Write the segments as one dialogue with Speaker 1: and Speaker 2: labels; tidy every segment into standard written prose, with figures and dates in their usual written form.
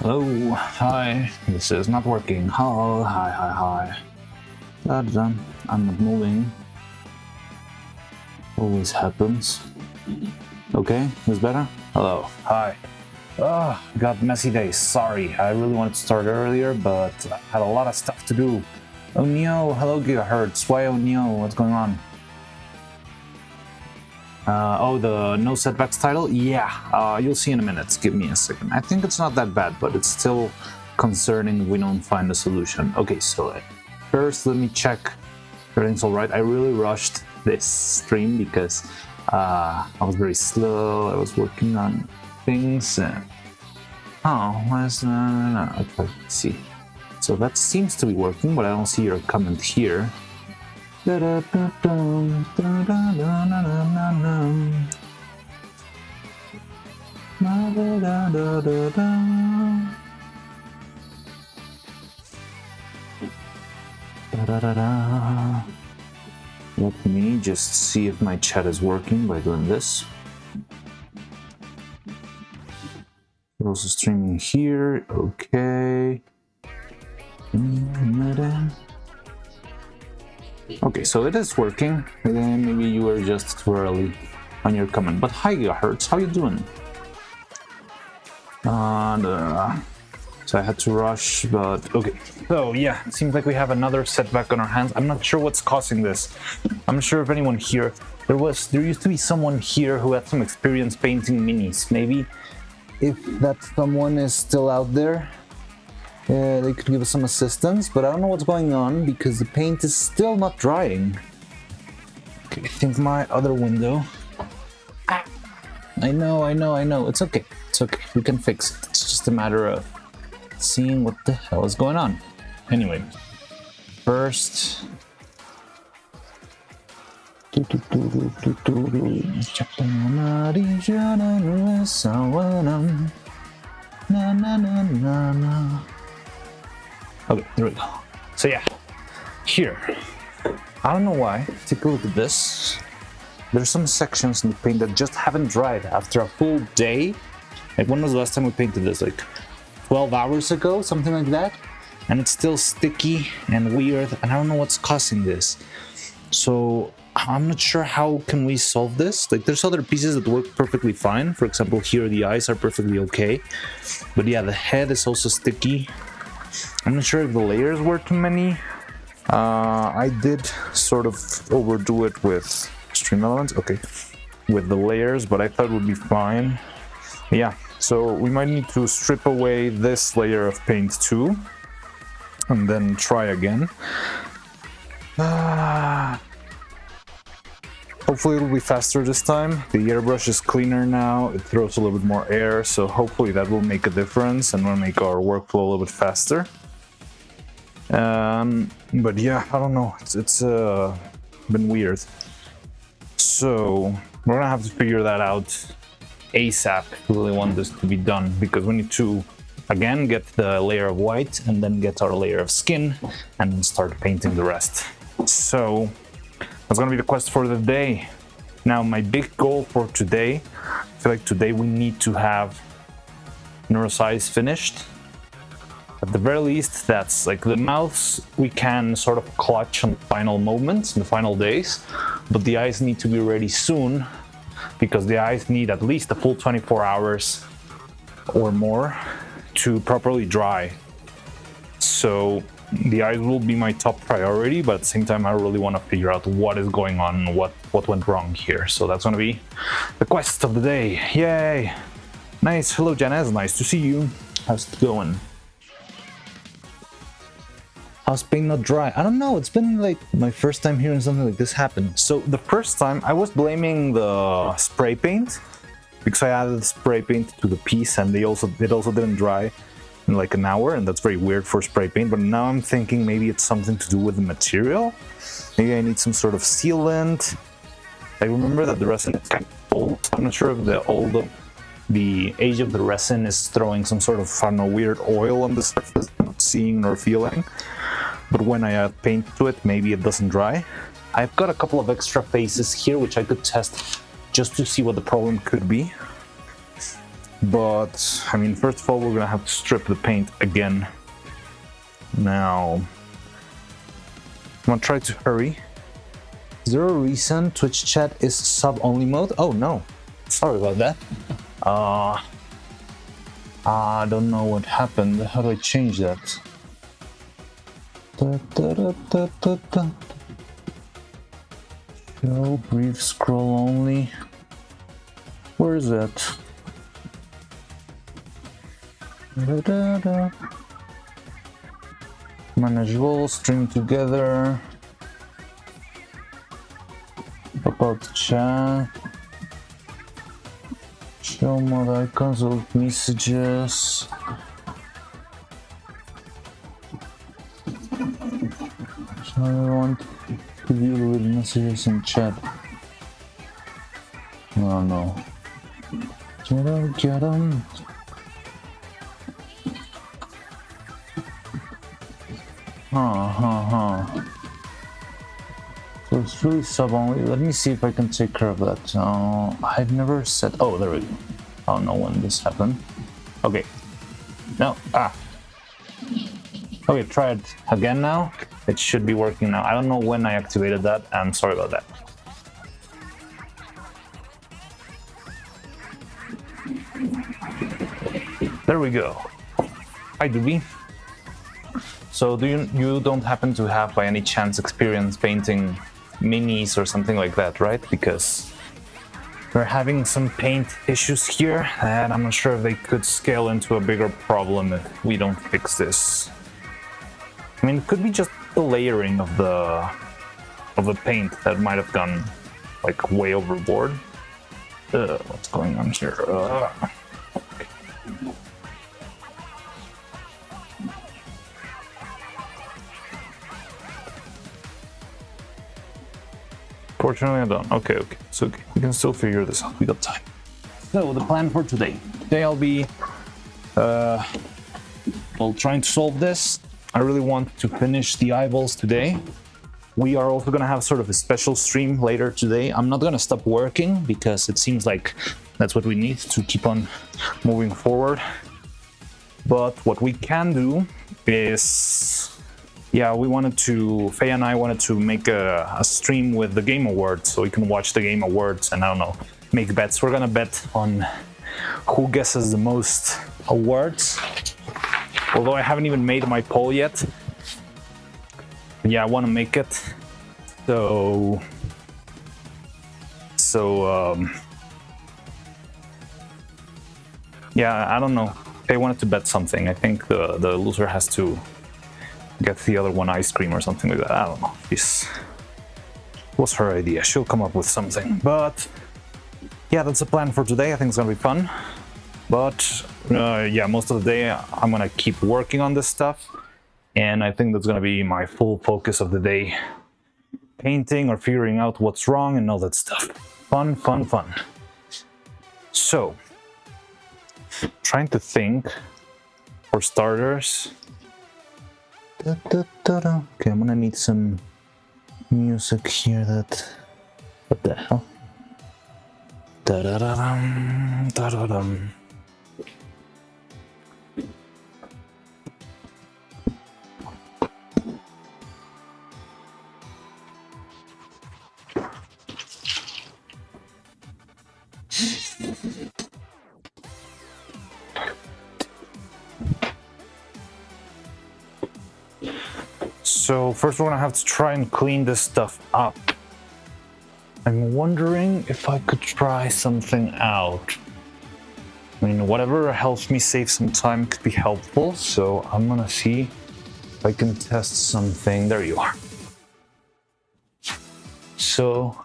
Speaker 1: Hello, hi, this is not working. Hello, hi. Done. I'm not moving. Always happens. Okay, this better? Hello, hi. Got messy days, sorry. I really wanted to start earlier, but I had a lot of stuff to do. Oh no, hello gigahertz. Why oh no, what's going on? The no setbacks title? Yeah, you'll see in a minute. Give me a second. I think it's not that bad, but it's still concerning if we don't find a solution. Okay, so first let me check everything's alright. I really rushed this stream because I was very slow. I was working on things. Okay, let's see. So that seems to be working, but I don't see your comment here. Let me just see if my chat is working by doing this. We're also streaming here. Okay. Okay, so it is working. Maybe you were just too early on your comment. But hi gigahertz, how you doing? So I had to rush, but okay. So yeah, it seems like we have another setback on our hands. I'm not sure what's causing this. I'm not sure if anyone here. There used to be someone here who had some experience painting minis. Maybe if that someone is still out there, they could give us some assistance, but I don't know what's going on because the paint is still not drying. Okay, I think my other window. I know. It's okay. We can fix it. It's just a matter of seeing what the hell is going on. Anyway, first. Okay, there we go. So yeah, here. I don't know why. Take a look at this. There's some sections in the paint that just haven't dried after a full day. Like, when was the last time we painted this? Like 12 hours ago, something like that. And it's still sticky and weird, and I don't know what's causing this. So I'm not sure how can we solve this. Like, there's other pieces that work perfectly fine. For example, here the eyes are perfectly okay. But yeah, the head is also sticky. I'm not sure if the layers were too many. I did sort of overdo it with stream elements, okay, with the layers, but I thought it would be fine. Yeah, so we might need to strip away this layer of paint too, and then try again. Hopefully it'll be faster this time. The airbrush is cleaner now, it throws a little bit more air, so hopefully that will make a difference and will make our workflow a little bit faster. But yeah, I don't know, it's been weird. So we're gonna have to figure that out ASAP if we really want this to be done, because we need to again get the layer of white and then get our layer of skin and then start painting the rest. So that's gonna be the quest for the day. Now, my big goal for today, I feel like today we need to have Neuro-Sama finished. At the very least, that's like the mouths we can sort of clutch on the final moments, in the final days, but the eyes need to be ready soon, because the eyes need at least a full 24 hours or more to properly dry. So the eyes will be my top priority, but at the same time I really want to figure out what is going on and what went wrong here. So that's going to be the quest of the day. Yay! Nice. Hello Janez, nice to see you. How's it going? How's paint not dry? I don't know, it's been like my first time hearing something like this happen. So the first time I was blaming the spray paint, because I added spray paint to the piece and it also didn't dry in like an hour, and that's very weird for spray paint. But now I'm thinking maybe it's something to do with the material. Maybe I need some sort of sealant. I remember that the resin is kind of old. I'm not sure if the age of the resin is throwing some sort of, I don't know, weird oil on the surface I'm not seeing or feeling. But when I add paint to it, maybe it doesn't dry. I've got a couple of extra faces here which I could test just to see what the problem could be. But I mean, first of all, we're gonna have to strip the paint again. Now, I'm gonna try to hurry. Zero reason, Twitch chat is sub-only mode. Oh no, sorry about that. I don't know what happened. How do I change that? Show brief scroll only. Where is that? Manage all, stream together. About chat. Show mod icons, old messages. So I want to deal with messages in chat. Oh no. Get 'em. So it's really sub only. Let me see if I can take care of that. I've never said. Oh, there we go. I don't know when this happened. Okay. No. Okay, try it again now. It should be working now. I don't know when I activated that. I'm sorry about that. There we go. Hi, Doobie. So you don't happen to have by any chance experience painting minis or something like that, right? Because we're having some paint issues here and I'm not sure if they could scale into a bigger problem if we don't fix this. I mean, it could be just the layering of the paint that might have gone like way overboard. What's going on here? Okay. Fortunately, I don't. Okay, it's okay. We can still figure this out. We got time. So the plan for today. Today I'll be trying to solve this. I really want to finish the eyeballs today. We are also gonna have sort of a special stream later today. I'm not gonna stop working because it seems like that's what we need to keep on moving forward. But what we can do is, yeah, Faye and I wanted to make a stream with the Game Awards so we can watch the Game Awards and I don't know, make bets. We're gonna bet on who guesses the most awards. Although I haven't even made my poll yet. Yeah, I want to make it. So yeah, I don't know. They wanted to bet something. I think the loser has to get the other one ice cream or something like that. I don't know. This was her idea. She'll come up with something. But yeah, that's the plan for today. I think it's gonna be fun. But yeah, most of the day I'm gonna keep working on this stuff. And I think that's gonna be my full focus of the day. Painting or figuring out what's wrong and all that stuff. Fun. So, trying to think, for starters. Okay, I'm gonna need some music here that... What the hell? Da-da-da-dum, da-da-dum. So first we're gonna have to try and clean this stuff up. I'm wondering if I could try something out. I mean, whatever helps me save some time could be helpful, so I'm gonna see if I can test something. There you are. So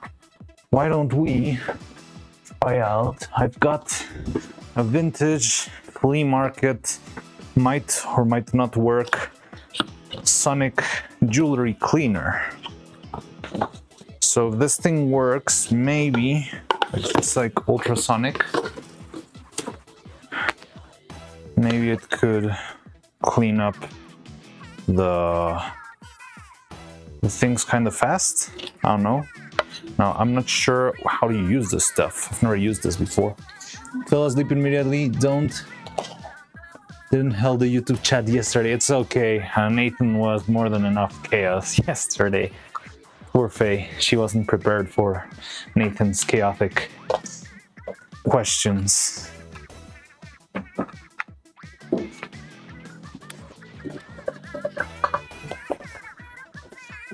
Speaker 1: why don't we try out? I've got a vintage flea market, might or might not work, Sonic jewelry cleaner. So if this thing works, maybe it's like ultrasonic. Maybe it could clean up the things kind of fast. I don't know. Now I'm not sure how to use this stuff. I've never used this before. Fell asleep immediately. Didn't hold the YouTube chat yesterday. It's okay. Nathan was more than enough chaos yesterday. Poor Faye. She wasn't prepared for Nathan's chaotic questions.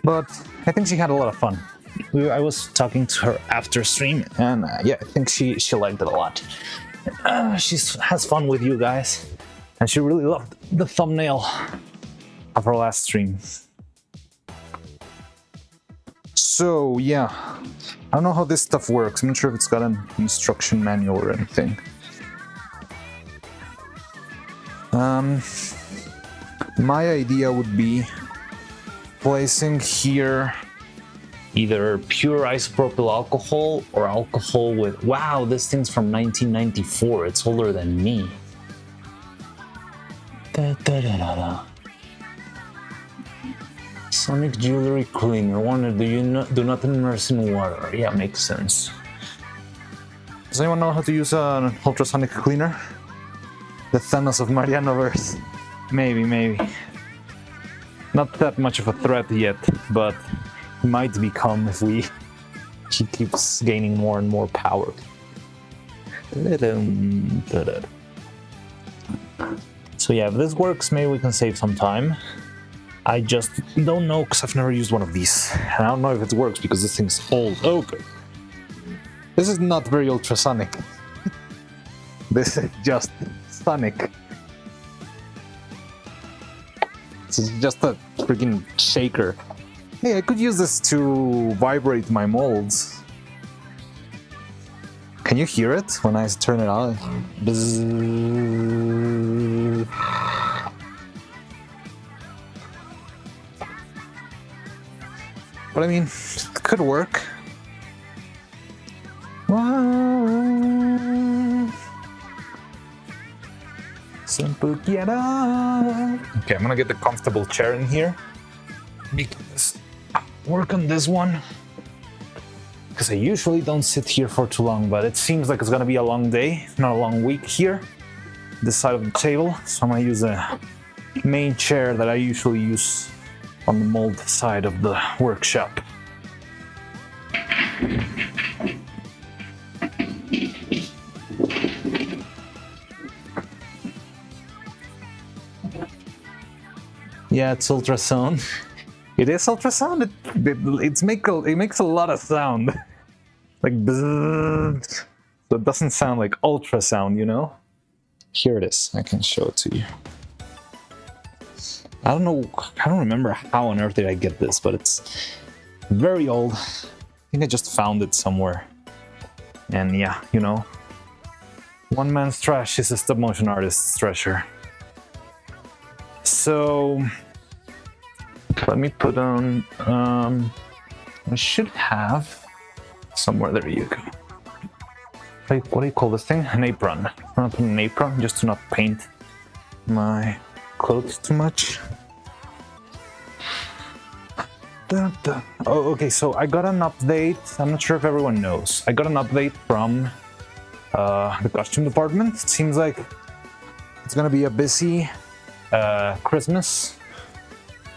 Speaker 1: But I think she had a lot of fun. I was talking to her after stream, and yeah, I think she liked it a lot. She has fun with you guys, and she really loved the thumbnail of her last stream. So yeah, I don't know how this stuff works. I'm not sure if it's got an instruction manual or anything. My idea would be placing here either pure isopropyl alcohol or alcohol with... Wow, this thing's from 1994. It's older than me. Sonic jewelry cleaner. Wonder, do not immerse in water. Yeah, makes sense. Does anyone know how to use an ultrasonic cleaner? The Thanos of Marianoverse. Maybe. Not that much of a threat yet, but might become if she keeps gaining more and more power. So yeah, if this works, maybe we can save some time. I just don't know because I've never used one of these. And I don't know if it works because this thing's old. Okay. This is not very ultrasonic. This is just sonic. This is just a freaking shaker. Hey, I could use this to vibrate my molds. Can you hear it when I turn it on? Bzzz. But I mean, it could work. Okay, I'm gonna get the comfortable chair in here. Because work on this one. Because I usually don't sit here for too long, but it seems like it's gonna be a long day, not a long week here. This side of the table. So I'm gonna use a main chair that I usually use on the mold side of the workshop. Yeah, it's ultrasound. It is ultrasound. It makes a lot of sound, like bzzz. So it doesn't sound like ultrasound, you know. Here it is. I can show it to you. I don't remember how on earth did I get this, but it's very old. I think I just found it somewhere. And yeah, you know, one man's trash is a stop motion artist's treasure. So let me put on, I should have somewhere, there you go. What do you call this thing? An apron. I'm gonna put an apron just to not paint my clothes too much. Oh, okay, so I got an update. I'm not sure if everyone knows. I got an update from the costume department. It seems like it's gonna be a busy Christmas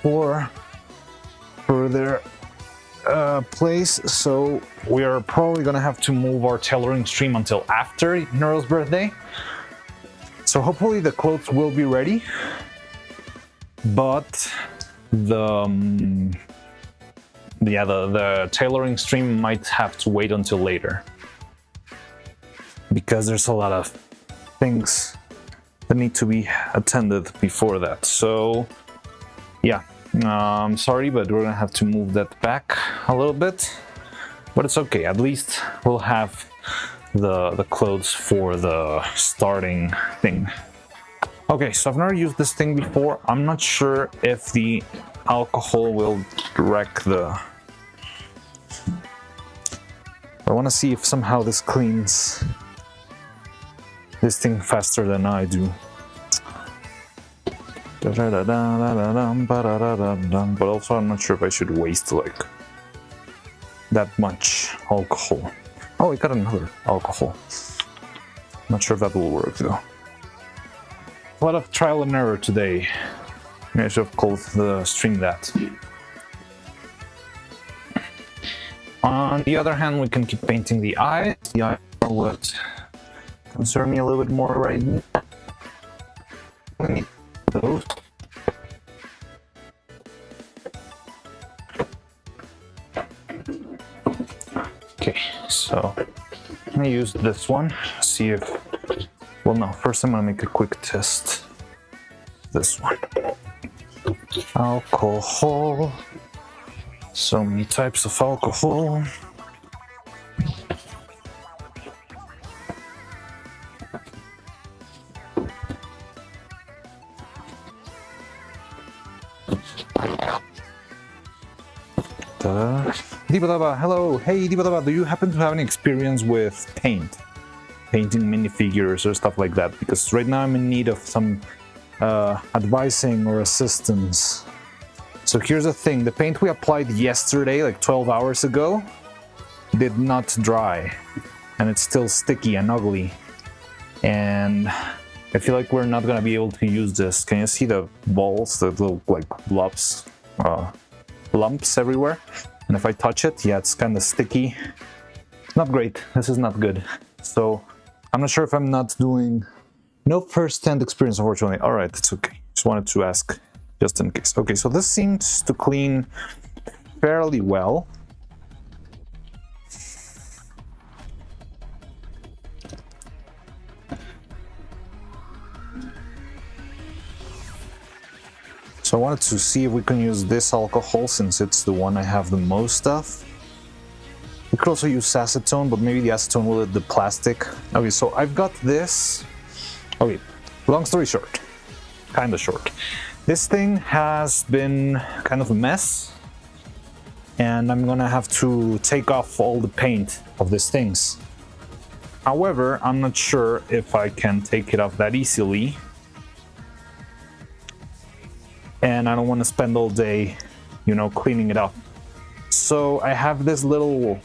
Speaker 1: for their place, so we are probably gonna have to move our tailoring stream until after Neuro's birthday. So hopefully the clothes will be ready, but the tailoring stream might have to wait until later because there's a lot of things that need to be attended before that. So yeah, I'm sorry, but we're gonna have to move that back a little bit, but it's okay. At least we'll have the clothes for the starting thing. Okay, so I've never used this thing before. I'm not sure if the alcohol will wreck the... I want to see if somehow this cleans this thing faster than I do. But also I'm not sure if I should waste like that much alcohol. Oh, I got another alcohol. Not sure if that will work though. A lot of trial and error today. Maybe I should have called the stream that. On the other hand, we can keep painting the eyes. The eyes are what concern me a little bit more right now. I need those. Okay, so I'm gonna use this one, see if, well no, first I'm gonna make a quick test. This one. Alcohol. So many types of alcohol. Dibadaba, hello. Hey Dibadaba, do you happen to have any experience with painting minifigures or stuff like that? Because right now I'm in need of some advising or assistance. So here's the thing, the paint we applied yesterday, like 12 hours ago, did not dry. And it's still sticky and ugly. And I feel like we're not gonna be able to use this. Can you see the balls, the little like lumps everywhere? And if I touch it, yeah, it's kind of sticky. Not great, this is not good. So I'm not sure if I'm not doing, no first-hand experience unfortunately. All right, it's okay, just wanted to ask just in case. Okay, so this seems to clean fairly well. So I wanted to see if we can use this alcohol since it's the one I have the most of. We could also use acetone, but maybe the acetone will hit the plastic. Okay, so I've got this. Okay, long story short, kind of short. This thing has been kind of a mess, and I'm gonna have to take off all the paint of these things. However, I'm not sure if I can take it off that easily. And I don't want to spend all day, you know, cleaning it up. So I have this little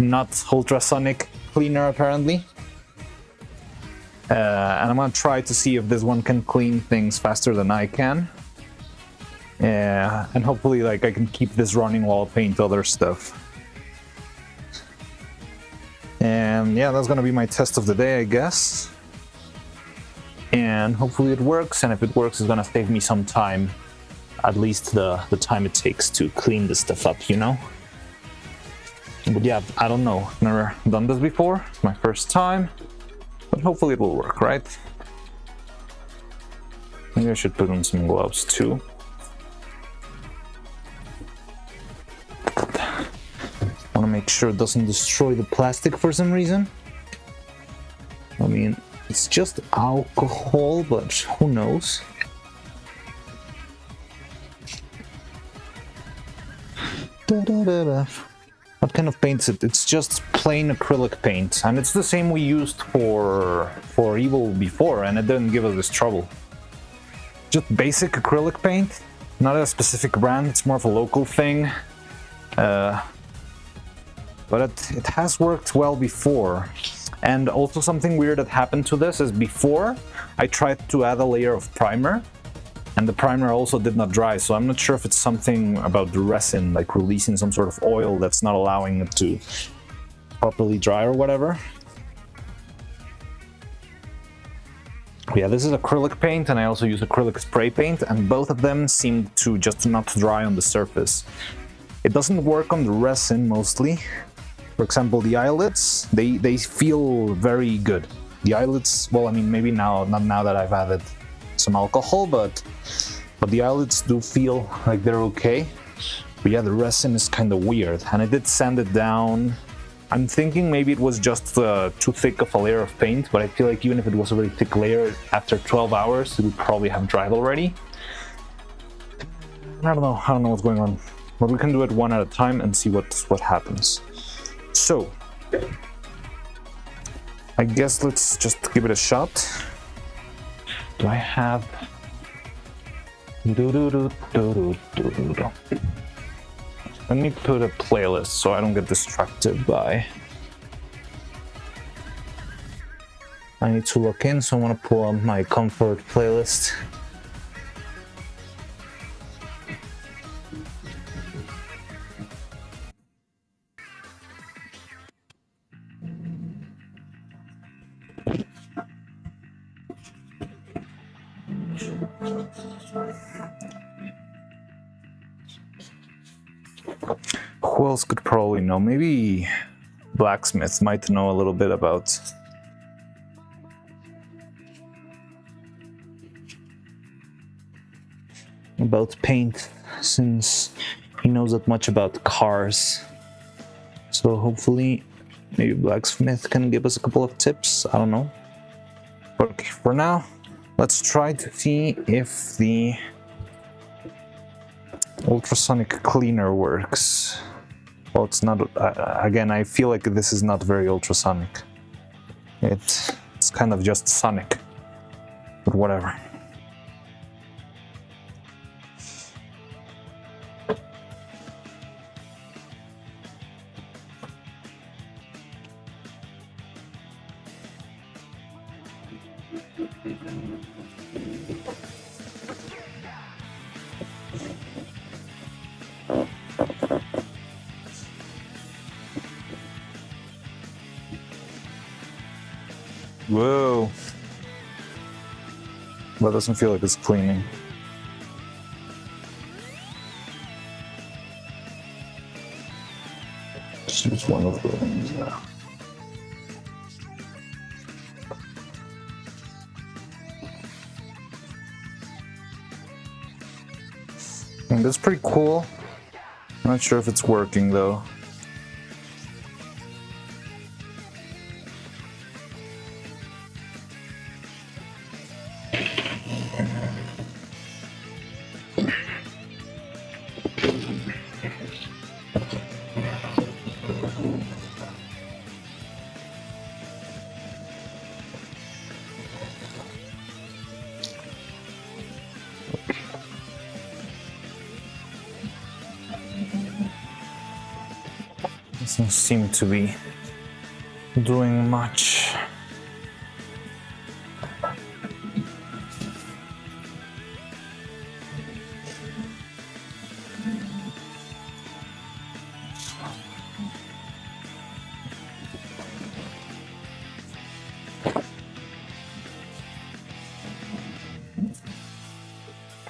Speaker 1: not ultrasonic cleaner apparently. And I'm gonna try to see if this one can clean things faster than I can. And hopefully like I can keep this running while I paint other stuff. And yeah, that's gonna be my test of the day, I guess. And hopefully it works, and if it works, it's gonna save me some time. At least the time it takes to clean this stuff up, you know? But yeah, I don't know. Never done this before. It's my first time. But hopefully it will work, right? Maybe I should put on some gloves too. I wanna make sure it doesn't destroy the plastic for some reason. I mean, it's just alcohol, but who knows? What kind of paint is it? It's just plain acrylic paint, and it's the same we used for Evil before, and it didn't give us this trouble. Just basic acrylic paint, not a specific brand, it's more of a local thing. But it has worked well before. And also something weird that happened to this is before I tried to add a layer of primer, and the primer also did not dry, so I'm not sure if it's something about the resin, like releasing some sort of oil that's not allowing it to properly dry or whatever. Yeah, this is acrylic paint, and I also use acrylic spray paint, and both of them seem to just not dry on the surface. It doesn't work on the resin mostly. For example, the eyelids, they feel very good. The eyelids, well, I mean, maybe now, not now that I've added some alcohol, but the eyelids do feel like they're okay. But yeah, the resin is kind of weird, and I did sand it down. I'm thinking maybe it was just too thick of a layer of paint, but I feel like even if it was a really thick layer, after 12 hours, it would probably have dried already. I don't know what's going on. But we can do it one at a time and see what happens. So, I guess let's just give it a shot. Do I have... Let me put a playlist so I don't get distracted by... I need to lock in, so I want to pull up my comfort playlist. Who else could probably know? Maybe Blacksmith might know a little bit about paint, since he knows that much about cars. So hopefully maybe Blacksmith can give us a couple of tips. I don't know. But for now, let's try to see if the ultrasonic cleaner works. Well, it's not. Again, I feel like this is not very ultrasonic. It's kind of just sonic, but whatever. Whoa. That doesn't feel like it's cleaning. Just use one of those now. And that's pretty cool. I'm not sure if it's working though. Doesn't seem to be doing much.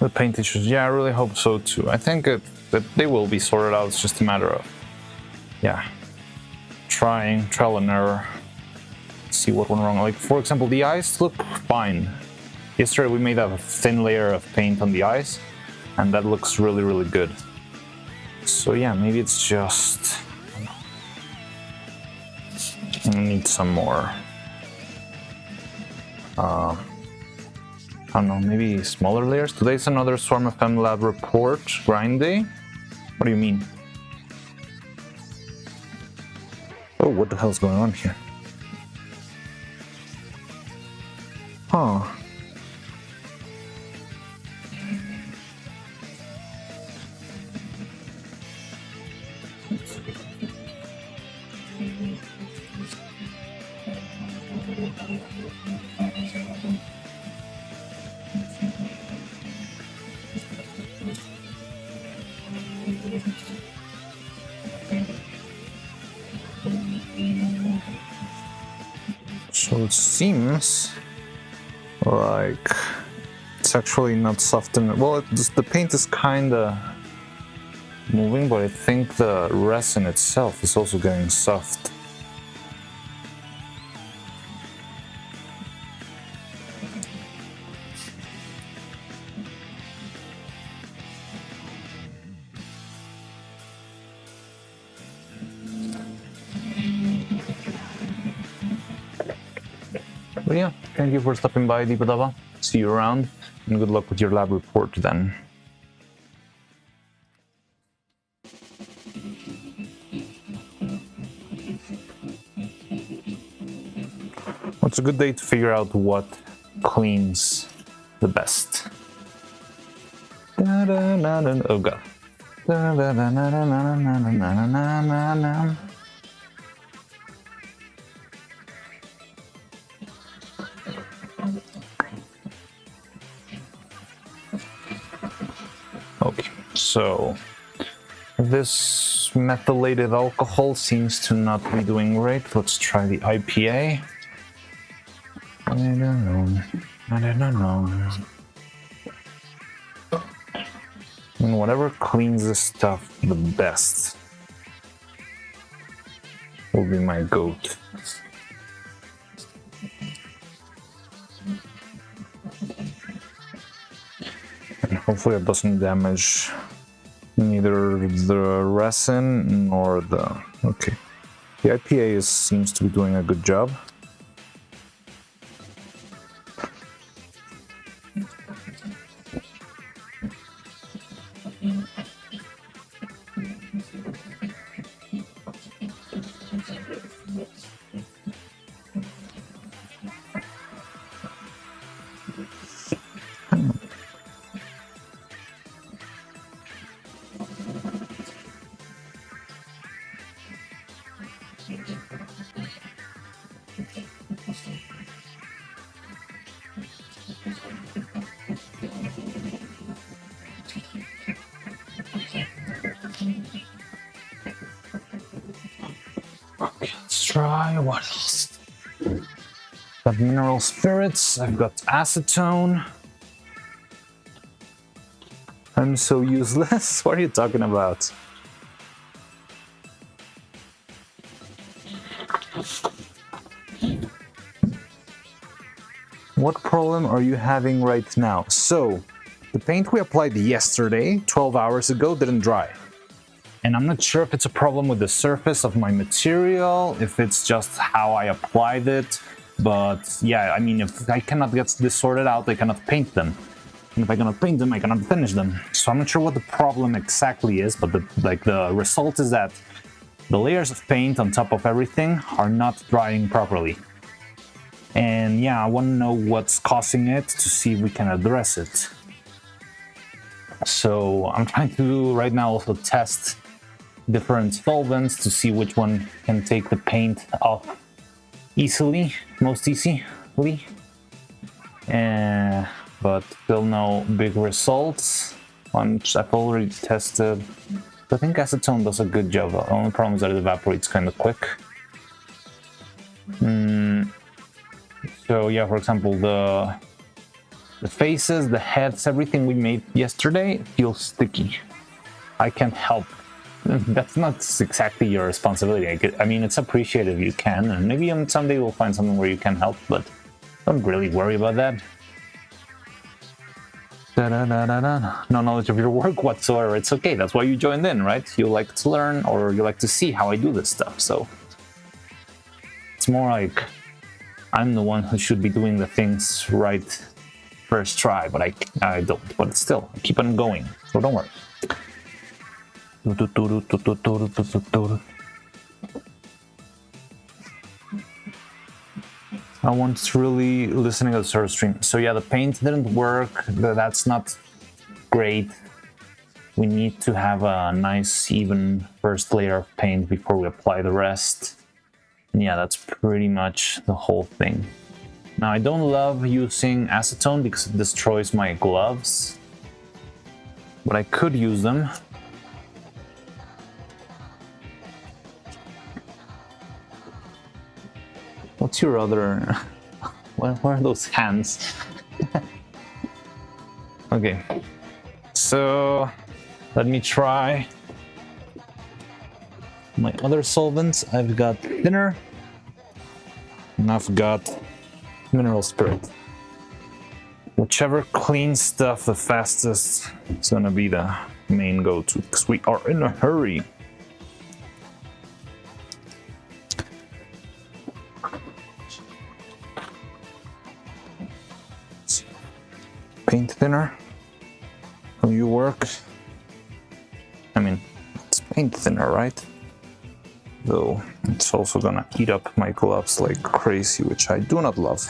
Speaker 1: The paint issues, yeah, I really hope so too. I think that they will be sorted out. It's just a matter of, yeah, trial and error, see what went wrong. Like, for example, the eyes look fine. Yesterday we made a thin layer of paint on the eyes, and that looks really, really good. So yeah, maybe it's just, I need some more, I don't know, maybe smaller layers. Today's another Swarm FM Lab report grind day. What do you mean? Oh, what the hell's going on here? Huh. So it seems like it's actually not softened. Well, the paint is kinda moving, but I think the resin itself is also getting soft. But yeah, thank you for stopping by, Dipadava. See you around, and good luck with your lab report then. Well, it's a good day to figure out what cleans the best. Oh god. So this methylated alcohol seems to not be doing great. Let's try the IPA. I don't know. I don't know. And whatever cleans this stuff the best will be my goat. And hopefully it doesn't damage neither the resin nor the... Okay. The IPA seems to be doing a good job. Okay, let's try what else? Got mineral spirits, I've got acetone. I'm so useless. What are you talking about? What problem are you having right now? So, the paint we applied yesterday, 12 hours ago, didn't dry. And I'm not sure if it's a problem with the surface of my material, if it's just how I applied it. But yeah, I mean, if I cannot get this sorted out, I cannot paint them. And if I cannot paint them, I cannot finish them. So I'm not sure what the problem exactly is, but the result is that the layers of paint on top of everything are not drying properly. And yeah, I want to know what's causing it to see if we can address it. So I'm trying to right now also test different solvents to see which one can take the paint off most easily. But still no big results. I've already tested. I think acetone does a good job. The only problem is that it evaporates kind of quick. So yeah, for example, the faces, the heads, everything we made yesterday feels sticky. I can't help. That's not exactly your responsibility. I mean, it's appreciated if you can, and maybe someday we'll find something where you can help, but don't really worry about that. No knowledge of your work whatsoever. It's okay. That's why you joined in, right? You like to learn, or you like to see how I do this stuff. So it's more like I'm the one who should be doing the things right first try, but I don't. But still, I keep on going. So don't worry. I was really listening to the server stream. So yeah, the paint didn't work. That's not great. We need to have a nice, even first layer of paint before we apply the rest. And yeah, that's pretty much the whole thing. Now, I don't love using acetone because it destroys my gloves, but I could use them. What's your other... What are those hands? Okay, so let me try my other solvents. I've got thinner and I've got mineral spirit. Whichever cleans stuff the fastest is gonna be the main go-to because we are in a hurry. Paint thinner. How you work? I mean, it's paint thinner, right? Though it's also gonna eat up my gloves like crazy, which I do not love.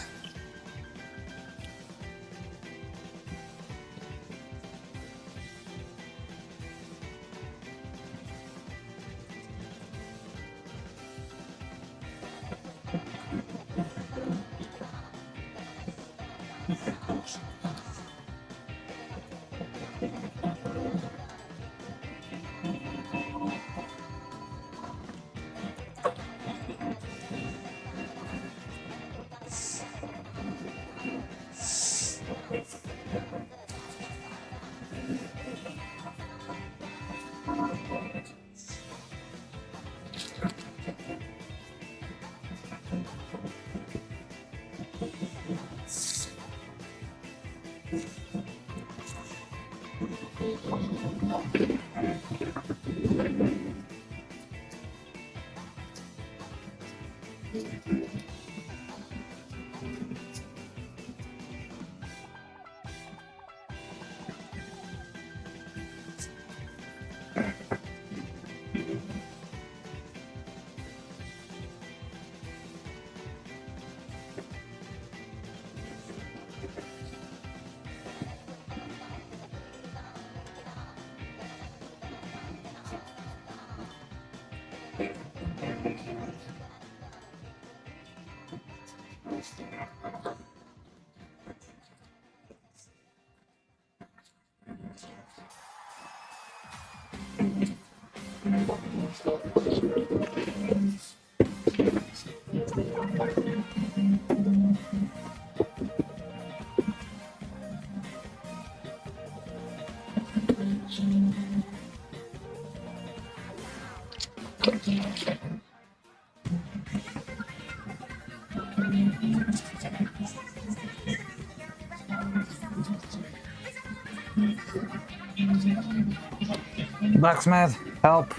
Speaker 1: Blacksmith, help!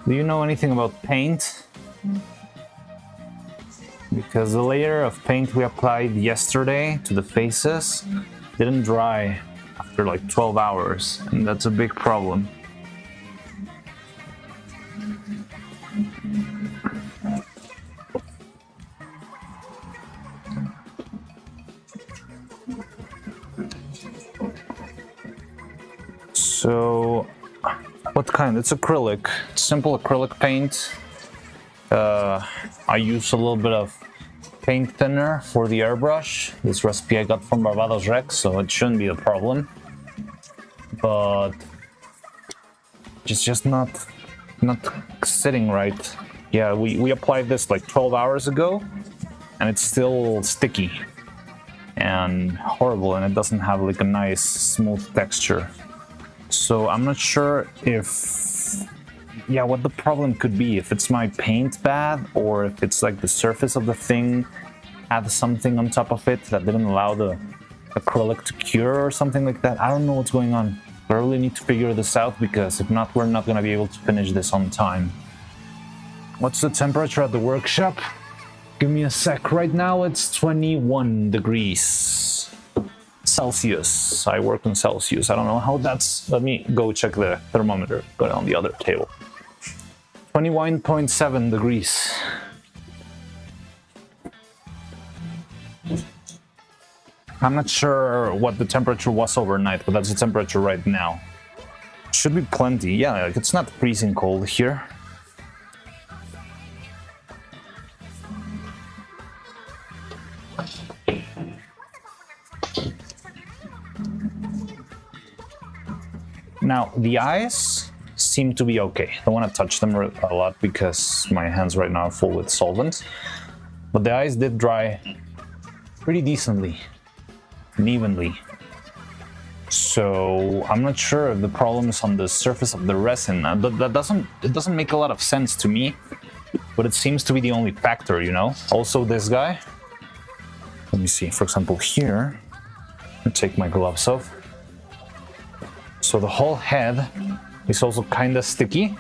Speaker 1: Do you know anything about paint? Because the layer of paint we applied yesterday to the faces didn't dry after like 12 hours, and that's a big problem. So, what kind? It's acrylic. It's simple acrylic paint. I use a little bit of paint thinner for the airbrush. This recipe I got from Barbados Rex, so it shouldn't be a problem. But it's just not sitting right. Yeah, we applied this like 12 hours ago, and it's still sticky and horrible, and it doesn't have like a nice smooth texture. So I'm not sure what the problem could be, if it's my paint bad or if it's like the surface of the thing had something on top of it that didn't allow the acrylic to cure or something like that. I don't know what's going on. I really need to figure this out, because if not, we're not going to be able to finish this on time. What's the temperature at the workshop? Give me a sec. Right now it's 21 degrees Celsius. I work in Celsius. I don't know how that's... Let me go check the thermometer. Got it on the other table. 21.7 degrees. I'm not sure what the temperature was overnight, but that's the temperature right now. Should be plenty. Yeah, like it's not freezing cold here. Now, the eyes seem to be okay. I don't want to touch them a lot because my hands right now are full with solvent. But the eyes did dry pretty decently and evenly. So I'm not sure if the problem is on the surface of the resin. It doesn't make a lot of sense to me, but it seems to be the only factor, you know? Also this guy. Let me see, for example, here. I'll take my gloves off. So the whole head is also kind of sticky.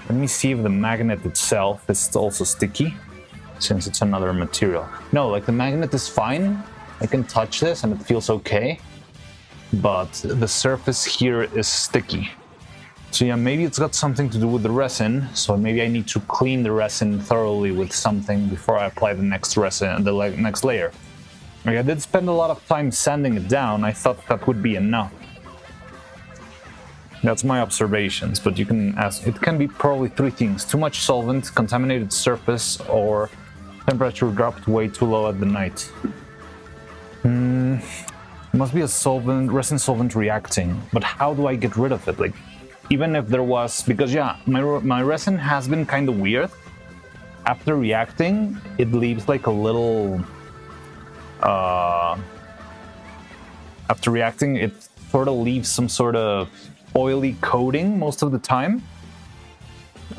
Speaker 1: Let me see if the magnet itself is also sticky, since it's another material. No, like the magnet is fine. I can touch this and it feels okay. But the surface here is sticky. So yeah, maybe it's got something to do with the resin. So maybe I need to clean the resin thoroughly with something before I apply the next resin, the next layer. Like I did spend a lot of time sanding it down. I thought that would be enough. That's my observations, but you can ask. It can be probably three things: too much solvent, contaminated surface, or temperature dropped way too low at the night. It must be a resin solvent reacting, but how do I get rid of it? Like, even if there was, because yeah, my resin has been kind of weird. After reacting, it leaves like a little, after reacting, it sort of leaves some sort of oily coating most of the time.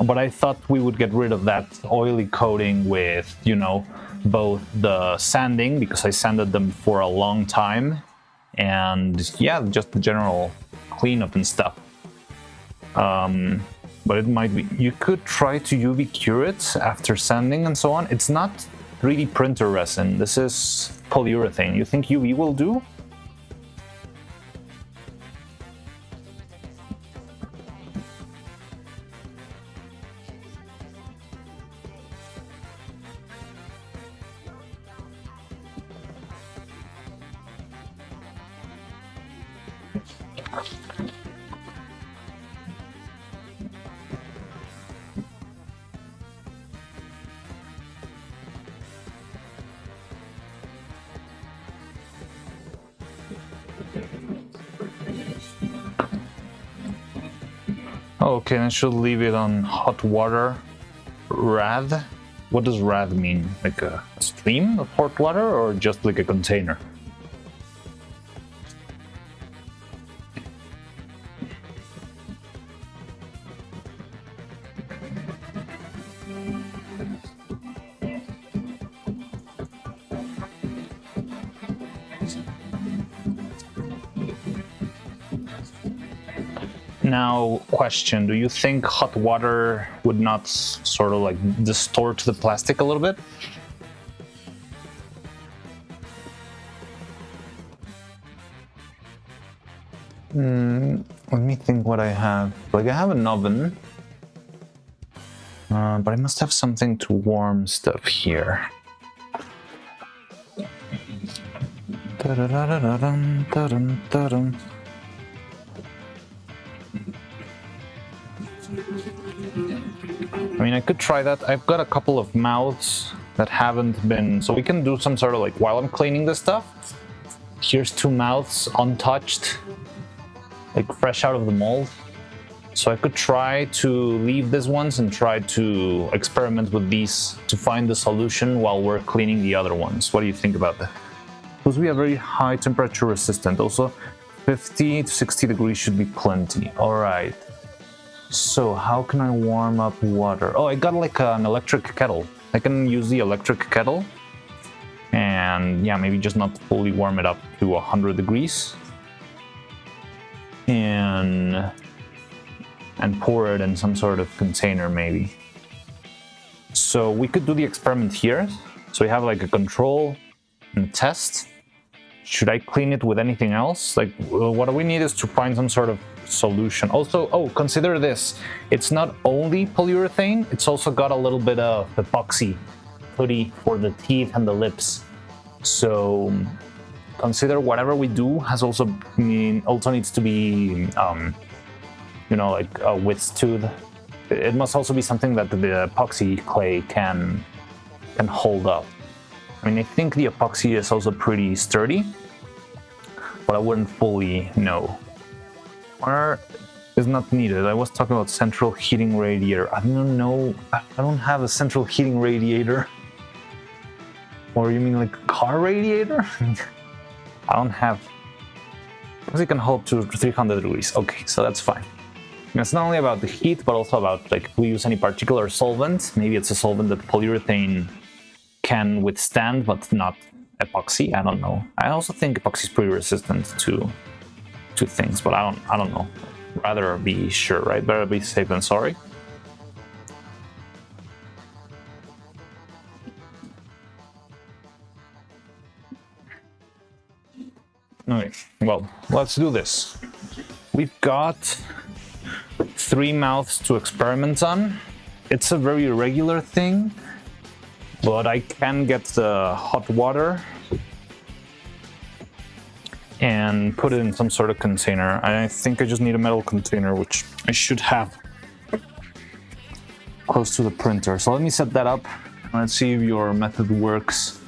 Speaker 1: But I thought we would get rid of that oily coating with, you know, both the sanding, because I sanded them for a long time, and yeah, just the general cleanup and stuff. But it might be, you could try to UV cure it after sanding and so on. It's not 3D printer resin, this is polyurethane. You think UV will do? Okay, I should leave it on hot water. Rath? What does rath mean? Like a stream of hot water or just like a container? Now, question, do you think hot water would not sort of like distort the plastic a little bit? Let me think what I have. Like I have an oven, but I must have something to warm stuff here. I mean, I could try that. I've got a couple of mouths that haven't been... So we can do some sort of like, while I'm cleaning this stuff, here's 2 mouths, untouched, like fresh out of the mold. So I could try to leave these ones and try to experiment with these to find the solution while we're cleaning the other ones. What do you think about that? Because we are very high temperature resistant. Also, 50 to 60 degrees should be plenty. All right. So how can I warm up water? Oh, I got like an electric kettle. I can use the electric kettle and yeah, maybe just not fully warm it up to 100 degrees and pour it in some sort of container maybe. So we could do the experiment here. So we have like a control and a test. Should I clean it with anything else? Like what we need is to find some sort of solution. Also, oh, consider this. It's not only polyurethane, it's also got a little bit of epoxy putty for the teeth and the lips. So consider whatever we do has also needs to be, you know, like withstood. It must also be something that the epoxy clay can hold up. I mean, I think the epoxy is also pretty sturdy, but I wouldn't fully know. Water is not needed. I was talking about central heating radiator. I don't know. I don't have a central heating radiator. Or you mean like a car radiator? I don't have. Because it can hold to 300 degrees. Okay, so that's fine. And it's not only about the heat, but also about like if we use any particular solvent. Maybe it's a solvent that polyurethane can withstand, but not epoxy. I don't know. I also think epoxy is pretty resistant to things, but I don't know. Rather be sure, right? Better be safe than sorry. Okay, well, let's do this. We've got 3 mouths to experiment on. It's a very irregular thing, but I can get the hot water and put it in some sort of container. I think I just need a metal container, which I should have close to the printer. So let me set that up and let's see if your method works.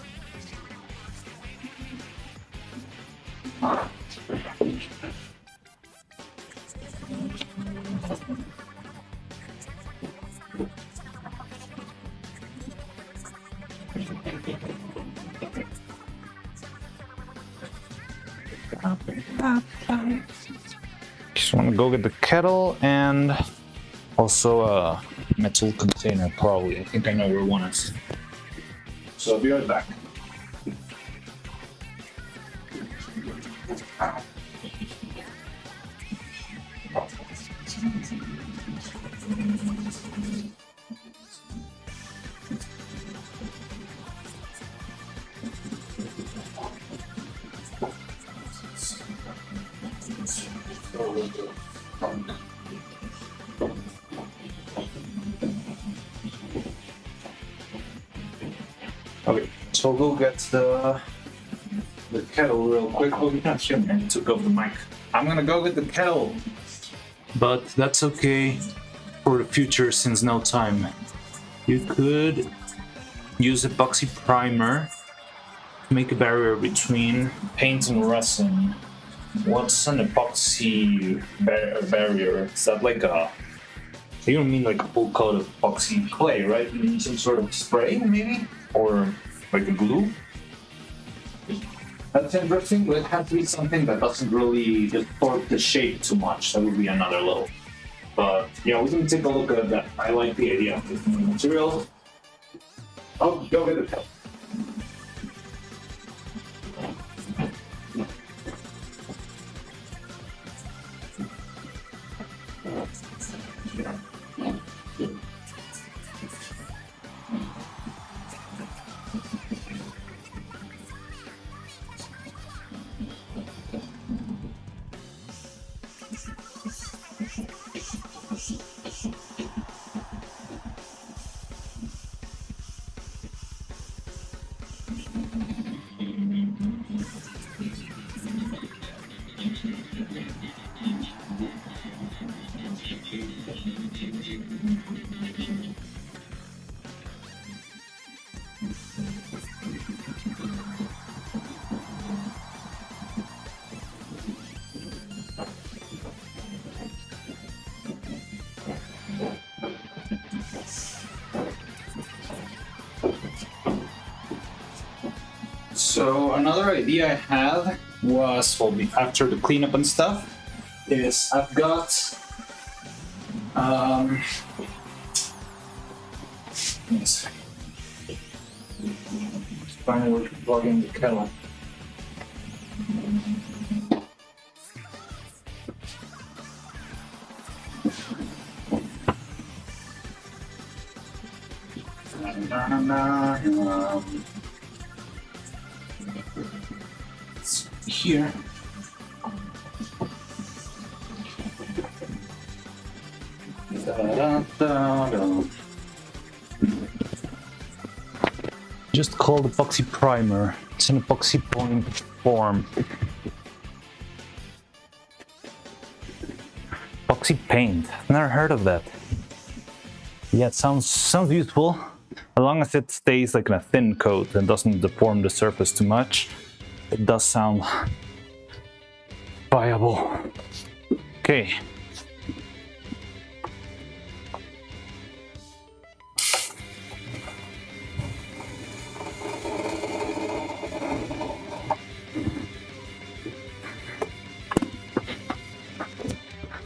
Speaker 1: Just want to go get the kettle and also a metal container, probably. I think I know where one is. So I'll be right back. Okay, so we'll go get the kettle real quick. Oh, you're not here. I took off the mic. I'm gonna go get the kettle, but that's okay for the future since no time. You could use epoxy primer to make a barrier between paint and resin. What's an epoxy barrier? Is that like a You don't mean like a full coat of epoxy clay, right? You mean some sort of spray, maybe? Or like a glue? That's interesting, but it has to be something that doesn't really distort the shape too much. That would be another level. But yeah, we can take a look at that. I like the idea of this new material. Oh, go get it. So another idea I had was, well, after the cleanup and stuff, is I've got yes. Finally plugging the kettle. Here. Just called epoxy primer. It's an epoxy point form. Epoxy paint. Never heard of that. Yeah, it sounds useful. As long as it stays like in a thin coat and doesn't deform the surface too much. It does sound viable. Okay.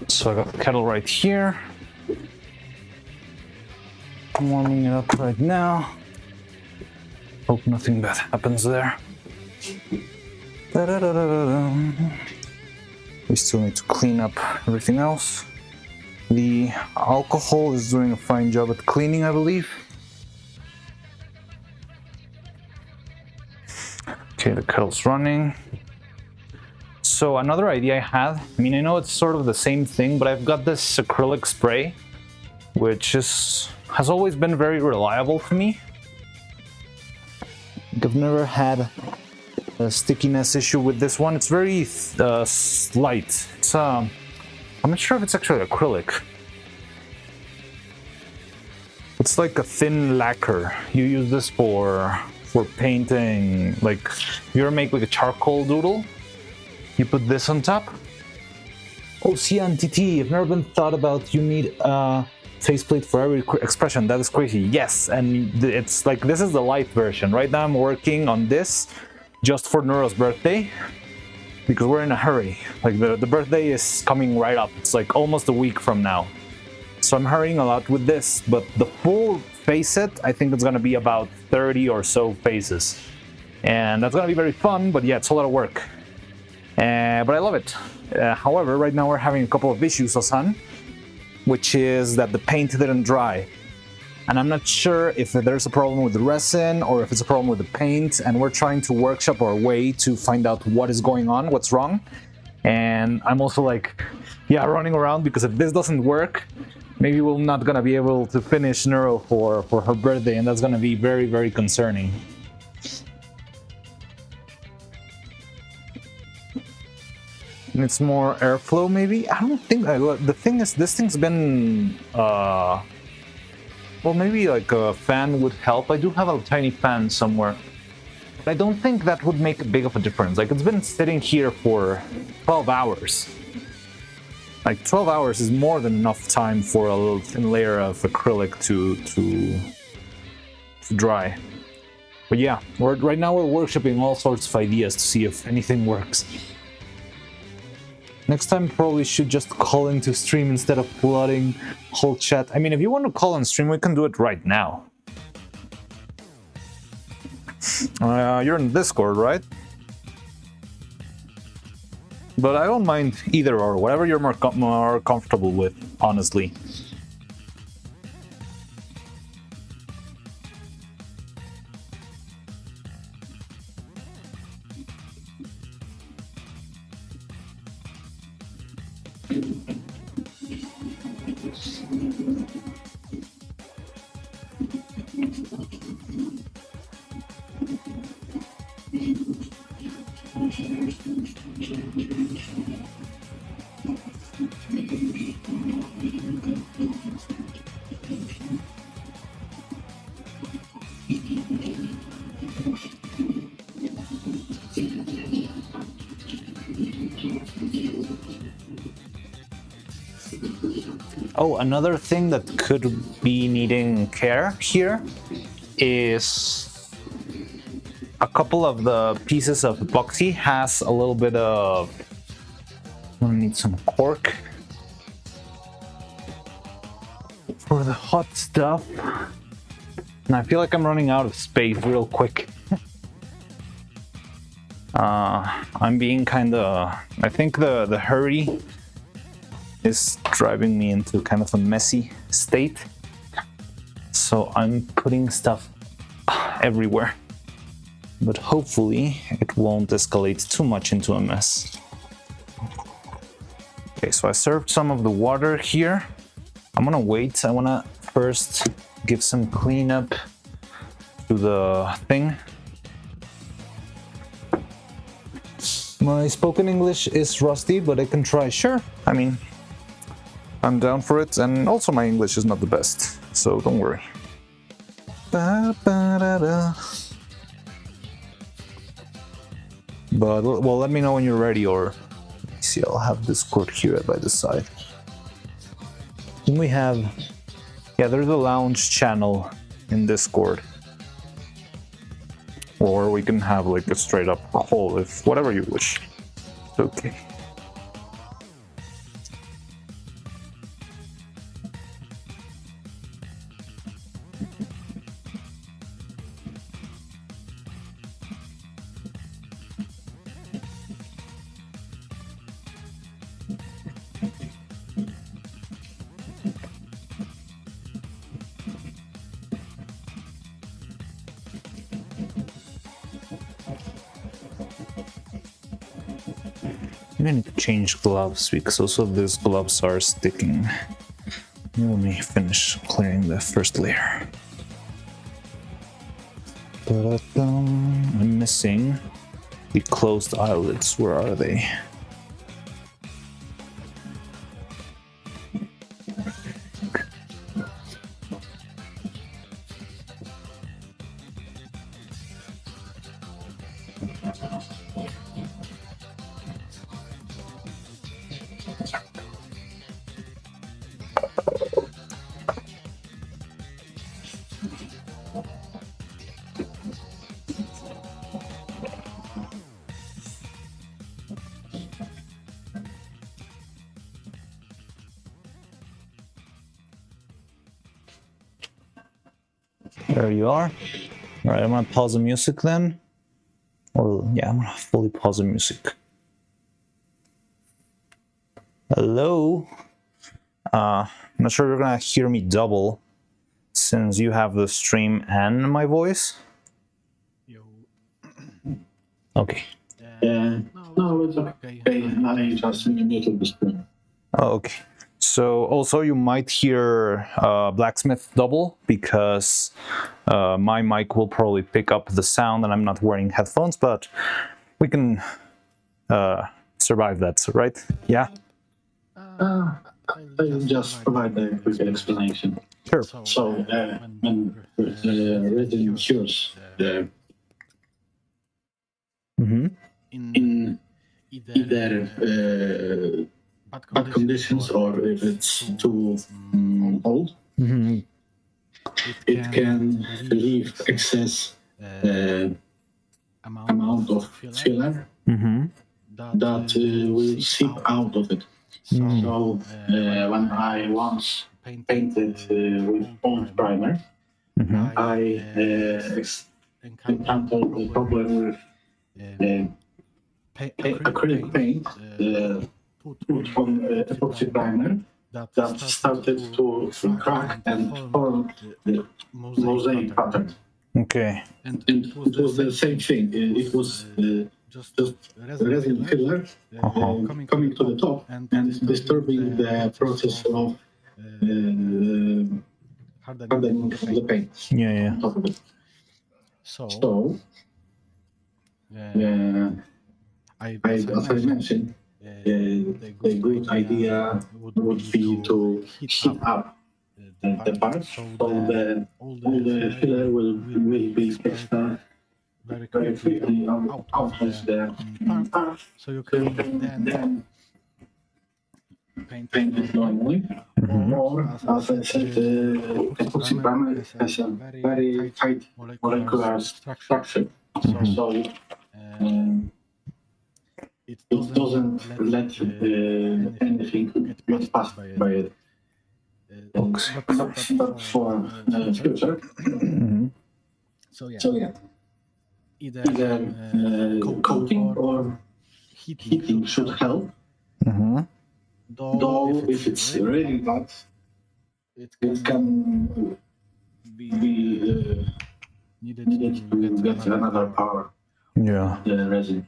Speaker 1: So I got the kettle right here. I'm warming it up right now. Hope nothing bad happens there. We still need to clean up everything else. The alcohol is doing a fine job at cleaning, I believe. Okay, the kettle's running. So another idea I had, I mean, I know it's sort of the same thing, but I've got this acrylic spray, which has always been very reliable for me. I've never had a stickiness issue with this one. It's very slight. It's I'm not sure if it's actually acrylic. It's like a thin lacquer. You use this for painting. Like, you ever make like a charcoal doodle? You put this on top. Oh, CNTT. I've never been thought about. You need a faceplate for every expression. That is crazy. Yes, and it's like, this is the light version. Right now I'm working on this just for Neuro's birthday, because we're in a hurry. Like, the birthday is coming right up. It's like almost a week from now. So I'm hurrying a lot with this, but the full face set, I think it's gonna be about 30 or so faces. And that's gonna be very fun, but yeah, it's a lot of work. But I love it. However, right now we're having a couple of issues, Osan, which is that the paint didn't dry. And I'm not sure if there's a problem with the resin or if it's a problem with the paint, and we're trying to workshop our way to find out what is going on, what's wrong. And I'm also like, yeah, running around, because if this doesn't work, maybe we're not gonna be able to finish Neuro for her birthday, and that's gonna be very, very concerning. And it's more airflow, maybe? I don't think, the thing is, this thing's been, well, maybe like a fan would help. I do have a tiny fan somewhere. But I don't think that would make a big of a difference. Like, it's been sitting here for 12 hours. Like 12 hours is more than enough time for a little thin layer of acrylic to dry. But yeah, right now we're workshopping all sorts of ideas to see if anything works. Next time probably should just call into stream instead of flooding whole chat. I mean, if you want to call on stream, we can do it right now. You're in Discord, right? But I don't mind either or, whatever you're more comfortable with, honestly. Oh, another thing that could be needing care here is a couple of the pieces of epoxy has a little bit of... I'm gonna need some cork for the hot stuff. And I feel like I'm running out of space real quick. I'm being kind of... I think the hurry is driving me into kind of a messy state. So I'm putting stuff everywhere. But hopefully it won't escalate too much into a mess. Okay, so I served some of the water here. I'm gonna wait. I wanna first give some cleanup to the thing. My spoken English is rusty, but I can try. Sure, I mean, I'm down for it, and also my English is not the best, so don't worry. Ba-ba-da-da. But, well, let me know when you're ready, or... Let me see, I'll have Discord here by the side. Then we have... Yeah, there's a lounge channel in Discord. Or we can have, like, a straight-up call, if whatever you wish. It's okay. I need to change gloves because also these gloves are sticking. Let me finish clearing the first layer. I'm missing the closed eyelids. Where are they? There you are. All right, I'm gonna pause the music then. Or yeah, I'm gonna fully pause the music. Hello. I'm not sure you're gonna hear me double since you have the stream and my voice.
Speaker 2: Yo.
Speaker 1: Okay.
Speaker 2: No, it's okay. I just muted the stream.
Speaker 1: Oh, okay. So also you might hear Blacksmith double because my mic will probably pick up the sound and I'm not wearing headphones, but we can survive that, right? Yeah?
Speaker 2: I'll just provide a quick explanation.
Speaker 1: Sure.
Speaker 2: So, when reading cures,
Speaker 1: Mm-hmm.
Speaker 2: in either bad conditions or if it's too old, it can relieve excess amount of filler that will seep out of it. So when I once painted with old primer, I encountered the problem with acrylic paint put on epoxy primer that started to crack and form the mosaic pattern.
Speaker 1: Okay.
Speaker 2: And it was the same thing. It was just resin filler coming to the top and disturbing the process of hardening of the paint.
Speaker 1: Yeah.
Speaker 2: On top of it. So, as I mentioned, the good idea would be to heat up the parts so that all the filler will be expelled very quickly out of the part, so you can then paint it normally. Or, as I said, epoxy primer has a very tight molecular structure, so it doesn't let anything get past by it. But for future, so yeah, either coating or heating should help. Though if it's really bad, it can be needed to get another power.
Speaker 1: Yeah.
Speaker 2: The resin.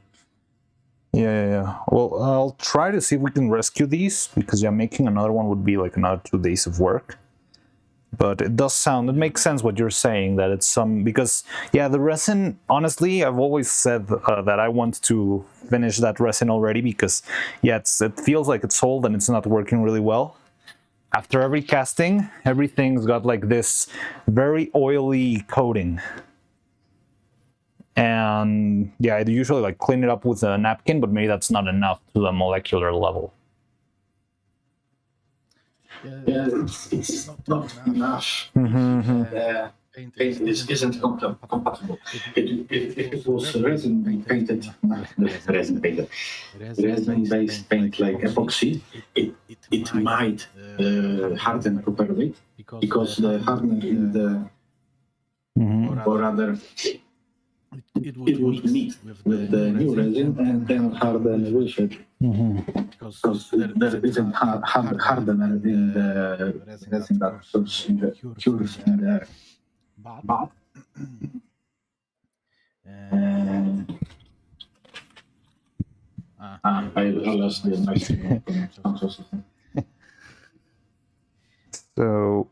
Speaker 1: Yeah. Well, I'll try to see if we can rescue these, because making another one would be like another 2 days of work. But it makes sense what you're saying, that it's because the resin, honestly, I've always said that I want to finish that resin already, because it feels like it's old and it's not working really well. After every casting, everything's got like this very oily coating. And I'd usually like clean it up with a napkin, but maybe that's not enough to the molecular level.
Speaker 2: Yeah, it's not enough. Paint isn't compatible. If it was resin-based paint like epoxy, it might harden properly, because the hardener in the, or rather, it would meet with the new resin and then harden with it. Because there isn't hardener in the resin that cures in the air. But I lost the nice thing.
Speaker 1: So,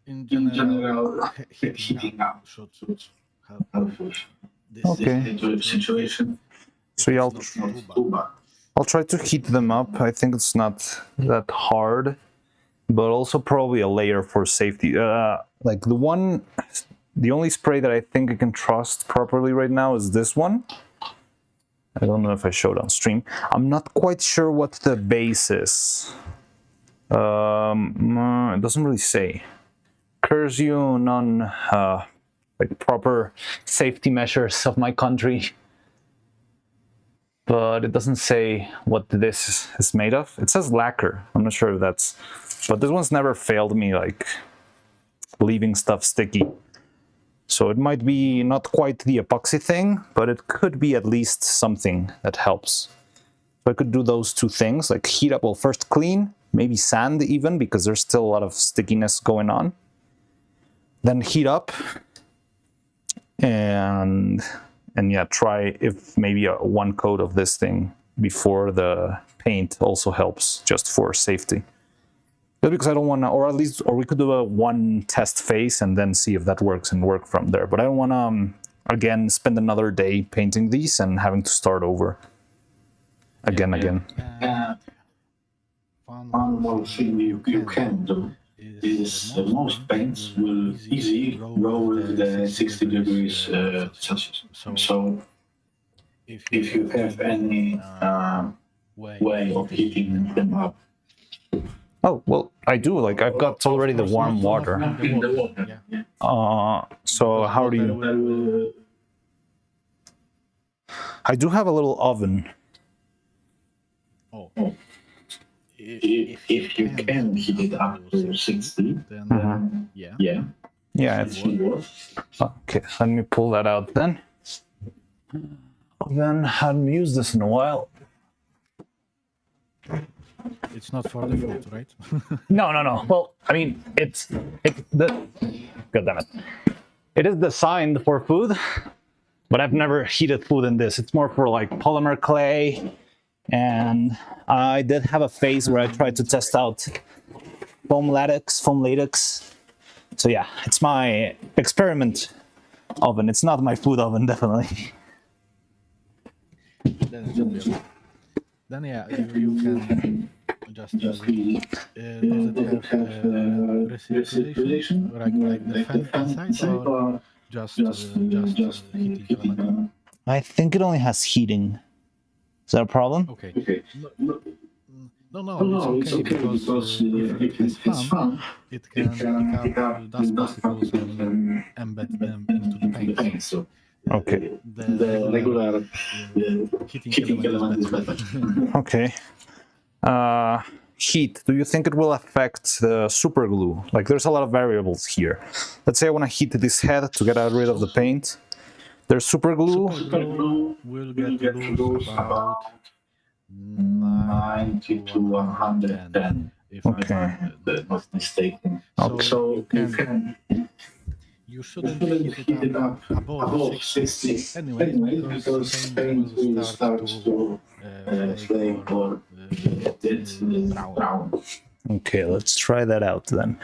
Speaker 2: In general, heating up should help this situation.
Speaker 1: So I'll try to heat them up. I think it's not that hard, but also probably a layer for safety. Like the only spray that I think I can trust properly right now is this one. I don't know if I showed on stream. I'm not quite sure what the base is. It doesn't really say. Curse you non like proper safety measures of my country, but it doesn't say what this is made of. It says lacquer. I'm not sure if that's, but this one's never failed me, like leaving stuff sticky. So it might be not quite the epoxy thing, but it could be at least something that helps. So I could do those two things, like heat up, well, first clean, maybe sand even, because there's still a lot of stickiness going on. Then heat up, and try if maybe one coat of this thing before the paint also helps, just for safety. Just because I don't want to, or we could do a one test phase and then see if that works and work from there. But I don't want to, again, spend another day painting these and having to start over again.
Speaker 2: One more thing you can do is most paints will easily go with the 60 degrees Celsius. So if you have any way of heating them up.
Speaker 1: Oh, well, I do. Like, I've got already the warm water.
Speaker 2: In the water, yeah.
Speaker 1: So how do you... I do have a little oven.
Speaker 2: Oh. If you can heat it up to 60, then yeah.
Speaker 1: Yeah, it's... Okay, let me pull that out then. Oven, hadn't used this in a while.
Speaker 2: It's not for the food, right?
Speaker 1: No. Well, I mean, it's the... God damn it. It is designed for food, but I've never heated food in this. It's more for like polymer clay, and I did have a phase where I tried to test out foam latex. So yeah, it's my experiment oven. It's not my food oven, definitely.
Speaker 2: Then yeah, you can just use it. Does it have recirculation, like the fan inside, or just heating element?
Speaker 1: I think it only has heating. Is that a problem?
Speaker 2: Okay. No, it's okay because if it has fan, it can pick up dust particles and embed them into the paint. So
Speaker 1: Okay.
Speaker 2: the regular heating element is better.
Speaker 1: Okay. Heat. Do you think it will affect the super glue? Like, there's a lot of variables here. Let's say I want to heat this head to get rid of the paint. There's super glue.
Speaker 2: Super glue will get loose about 90 to 110, if I'm not mistaken. So you shouldn't heat it up above 60 anyway, because the paint will start to flake or get brown.
Speaker 1: Okay, let's try that out then.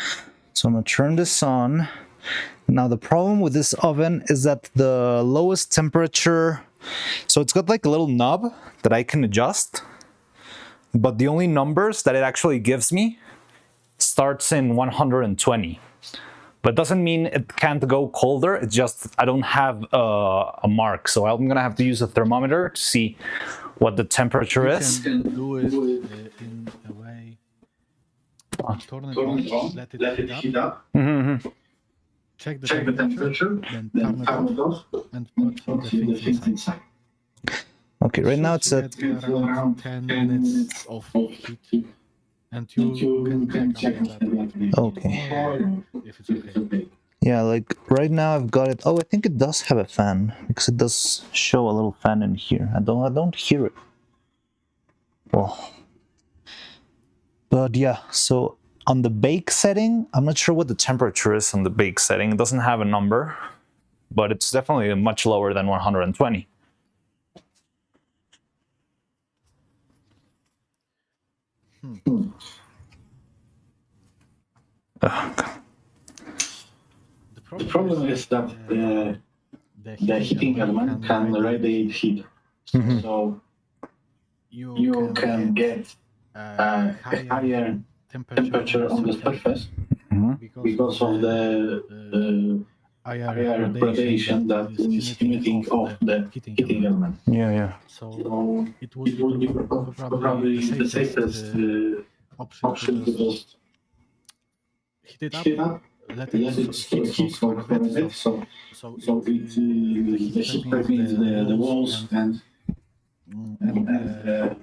Speaker 1: So I'm gonna turn this on. Now the problem with this oven is that the lowest temperature, so it's got like a little knob that I can adjust, but the only numbers that it actually gives me starts in 120. But doesn't mean it can't go colder, it's just I don't have a mark, so I'm gonna have to use a thermometer to see what the temperature is.
Speaker 2: You can do it in a way. Turn it on, let it heat up. Check the temperature, then turn it off, and put the things inside.
Speaker 1: Okay, right now it's at
Speaker 2: around 10 minutes of heat, and you can check that.
Speaker 1: Okay.
Speaker 2: If it's okay.
Speaker 1: Yeah, like right now I've got it. Oh, I think it does have a fan because it does show a little fan in here. I don't hear it. Well, but yeah, so on the bake setting, I'm not sure what the temperature is on the bake setting. It doesn't have a number, but it's definitely much lower than 120.
Speaker 2: The problem is that the heating element can radiate heat. So you can get a higher temperature on the surface because of the higher radiation that is emitting off the heating element.
Speaker 1: Yeah.
Speaker 2: So it would be probably the safest option to just heat it up, let it heat for a bit, so it heats the walls and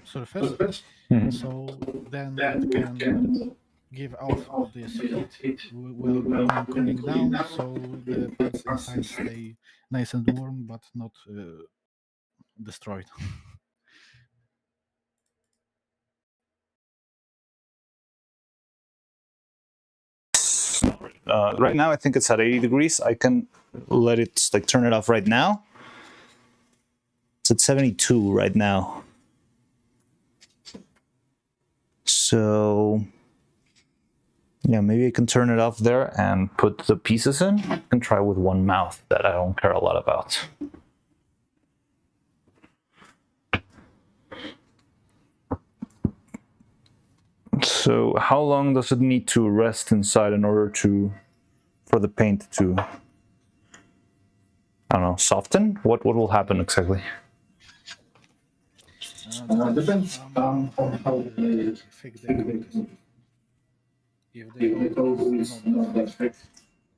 Speaker 2: surface. So then it can give off this heat while cooling down, so the parts inside stay nice and warm but not destroyed.
Speaker 1: Right now I think it's at 80 degrees. I can let it, like, turn it off right now. It's at 72 right now. So yeah, maybe I can turn it off there and put the pieces in. I can try with one mouth that I don't care a lot about. So how long does it need to rest inside in order for the paint to, I don't know, soften? What will happen exactly?
Speaker 2: Depends on how thick the coat is. If the coat is not that thick,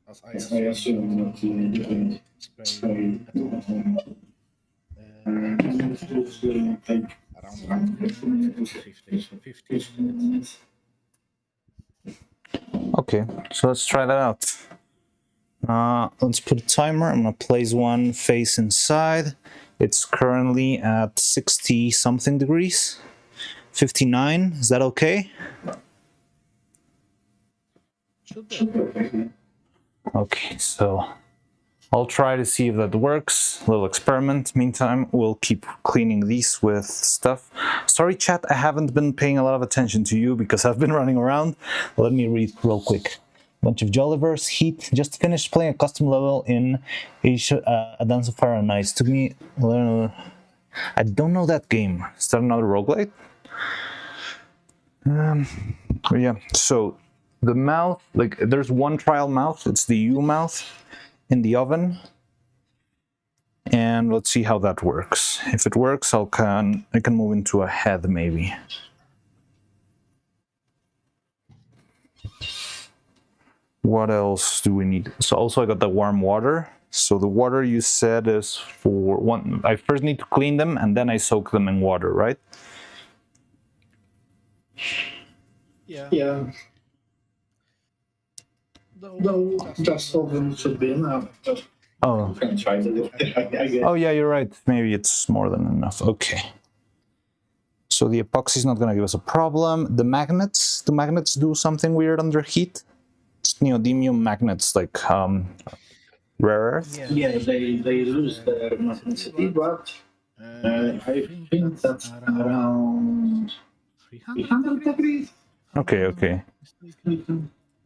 Speaker 2: as I assume not doing spray at home, it will take around 15 minutes.
Speaker 1: Okay, so let's try that out. Let's put a timer. I'm gonna place one face inside. It's currently at 60 something degrees. 59, is that okay?
Speaker 2: Should be.
Speaker 1: Okay, so I'll try to see if that works. Little experiment. Meantime, we'll keep cleaning these with stuff. Sorry, chat, I haven't been paying a lot of attention to you because I've been running around. Let me read real quick. Bunch of Jollivers, Heat, just finished playing a custom level in Asia, A Dance of Fire and Ice. Took me, I don't know that game. Is that another roguelite? Yeah, so the mouth, like there's one trial mouth, it's the U mouth in the oven. And let's see how that works. If it works, I can move into a head maybe. What else do we need? So also I got the warm water. So the water you said is for one, I first need to clean them and then I soak them in water, right?
Speaker 2: Yeah. Though just oven should be enough.
Speaker 1: Oh.
Speaker 2: You can try I guess.
Speaker 1: Oh yeah, you're right. Maybe it's more than enough. Okay. So the epoxy is not going to give us a problem. The magnets do something weird under heat. It's neodymium magnets, like rare earth.
Speaker 2: Yeah, they lose their magneticity, but I think that's around 300 degrees.
Speaker 1: Okay.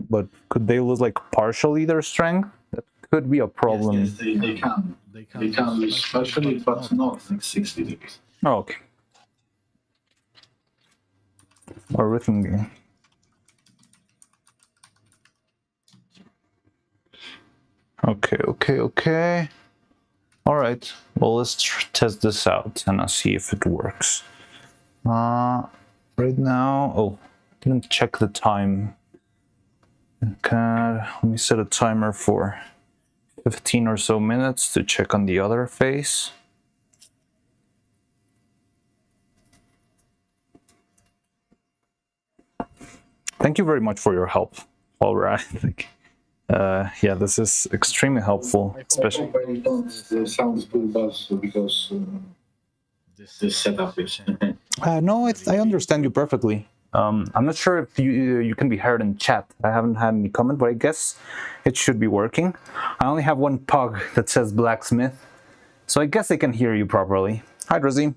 Speaker 1: But could they lose like partially their strength? That could be a problem.
Speaker 2: Yes, they can. They can lose partially, but not like 60 degrees.
Speaker 1: Oh, okay. Or rhythm game. Okay. All right. Well, let's test this out and I'll see if it works. Right now, oh, didn't check the time. Let me set a timer for 15 or so minutes to check on the other face. Thank you very much for your help while we're at it. Yeah, this is extremely helpful, especially.
Speaker 2: I don't sound too buzz because this setup is.
Speaker 1: No, I understand you perfectly. I'm not sure if you can be heard in chat. I haven't had any comment, but I guess it should be working. I only have one pug that says blacksmith, so I guess I can hear you properly. Hi, Drizzy.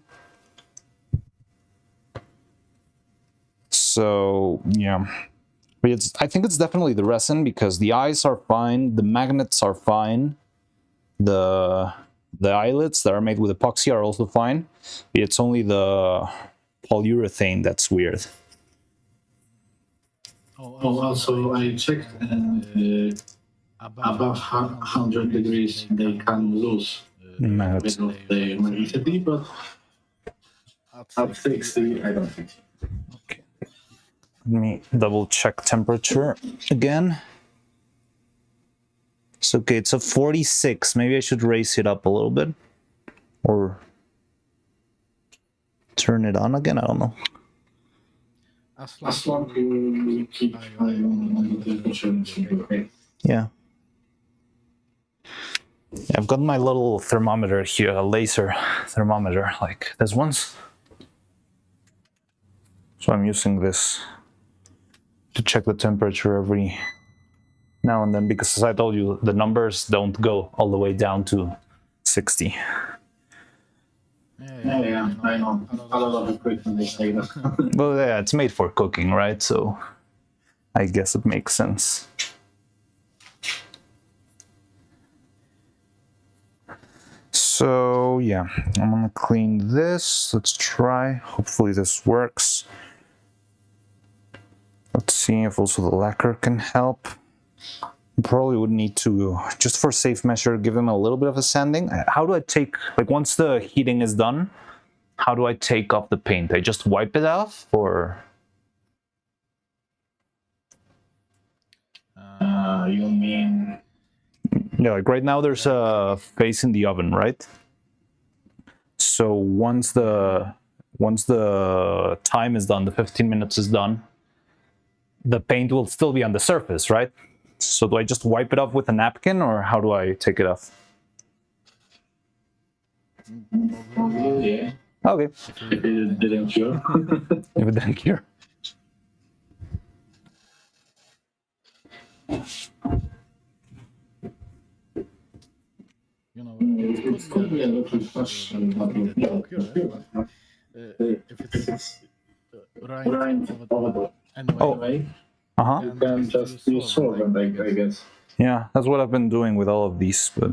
Speaker 1: So yeah, I think it's definitely the resin because the eyes are fine, the magnets are fine, the eyelids that are made with epoxy are also fine. It's only the polyurethane that's weird.
Speaker 2: Also, I checked above 100 degrees they can lose the magneticity, but at 60 I don't think so.
Speaker 1: Okay. Let me double check temperature again. So okay, it's a 46. Maybe I should raise it up a little bit or turn it on again. I don't know.
Speaker 2: As long as you keep eye on the temperature, it should be okay.
Speaker 1: Yeah. I've got my little thermometer here, a laser thermometer, like this one's. So I'm using this to check the temperature every now and then, because as I told you, the numbers don't go all the way down to 60.
Speaker 2: Yeah, I know. A lot of equipment they say that.
Speaker 1: Well, yeah, it's made for cooking, right? So I guess it makes sense. So yeah, I'm gonna clean this. Let's try. Hopefully this works. Let's see if also the lacquer can help. Probably would need to, just for safe measure, give them a little bit of a sanding. How do I take, like once the heating is done, how do I take off the paint? I just wipe it off, or?
Speaker 2: You mean?
Speaker 1: Yeah, like right now there's a face in the oven, right? So once the time is done, the 15 minutes is done, the paint will still be on the surface, right? So do I just wipe it off with a napkin, or how do I take it off?
Speaker 2: Yeah.
Speaker 1: Okay.
Speaker 2: If it didn't cure.
Speaker 1: If it didn't cure.
Speaker 2: You know, it could be a little question, but if it's right over anyway,
Speaker 1: Uh-huh.
Speaker 2: you can just use solvent, I guess.
Speaker 1: Yeah, that's what I've been doing with all of these, but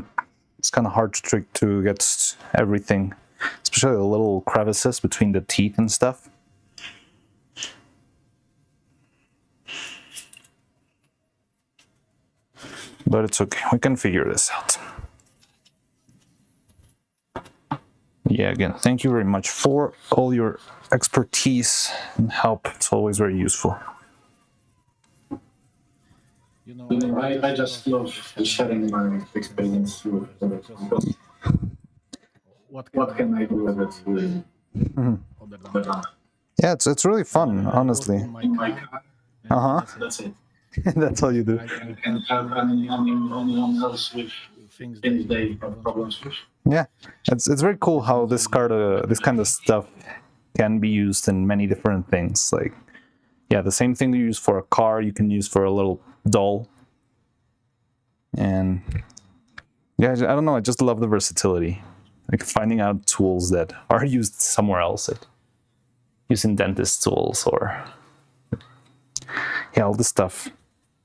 Speaker 1: it's kind of hard to get everything, especially the little crevices between the teeth and stuff. But it's okay, we can figure this out. Yeah, again, thank you very much for all your expertise and help. It's always very useful.
Speaker 2: You know, I just love sharing my experience with because what can I do with it? Other than that?
Speaker 1: Yeah, it's really fun, honestly.
Speaker 2: In my car,
Speaker 1: Uh-huh.
Speaker 2: that's it.
Speaker 1: That's all you do.
Speaker 2: I can help anyone else with things they have problems with.
Speaker 1: Yeah, it's very cool how this kind of stuff can be used in many different things. Like, yeah, the same thing you use for a car, you can use for a little doll. And yeah, I don't know, I just love the versatility. Like finding out tools that are used somewhere else, like using dentist tools, or yeah, all this stuff.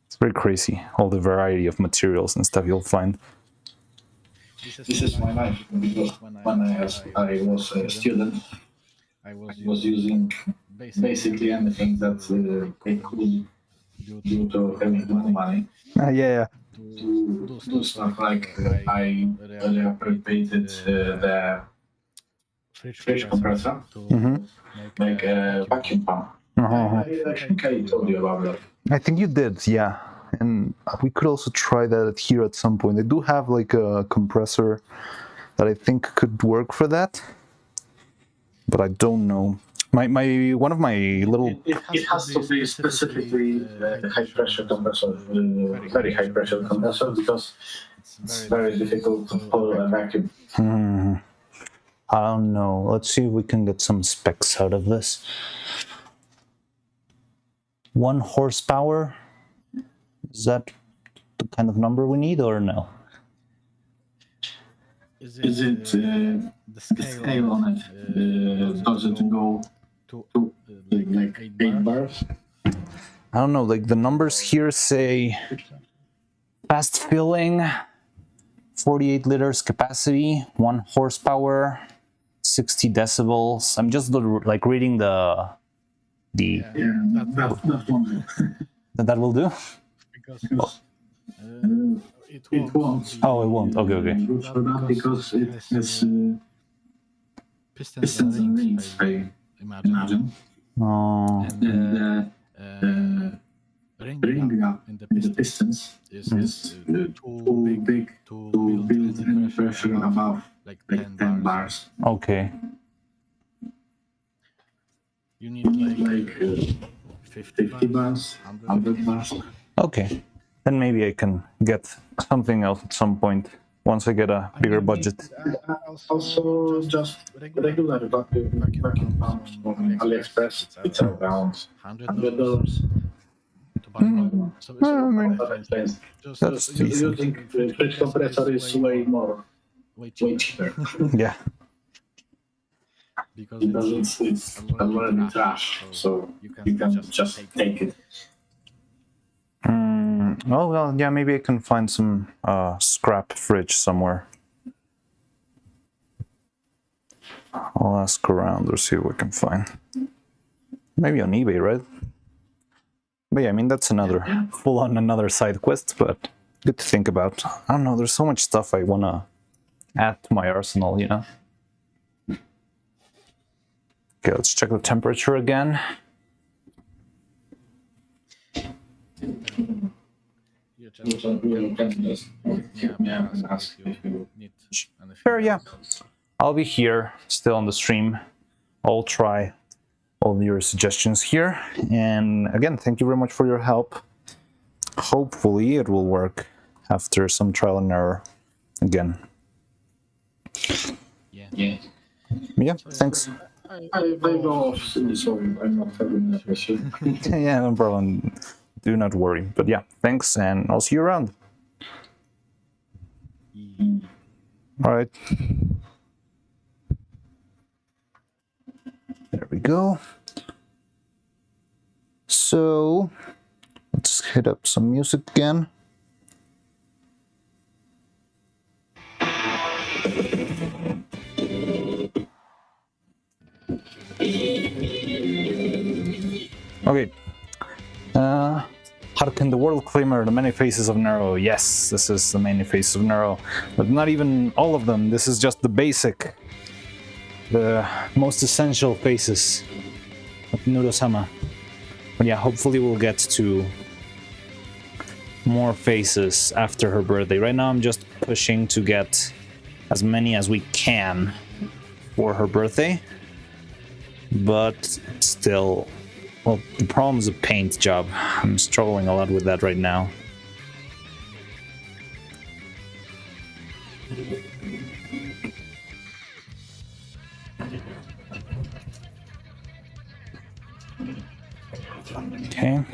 Speaker 1: It's very crazy, all the variety of materials and stuff you'll find.
Speaker 2: This is my life because when I was a student, I was using basically anything that I could due to having no money
Speaker 1: Yeah.
Speaker 2: to do stuff like I really appreciated the fridge compressor to make a vacuum pump. I think I told you about that.
Speaker 1: I think you did, yeah. And we could also try that here at some point. They do have like a compressor that I think could work for that, but I don't know. My one of my little
Speaker 2: It has to be specifically a high pressure compressor, very high pressure compressor, because it's very difficult to pull a vacuum.
Speaker 1: I don't know. Let's see if we can get some specs out of this. 1 horsepower. Is that the kind of number we need, or no?
Speaker 2: Is it the scale on it? Does it go to like 8 bars?
Speaker 1: I don't know. Like the numbers here say fast filling, 48 liters capacity, 1 horsepower, 60 decibels. I'm just like reading the.
Speaker 2: Yeah, that one.
Speaker 1: That will do.
Speaker 2: Because it won't.
Speaker 1: Oh, it won't. Okay.
Speaker 2: Good for that because it has pistons and rings, I imagine.
Speaker 1: Oh.
Speaker 2: And the ring gap in the pistons is too big to build any pressure above like 10 bars.
Speaker 1: Okay.
Speaker 2: You need like 50 bars, 100 bars.
Speaker 1: Okay. Then maybe I can get something else at some point once I get a bigger budget.
Speaker 2: Also, just regular vacuum pumps from AliExpress. It's around $100 to buy one. So
Speaker 1: That's
Speaker 2: using the fridge compressor is way cheaper.
Speaker 1: Yeah.
Speaker 2: Because it's already trash, so you can just take it.
Speaker 1: Oh, well, yeah, maybe I can find some scrap fridge somewhere. I'll ask around or see what I can find. Maybe on eBay, right? But yeah, I mean, that's another side quest, but good to think about. I don't know, there's so much stuff I want to add to my arsenal, you know? Okay, let's check the temperature again.
Speaker 2: You can just ask if you need anything
Speaker 1: Sure, yeah.
Speaker 2: else.
Speaker 1: I'll be here still on the stream. I'll try all your suggestions here. And again, thank you very much for your help. Hopefully it will work after some trial and error again.
Speaker 2: Yeah.
Speaker 1: Yeah, thanks.
Speaker 2: I go off, so I'm not having a question.
Speaker 1: Yeah, no problem. Do not worry. But yeah, thanks, and I'll see you around. All right. There we go. So let's hit up some music again. Okay. Hearken the world claimer, the many faces of Neuro. Yes, this is the many faces of Neuro, but not even all of them. This is just the basic, the most essential faces of Neuro-Sama. But yeah, hopefully we'll get to more faces after her birthday. Right now I'm just pushing to get as many as we can for her birthday, but still, well, the problem is a paint job. I'm struggling a lot with that right now. Okay.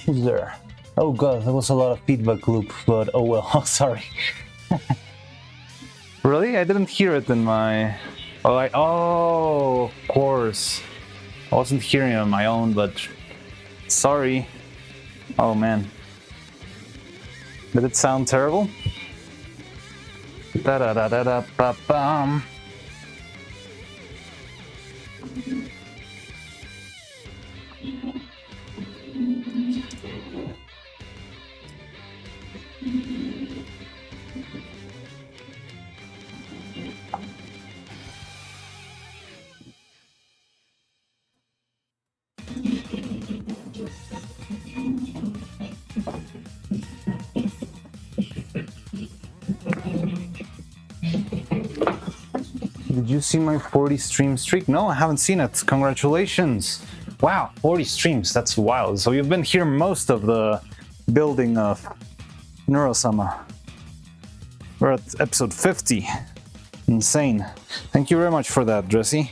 Speaker 1: Who's there? Oh god, there was a lot of feedback loop, but oh well, oh, sorry. Really? I didn't hear it in my... Oh, of course. I wasn't hearing it on my own, but... Sorry. Oh man. Did it sound terrible? Da-da-da-da-da-ba-bum. Did you see my 40 stream streak? No, I haven't seen it. Congratulations. Wow, 40 streams, that's wild. So you've been here most of the building of Neuro-Sama. We're at episode 50. Insane. Thank you very much for that, Dressy.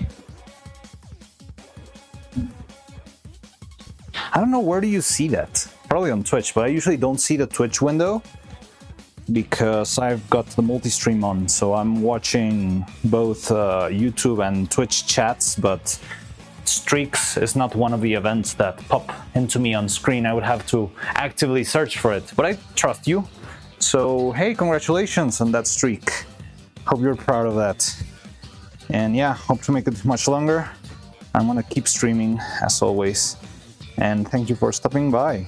Speaker 1: I don't know, where do you see that? Probably on Twitch, but I usually don't see the Twitch window because I've got the multi-stream on, so I'm watching both YouTube and Twitch chats, but streaks is not one of the events that pop into me on screen. I would have to actively search for it, but I trust you. So hey, congratulations on that streak. Hope you're proud of that. And yeah, hope to make it much longer. I'm gonna keep streaming as always. and thank you for stopping by.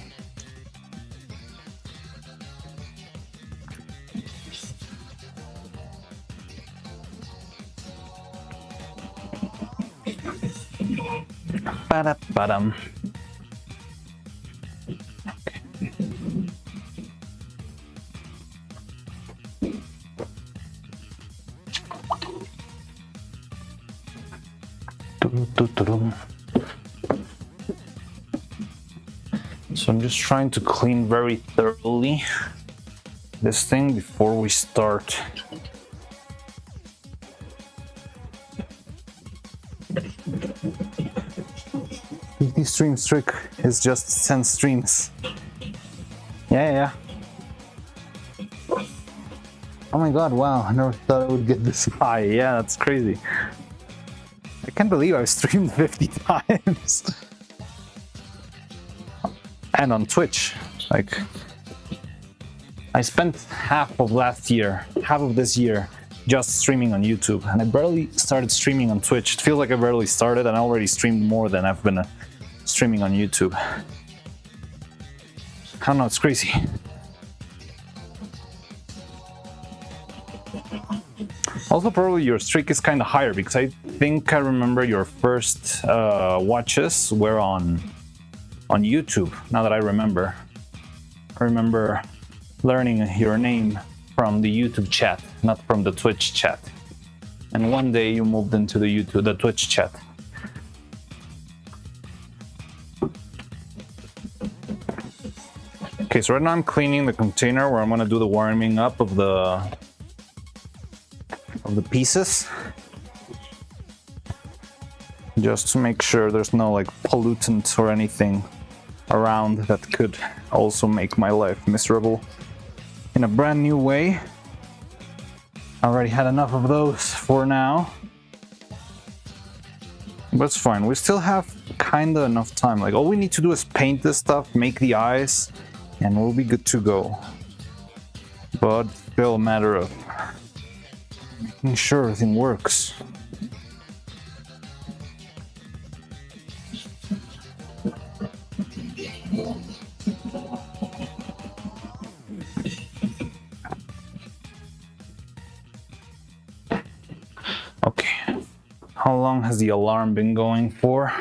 Speaker 1: Ba-da-ba-dum. So I'm just trying to clean very thoroughly this thing before we start. The stream trick is just 10 streams. Yeah. Oh my god, wow, I never thought I would get this high. Yeah, that's crazy. I can't believe I've streamed 50 times. And on Twitch. Like, I spent half of this year, just streaming on YouTube, and I barely started streaming on Twitch. It feels like I barely started, and I already streamed more than I've been streaming on YouTube. I don't know, it's crazy. Also, probably your streak is kind of higher, because I think I remember your first watches were on YouTube, now that I remember. I remember learning your name from the YouTube chat, not from the Twitch chat. And one day you moved into the Twitch chat. Okay, so right now I'm cleaning the container where I'm gonna do the warming up of the pieces. Just to make sure there's no like pollutant or anything around that could also make my life miserable in a brand new way. I already had enough of those for now. But it's fine, we still have kinda enough time. Like, all we need to do is paint this stuff, make the eyes, and we'll be good to go. But still a matter of making sure everything works. Okay, how long has the alarm been going for?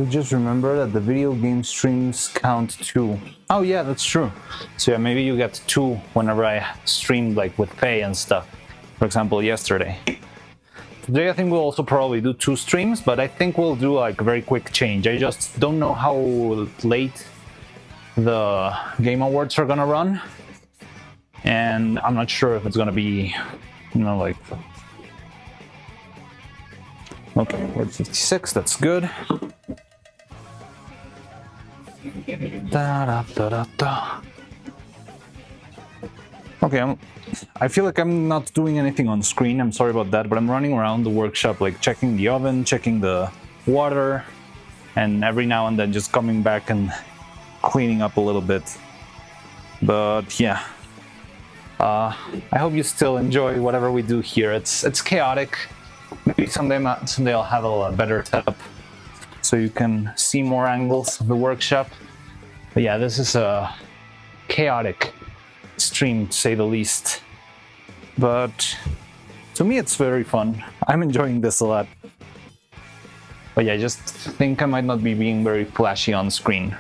Speaker 1: Just remember that the video game streams count 2. Oh yeah, that's true. So yeah, maybe you get 2 whenever I streamed like with pay and stuff. For example, yesterday. Today I think we'll also probably do 2 streams, but I think we'll do like a very quick change. I just don't know how late the Game Awards are gonna run. And I'm not sure if it's gonna be, you know, like... Okay, we're at 56, that's good. Okay, I feel like I'm not doing anything on screen, I'm sorry about that, but I'm running around the workshop, like checking the oven, checking the water, and every now and then just coming back and cleaning up a little bit. But yeah, I hope you still enjoy whatever we do here. It's chaotic. Maybe someday I'll have a better setup so you can see more angles of the workshop. But yeah, this is a chaotic stream, to say the least. But to me, it's very fun. I'm enjoying this a lot. But yeah, I just think I might not be being very flashy on screen.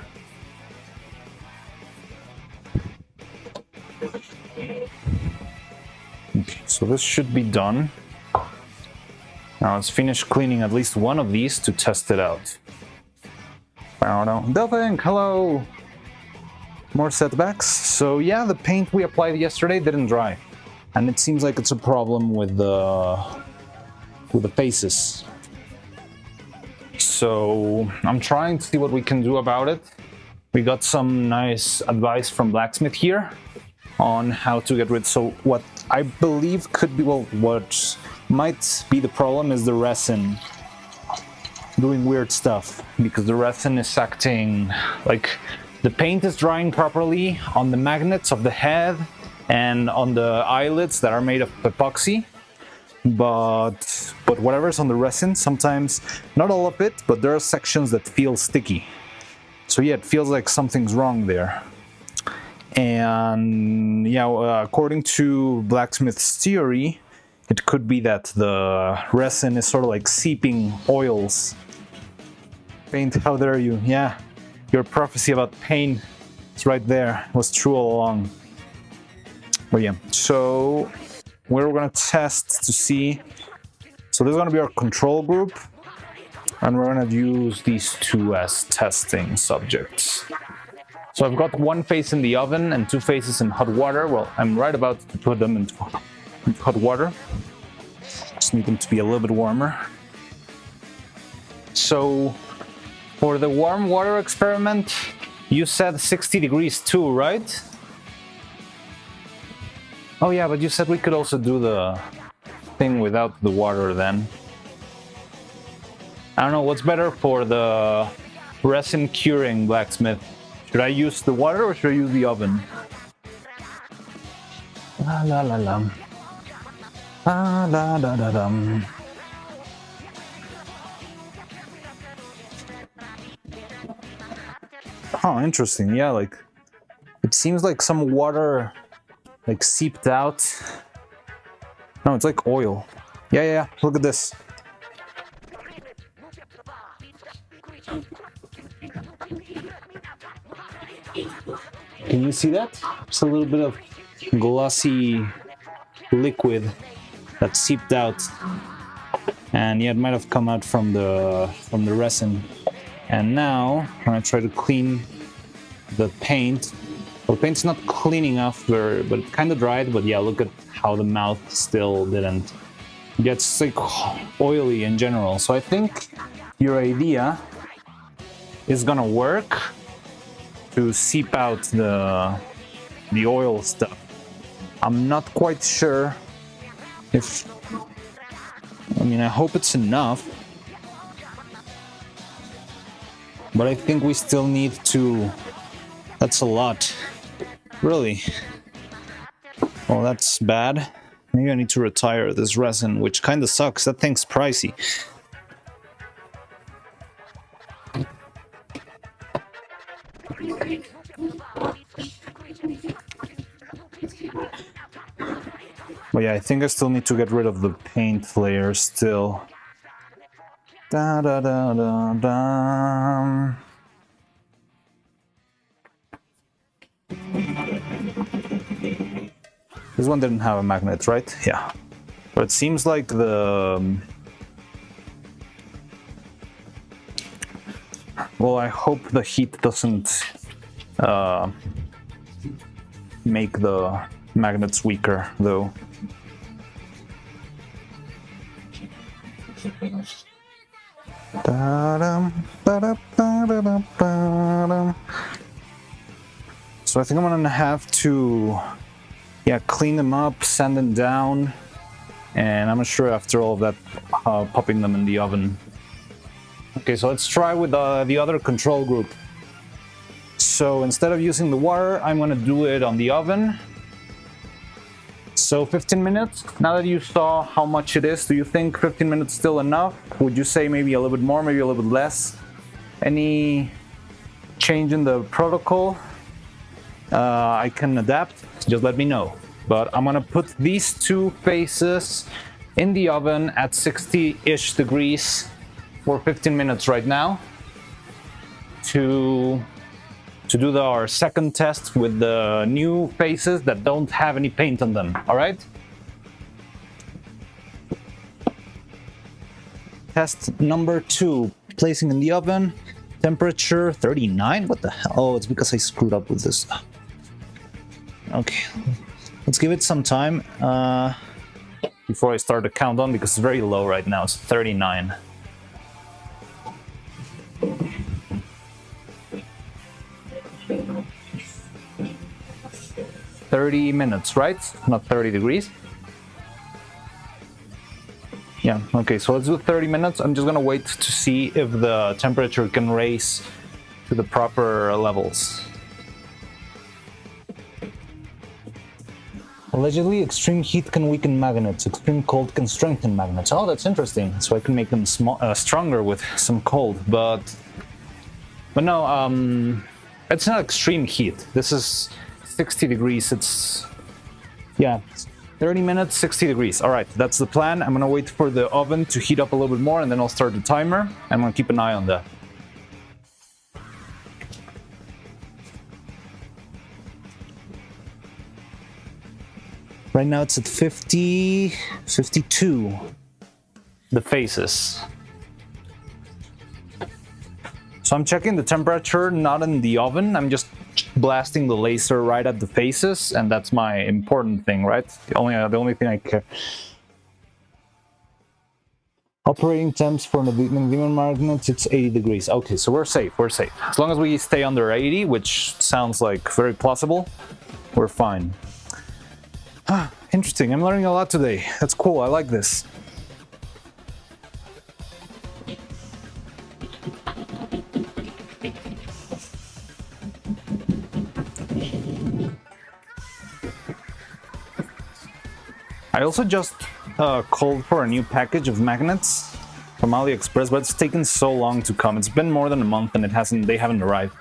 Speaker 1: Okay, so this should be done. Now let's finish cleaning at least one of these to test it out. Delphink, hello! More setbacks. So yeah, the paint we applied yesterday didn't dry. And it seems like it's a problem with the faces. So I'm trying to see what we can do about it. We got some nice advice from Blacksmith here on how to get rid. So what I believe could be, well, what might be the problem is the resin doing weird stuff, because the resin is acting like the paint is drying properly on the magnets of the head and on the eyelids that are made of epoxy. But whatever's on the resin, sometimes, not all of it, but there are sections that feel sticky. So yeah, it feels like something's wrong there. And yeah, according to Blacksmith's theory, it could be that the resin is sort of like seeping oils. Paint, how dare you? Yeah, your prophecy about pain is right there. It was true all along. But yeah, so we're gonna test to see. So this is gonna be our control group, and we're gonna use these two as testing subjects. So I've got one face in the oven and two faces in hot water. Well, I'm right about to put them into hot water. Just need them to be a little bit warmer. So for the warm water experiment, you said 60 degrees too, right? Oh yeah, but you said we could also do the thing without the water then. I don't know, what's better for the resin curing, Blacksmith? Should I use the water or should I use the oven? La la la la. La la la la la. Oh, interesting. Yeah, like it seems like some water like seeped out. No, it's like oil. Yeah. Look at this. Can you see that? It's a little bit of glossy liquid that seeped out, and yeah, it might have come out from the resin. And now I'm gonna try to clean the paint. Well, the paint's not cleaning off, but it kind of dried. But yeah, look at how the mouth still didn't. It gets like oily in general. So I think your idea is gonna work to seep out the oil stuff. I'm not quite sure if, I mean, I hope it's enough, but I think we still need to, that's a lot, really. Well, that's bad. Maybe I need to retire this resin, which kind of sucks. That thing's pricey. But yeah, I think I still need to get rid of the paint layer still. Da da da da da. This one didn't have a magnet, right? Yeah. But it seems like the... Well, I hope the heat doesn't make the magnets weaker, though. So I think I'm gonna have to, yeah, clean them up, sand them down, and I'm not sure after all of that, popping them in the oven. Okay, so let's try with the other control group. So instead of using the water, I'm gonna do it on the oven. So 15 minutes. Now that you saw how much it is, do you think 15 minutes still enough? Would you say maybe a little bit more, maybe a little bit less? Any change in the protocol? I can adapt, just let me know. But I'm gonna put these two faces in the oven at 60-ish degrees for 15 minutes right now to do our second test with the new faces that don't have any paint on them, all right? Test number 2, placing in the oven, temperature 39, what the hell? Oh, it's because I screwed up with this. Okay, let's give it some time before I start the countdown because it's very low right now, it's 39. 30 minutes, right? Not 30 degrees. Yeah, okay, so let's do 30 minutes. I'm just gonna wait to see if the temperature can raise to the proper levels. Allegedly, extreme heat can weaken magnets. Extreme cold can strengthen magnets. Oh, that's interesting. So I can make them stronger with some cold. But no, it's not extreme heat. This is 60 degrees. It's, yeah, 30 minutes, 60 degrees. All right, that's the plan. I'm gonna wait for the oven to heat up a little bit more, and then I'll start the timer. I'm gonna keep an eye on that. Right now it's at 50, 52, the faces. So I'm checking the temperature, not in the oven. I'm just blasting the laser right at the faces, and that's my important thing, right? The only thing I care. Operating temps for the demon magnets, it's 80 degrees. Okay, so we're safe, we're safe. As long as we stay under 80, which sounds like very plausible, we're fine. Interesting, I'm learning a lot today. That's cool, I like this. I also just called for a new package of magnets from AliExpress, but it's taken so long to come. It's been more than a month and they haven't arrived.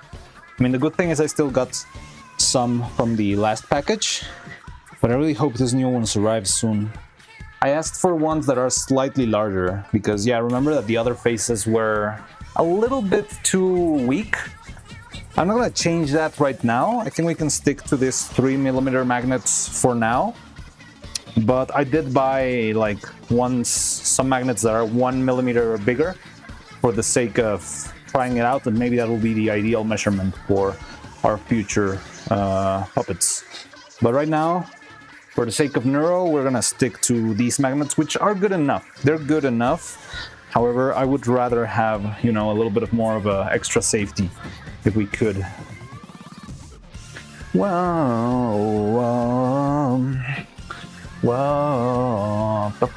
Speaker 1: I mean, the good thing is I still got some from the last package, but I really hope this new ones arrive soon. I asked for ones that are slightly larger because, yeah, remember that the other faces were a little bit too weak. I'm not gonna change that right now. I think we can stick to this 3mm magnets for now. But I did buy like some magnets that are 1mm bigger for the sake of trying it out, and maybe that will be the ideal measurement for our future puppets. But right now, for the sake of Neuro, we're gonna stick to these magnets, which are good enough. They're good enough. However, I would rather have, you know, a little bit of more of a extra safety if we could. Wow. Whoa. It's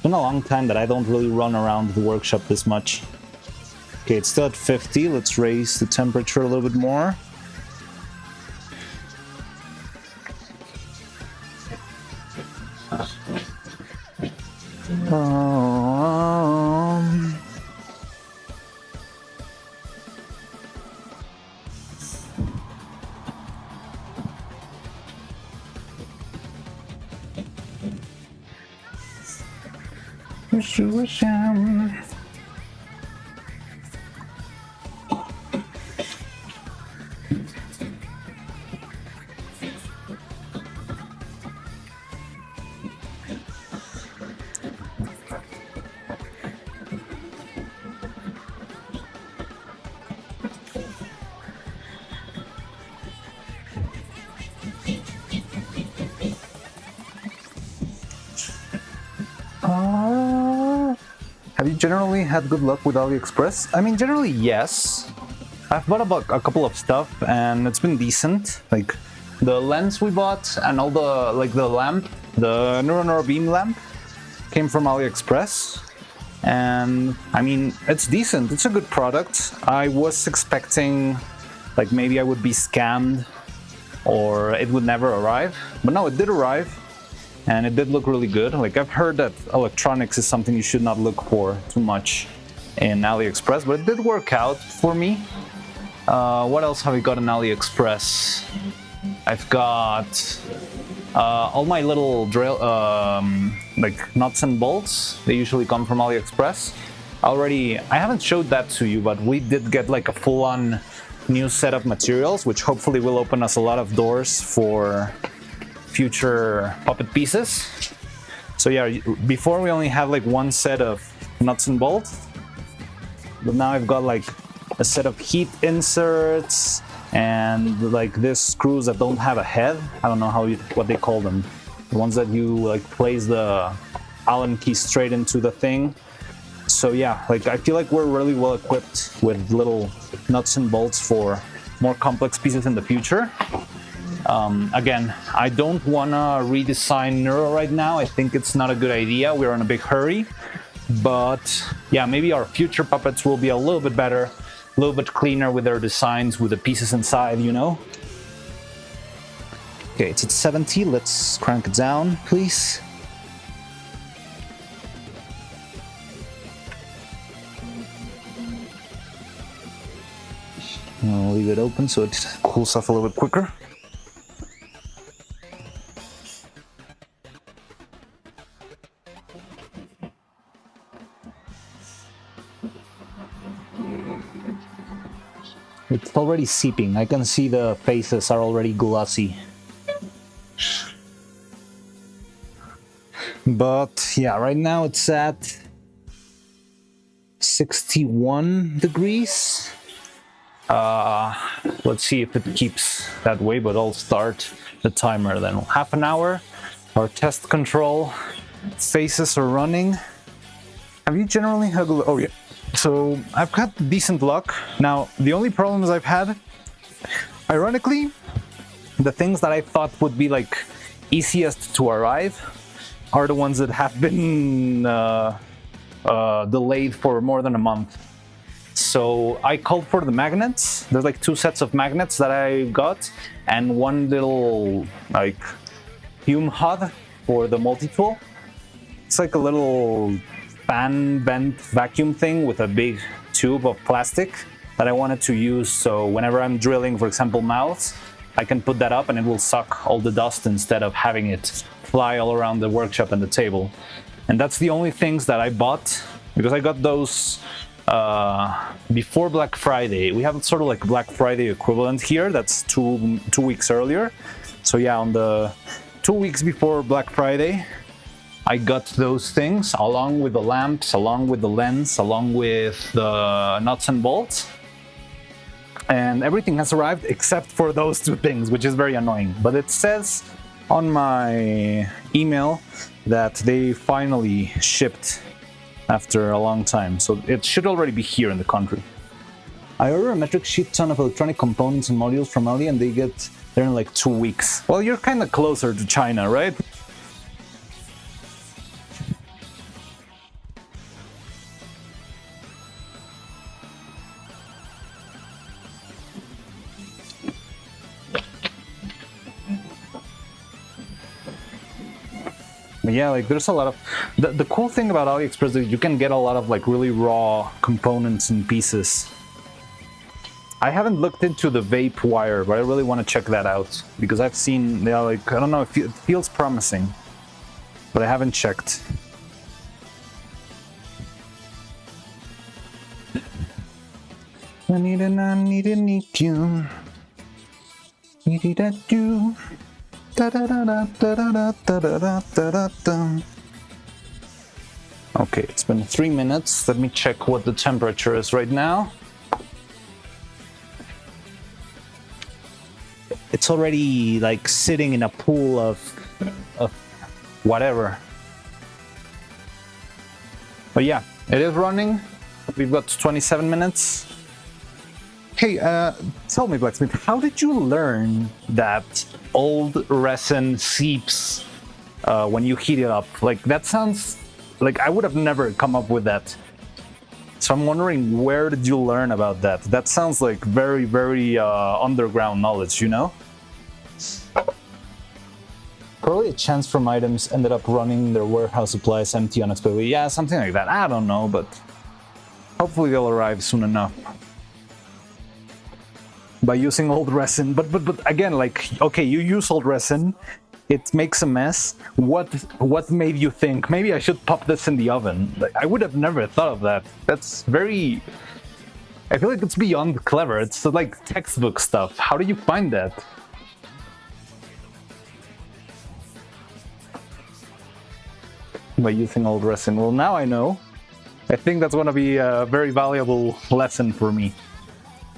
Speaker 1: been a long time that I don't really run around the workshop this much. Okay, it's still at 50. Let's raise the temperature a little bit more. Have you generally had good luck with AliExpress? I mean, generally, yes. I've bought a couple of stuff and it's been decent. Like the lens we bought and all the, like the lamp, the Neuro beam lamp came from AliExpress. And I mean, it's decent. It's a good product. I was expecting like maybe I would be scammed or it would never arrive. But no, it did arrive. And it did look really good. Like I've heard that electronics is something you should not look for too much in AliExpress, but it did work out for me. What else have I got in AliExpress? I've got all my little drill, like nuts and bolts. They usually come from AliExpress. I haven't showed that to you, but we did get like a full-on new set of materials, which hopefully will open us a lot of doors for future puppet pieces. So yeah, before we only had like one set of nuts and bolts, but now I've got like a set of heat inserts and like these screws that don't have a head. I don't know what they call them. The ones that you like place the Allen key straight into the thing. So yeah, like I feel like we're really well equipped with little nuts and bolts for more complex pieces in the future. Again, I don't want to redesign Neuro right now. I think it's not a good idea. We're in a big hurry. But yeah, maybe our future puppets will be a little bit better a little bit cleaner with their designs, with the pieces inside, you know? Okay, it's at 70. Let's crank it down, please. I'll leave it open so it cools off a little bit quicker. It's already seeping. I can see the faces are already glossy. But yeah, right now it's at 61 degrees. Let's see if it keeps that way, but I'll start the timer then. Half an hour. Our test control faces are running. Have you generally had... Oh yeah. So I've had decent luck. Now, the only problems I've had, ironically, the things that I thought would be like easiest to arrive are the ones that have been delayed for more than a month. So I called for the magnets. There's like 2 sets of magnets that I got and one little like fume hood for the multi-tool. It's like a little fan bent vacuum thing with a big tube of plastic that I wanted to use, so whenever I'm drilling, for example, mouths, I can put that up and it will suck all the dust instead of having it fly all around the workshop and the table. And that's the only things that I bought, because I got those before Black Friday. We have sort of like Black Friday equivalent here, that's two weeks earlier. So yeah, on the 2 weeks before Black Friday, I got those things along with the lamps, along with the lens, along with the nuts and bolts. And everything has arrived except for those 2 things, which is very annoying. But it says on my email that they finally shipped after a long time. So it should already be here in the country. I ordered a metric shit ton of electronic components and modules from Ali and they get there in like 2 weeks. Well, you're kind of closer to China, right? Yeah, like there's a lot of the cool thing about AliExpress is you can get a lot of like really raw components and pieces. I haven't looked into the vape wire, but I really want to check that out because I've seen, yeah, like I don't know, it feels promising, but I haven't checked. I need you. Need that you. Okay, it's been 3 minutes. Let me check what the temperature is right now. It's already like sitting in a pool of whatever. But yeah, it is running. We've got 27 minutes. Hey, tell me, Blacksmith, how did you learn that old resin seeps when you heat it up? Like, that sounds like I would have never come up with that. So I'm wondering, where did you learn about that? That sounds like very, very underground knowledge, you know? Probably a chance from items ended up running their warehouse supplies empty unexpectedly. Yeah, something like that. I don't know, but hopefully they'll arrive soon enough. By using old resin, but again, like, okay, you use old resin, it makes a mess. What made you think maybe I should pop this in the oven? Like, I would have never thought of that. That's very, I feel like it's beyond clever. It's like textbook stuff. How do you find that? By using old resin. Well, now I know. I think that's going to be a very valuable lesson for me.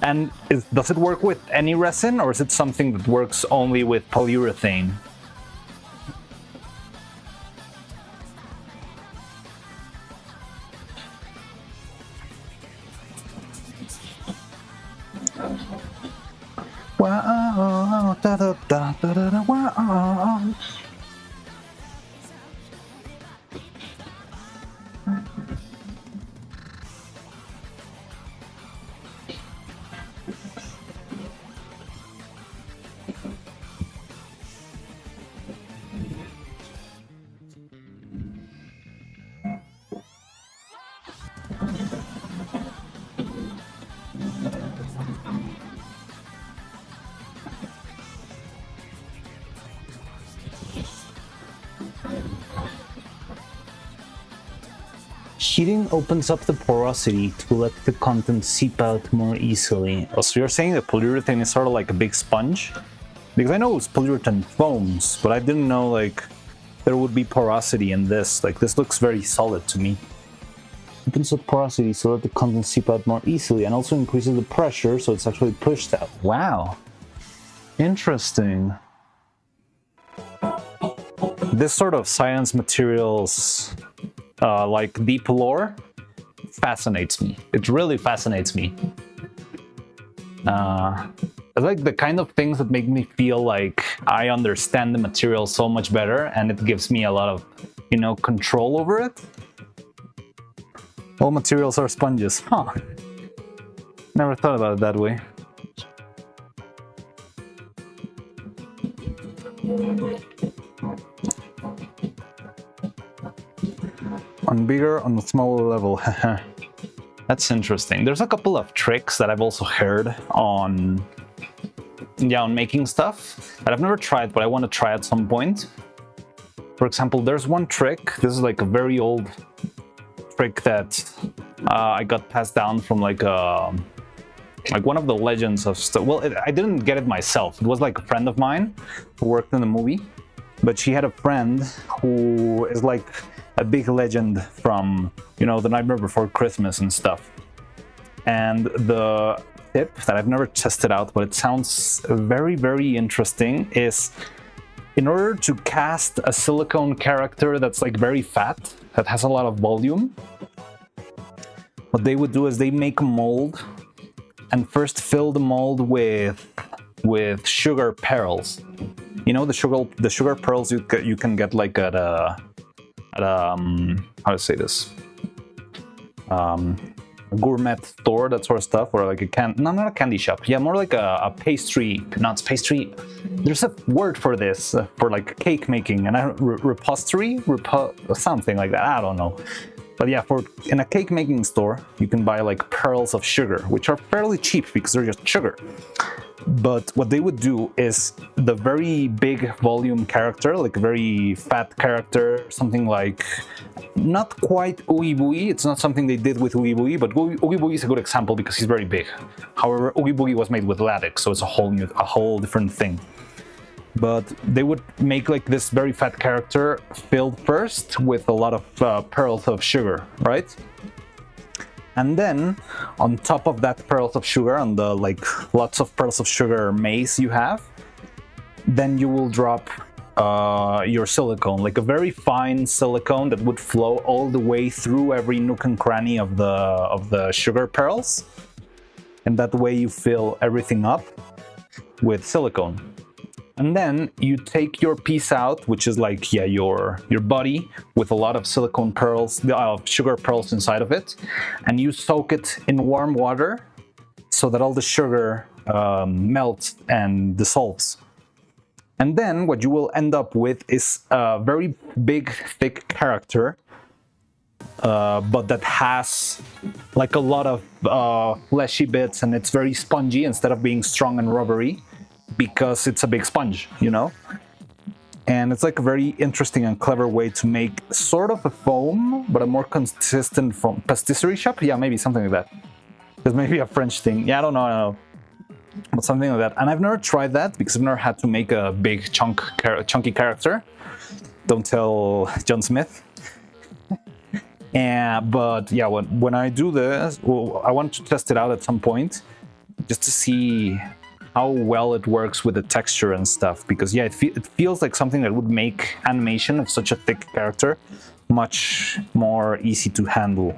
Speaker 1: And does it work with any resin, or is it something that works only with polyurethane? Wow, da da da da da da, wow. Heating opens up the porosity to let the content seep out more easily. Oh, so you're saying that polyurethane is sort of like a big sponge? Because I know it's polyurethane foams, but I didn't know like there would be porosity in this. Like this looks very solid to me. Opens up porosity so that the content seep out more easily, and also increases the pressure so it's actually pushed out. Wow. Interesting. This sort of science materials, like deep lore, fascinates me. It really fascinates me. It's like the kind of things that make me feel like I understand the material so much better, and it gives me a lot of, you know, control over it. All materials are sponges. Huh. Never thought about it that way. On bigger, on a smaller level. That's interesting. There's a couple of tricks that I've also heard on making stuff that I've never tried, but I want to try at some point. For example, there's one trick. This is like a very old trick that I got passed down from like one of the legends of stuff. Well, I didn't get it myself. It was like a friend of mine who worked in the movie, but she had a friend who is like a big legend from, you know, The Nightmare Before Christmas and stuff. And the tip that I've never tested out, but it sounds very, very interesting, is in order to cast a silicone character that's like very fat, that has a lot of volume, what they would do is they make a mold and first fill the mold with sugar pearls. You know, the sugar pearls you can get like at how to say this, a gourmet store, that sort of stuff, or like not a candy shop. Yeah, more like a pastry, not pastry. There's a word for this, for like cake making, and something like that. I don't know. But yeah, in a cake making store, you can buy like pearls of sugar, which are fairly cheap because they're just sugar. But what they would do is the very big volume character, like a very fat character, something like not quite Oogie Boogie. It's not something they did with Oogie Boogie, but Oogie Boogie is a good example because he's very big. However, Oogie Boogie was made with latex, so it's a whole different thing. But they would make like this very fat character filled first with a lot of pearls of sugar, right? And then on top of that pearls of sugar, on the like lots of pearls of sugar maze you have, then you will drop your silicone, like a very fine silicone that would flow all the way through every nook and cranny of the sugar pearls. And that way you fill everything up with silicone. And then you take your piece out, which is like, yeah, your body with a lot of silicone pearls, sugar pearls inside of it, and you soak it in warm water so that all the sugar melts and dissolves. And then what you will end up with is a very big, thick character, but that has like a lot of fleshy bits, and it's very spongy instead of being strong and rubbery, because it's a big sponge, you know? And it's like a very interesting and clever way to make sort of a foam, but a more consistent foam. Pastisserie shop? Yeah, maybe something like that. There's maybe a French thing. Yeah, I don't know. But something like that. And I've never tried that because I've never had to make a big chunky character. Don't tell John Smith. But yeah, when I do this, well, I want to test it out at some point just to see how well it works with the texture and stuff, because yeah, it feels like something that would make animation of such a thick character much more easy to handle.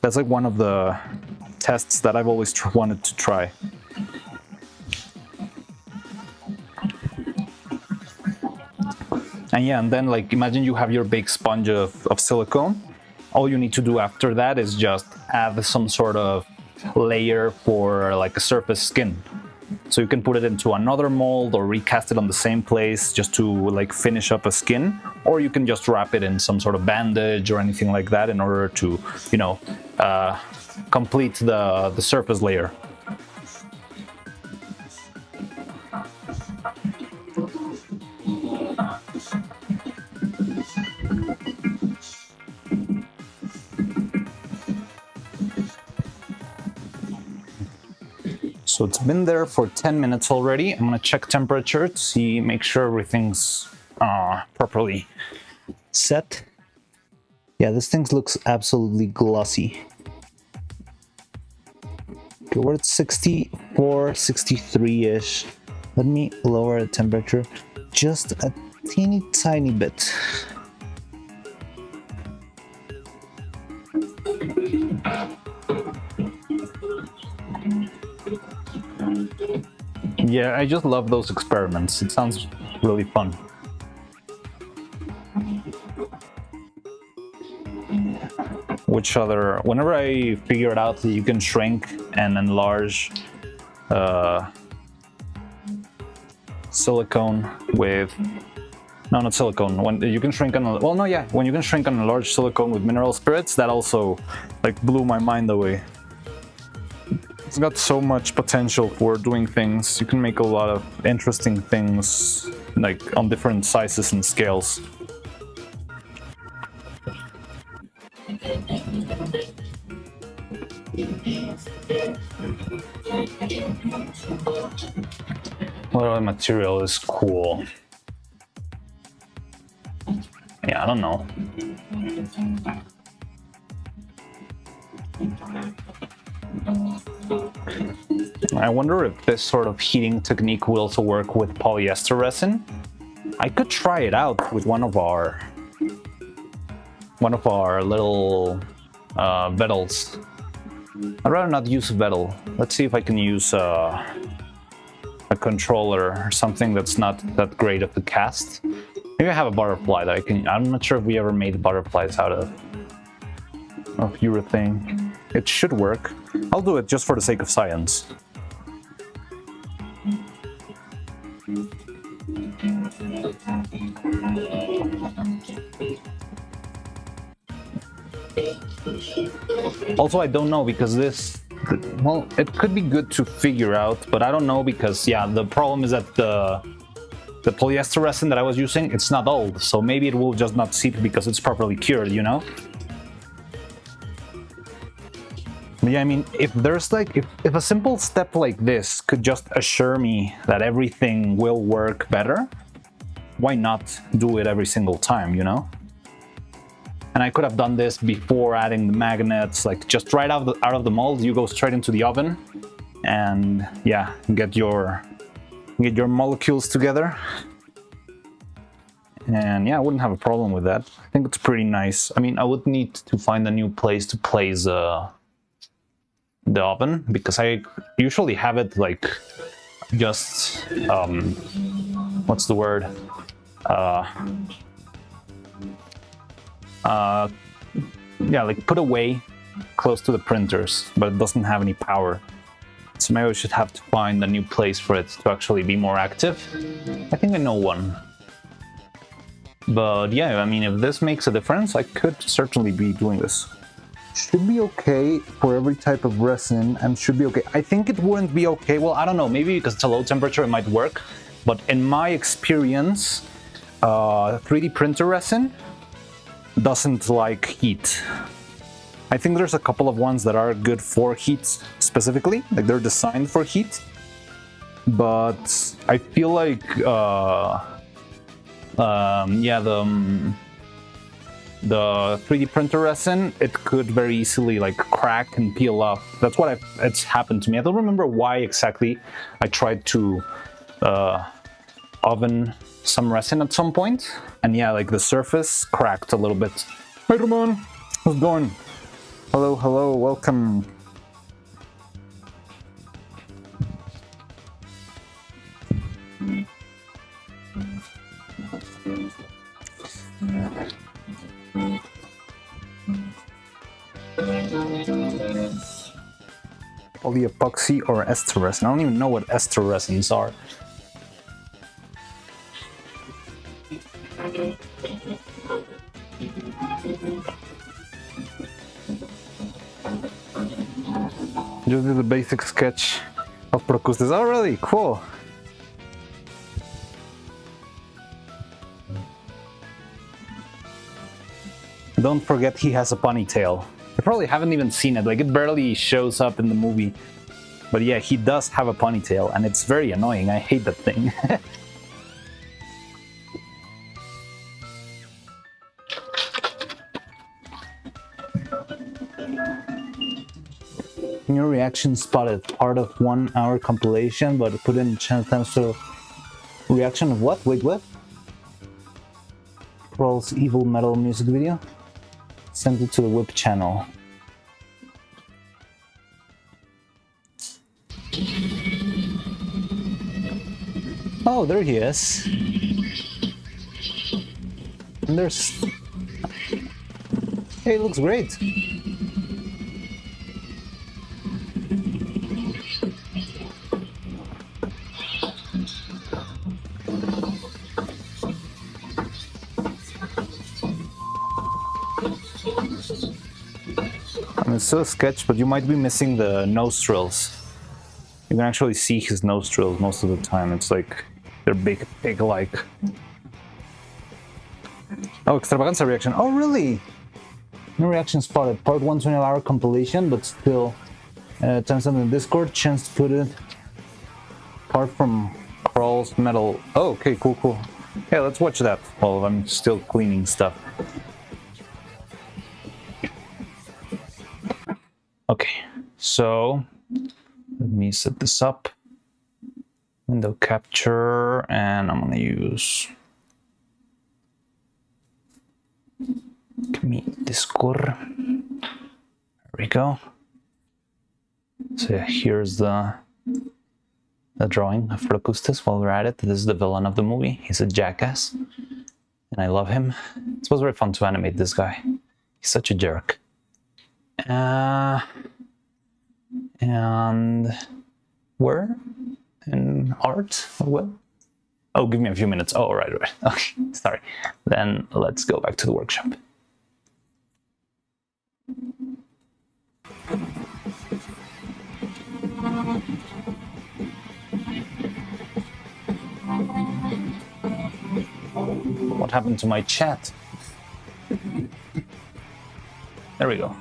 Speaker 1: That's like one of the tests that I've always wanted to try. And yeah, and then like imagine you have your big sponge of silicone. All you need to do after that is just add some sort of layer for like a surface skin. So you can put it into another mold or recast it on the same place just to like finish up a skin, or you can just wrap it in some sort of bandage or anything like that in order to, you know, complete the surface layer. So it's been there for 10 minutes already. I'm gonna check temperature to see, make sure everything's properly set. Yeah, this thing looks absolutely glossy. Okay, we're at 64, 63-ish. Let me lower the temperature just a teeny tiny bit. Yeah, I just love those experiments. It sounds really fun. Which other... Whenever I figured out that you can shrink and enlarge silicone with... No, not silicone. When you can shrink on... Well, no, yeah. When you can shrink and enlarge silicone with mineral spirits, that also like blew my mind away. It's got so much potential for doing things. You can make a lot of interesting things, like on different sizes and scales. What other material is cool? Yeah, I don't know. I wonder if this sort of heating technique will also work with polyester resin. I could try it out with one of our little Vettles. I'd rather not use a Vettel. Let's see if I can use a controller or something that's not that great of the cast. Maybe I have a butterfly that I can... I'm not sure if we ever made butterflies out of urethane. It should work. I'll do it just for the sake of science. Also, I don't know because this... Well, it could be good to figure out, but I don't know because, yeah, the problem is that the polyester resin that I was using, it's not old, so maybe it will just not seep because it's properly cured, you know? Yeah, I mean, if there's like, if a simple step like this could just assure me that everything will work better, why not do it every single time, you know? And I could have done this before adding the magnets, like just right out of the mold, you go straight into the oven and yeah, get your molecules together. And yeah, I wouldn't have a problem with that. I think it's pretty nice. I mean, I would need to find a new place to place the oven because I usually have it like just what's the word? Yeah, like put away close to the printers, but it doesn't have any power. So maybe I should have to find a new place for it to actually be more active. I think I know one. But yeah, I mean, if this makes a difference, I could certainly be doing this. Should be okay for every type of resin and should be okay. I think it wouldn't be okay. Well, I don't know, maybe because it's a low temperature it might work. But in my experience, 3D printer resin doesn't like heat. I think there's a couple of ones that are good for heat specifically, like they're designed for heat. But I feel like, yeah, the 3D printer resin, it could very easily like crack and peel off. That's what it's happened to me. I don't remember why exactly I tried to oven some resin at some point, and yeah, like the surface cracked a little bit. Hey Ramon, how's it going? Hello, hello, welcome. Polyepoxy or ester resin. I don't even know what ester resins are. Just did the basic sketch of Procustes. Oh, really? Cool. Don't forget he has a ponytail. I probably haven't even seen it, like it barely shows up in the movie. But yeah, he does have a ponytail, and it's very annoying. I hate that thing. New reaction spotted. Part of 1 hour compilation, but put in chance times to reaction of what? Wait, what? Crawl's evil metal music video. Send it to the whip channel. Oh, there he is. And there's... Hey, it looks great. I mean, it's still a sketch, but you might be missing the nostrils. You can actually see his nostrils most of the time. It's like they're big, pig-like. Oh, extravaganza reaction. Oh, really? No reaction spotted. Part 1 20-hour compilation, but still. Times on the Discord. Chance to put it. Part from Crawl's metal. Oh, okay, cool, cool. Yeah, let's watch that while I'm still cleaning stuff. Okay, so let me set this up. Window capture, and I'm gonna use Meet Discord. There we go. So yeah, here's the drawing of Procustes while we're at it. This is the villain of the movie. He's a jackass, and I love him. It was very fun to animate this guy. He's such a jerk. And where? In art? What? Oh, give me a few minutes. Oh, right. Okay, sorry. Then let's go back to the workshop. What happened to my chat? There we go.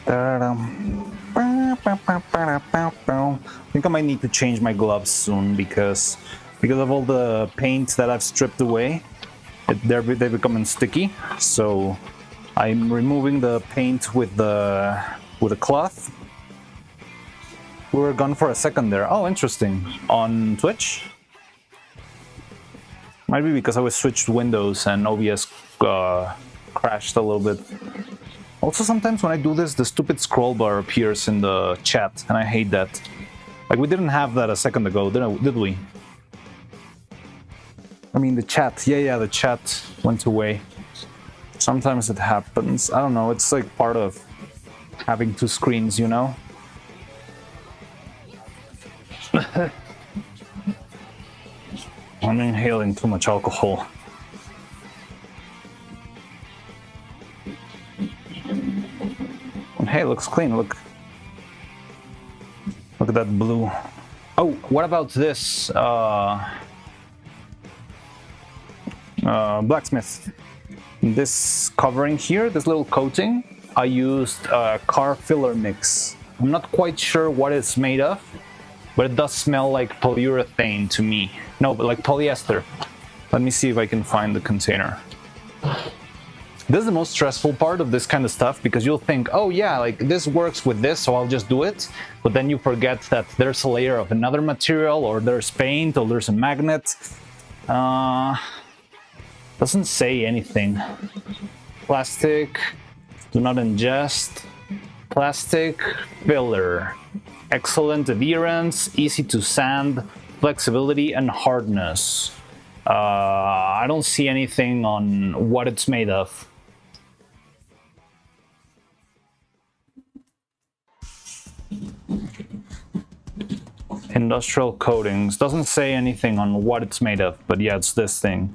Speaker 1: I think I might need to change my gloves soon because of all the paint that I've stripped away, they're becoming sticky. So I'm removing the paint with a cloth. We were gone for a second there. Oh, interesting. On Twitch? Might be because I was switched windows and OBS crashed a little bit. Also, sometimes when I do this, the stupid scroll bar appears in the chat, and I hate that. Like, we didn't have that a second ago, did we? I mean, the chat. Yeah, the chat went away. Sometimes it happens. I don't know, it's like part of having two screens, you know? I'm inhaling too much alcohol. Hey, looks clean. Look at that blue. Oh, what about this? Blacksmith. This covering here, this little coating, I used car filler mix. I'm not quite sure what it's made of, but it does smell like polyurethane to me. No, but like polyester. Let me see if I can find the container. This is the most stressful part of this kind of stuff because you'll think, oh yeah, like this works with this, so I'll just do it. But then you forget that there's a layer of another material, or there's paint, or there's a magnet. Doesn't say anything. Plastic, do not ingest. Plastic filler. Excellent adherence, easy to sand, flexibility, and hardness. I don't see anything on what it's made of. Industrial coatings. Doesn't say anything on what it's made of, but yeah, it's this thing.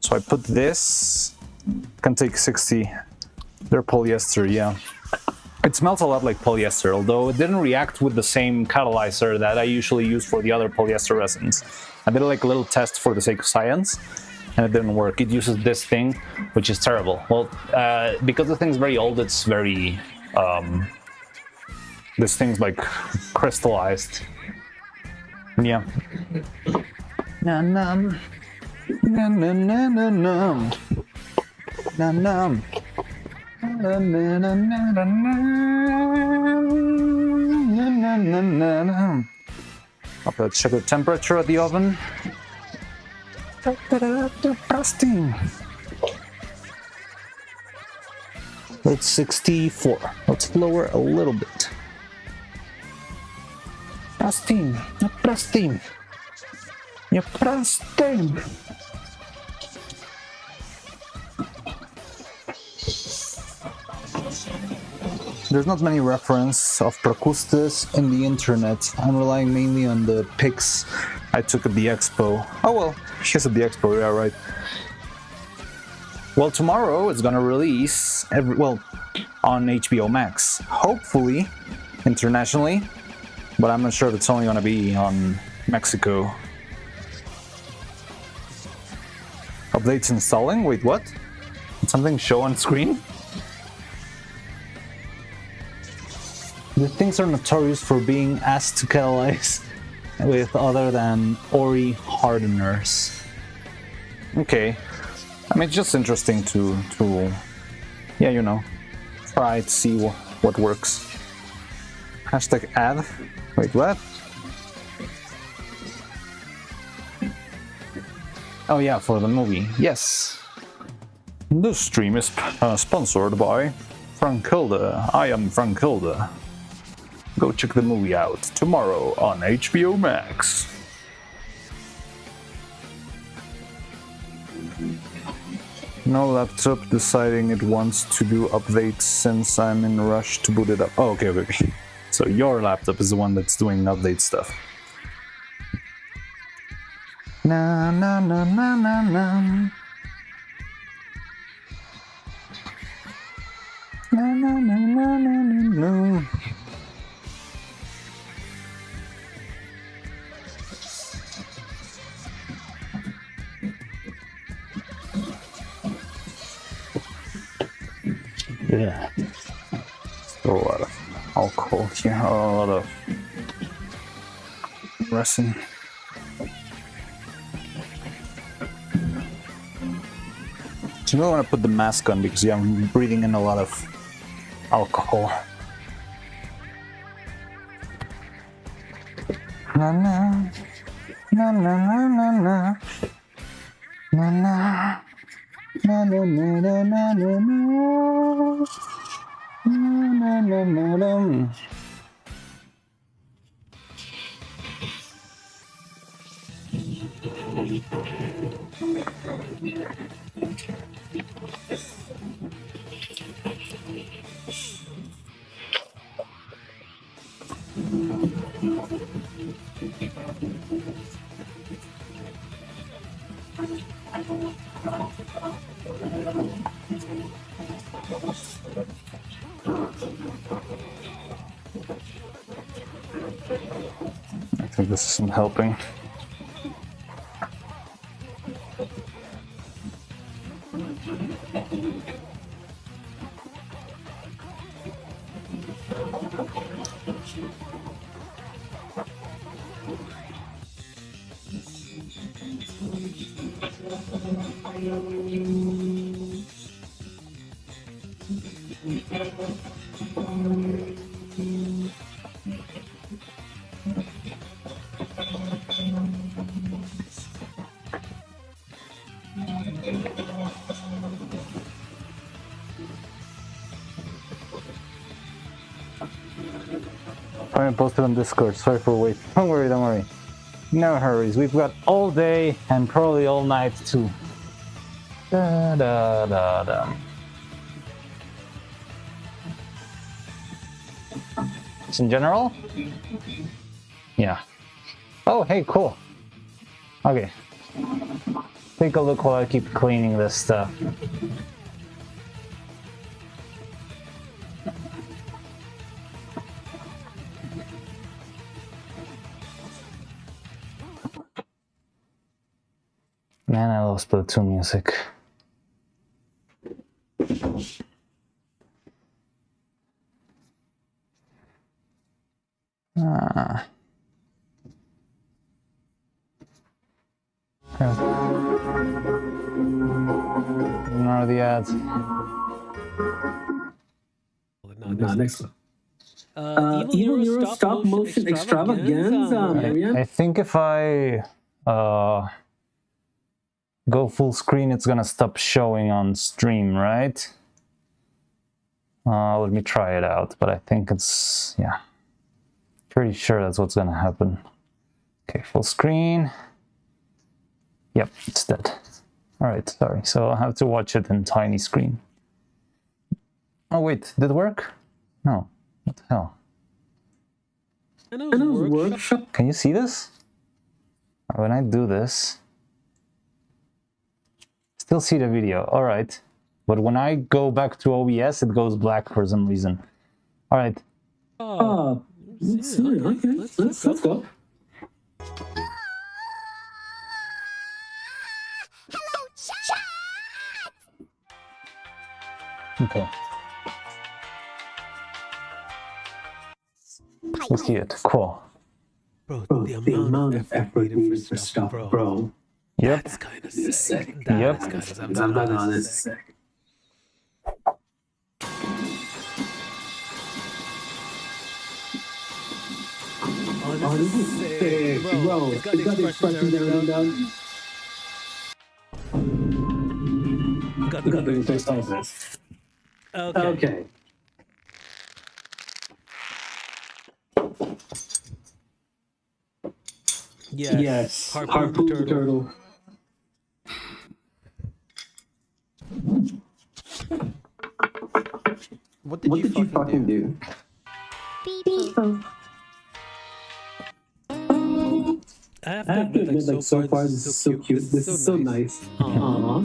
Speaker 1: So I put this. Can take 60. They're polyester, yeah. It smells a lot like polyester, although it didn't react with the same catalyzer that I usually use for the other polyester resins. I did like a little test for the sake of science, and it didn't work. It uses this thing, which is terrible. Well, because the thing's very old, it's very this thing's like crystallized. Yeah. Num num num num num num num num. I'll check the temperature of the oven. Frosting. It's 64. Let's lower a little bit. Frosting, frosting, frosting. There's not many reference of Procustes in the internet. I'm relying mainly on the pics I took at the expo. Oh well, she's at the expo, yeah, right. Well, tomorrow it's gonna release, on HBO Max. Hopefully, internationally, but I'm not sure if it's only gonna be on Mexico. Updates installing? Wait, what? Did something show on screen? The things are notorious for being asked to catalyze with other than Ori hardeners. Okay. I mean, it's just interesting to yeah, you know, try to see what works. Hashtag ad. Wait, what? Oh yeah, for the movie. Yes. This stream is sponsored by Frank Hilda. I am Frank Hilda. Go check the movie out tomorrow on HBO Max. No laptop deciding it wants to do updates since I'm in a rush to boot it up. Oh, okay. So your laptop is the one that's doing update stuff. Na na na na na na. Na na na na na na. Yeah. Still a lot of alcohol here, a lot of resin. So you really want to put the mask on because I'm breathing in a lot of alcohol. Na na na na na na na na na. Na na na na na na na na na na. I think this isn't helping. I posted on Discord. Sorry for waiting. Don't worry, don't worry. No hurries. We've got all day and probably all night too. Da da da da. Just in general? Yeah. Oh, hey, cool. Okay. Take a look while I keep cleaning this stuff. Man, I love Splatoon music. Ah. Ignore the ads.
Speaker 3: Next one. Evil Neuro stop motion extravaganza.
Speaker 1: I think if I go full screen, it's gonna stop showing on stream, right? Let me try it out, but I think it's, yeah, pretty sure that's what's gonna happen. Okay, full screen. Yep, it's dead. All right, sorry. So I'll have to watch it in tiny screen. Oh wait, did it work? No. What the hell?
Speaker 3: Workshop.
Speaker 1: Can you see this? When I do this, still see the video. All right. But when I go back to OBS, it goes black for some reason. All right.
Speaker 3: Let's see. Okay, let's go.
Speaker 1: Okay. We see it. Cool.
Speaker 2: Bro,
Speaker 3: Bro, the amount of effort needed for stuff, bro.
Speaker 1: Yep.
Speaker 2: That's kind of sick.
Speaker 1: Yep.
Speaker 3: I'm not honest.
Speaker 2: Oh, this is sick. Bro, it's got the expressions written down. Got the expressions.
Speaker 3: Okay. Yes. Harpoon the turtle.
Speaker 2: What did you fucking do? I have to admit, like, so far, this is so cute. This is so nice. Aww.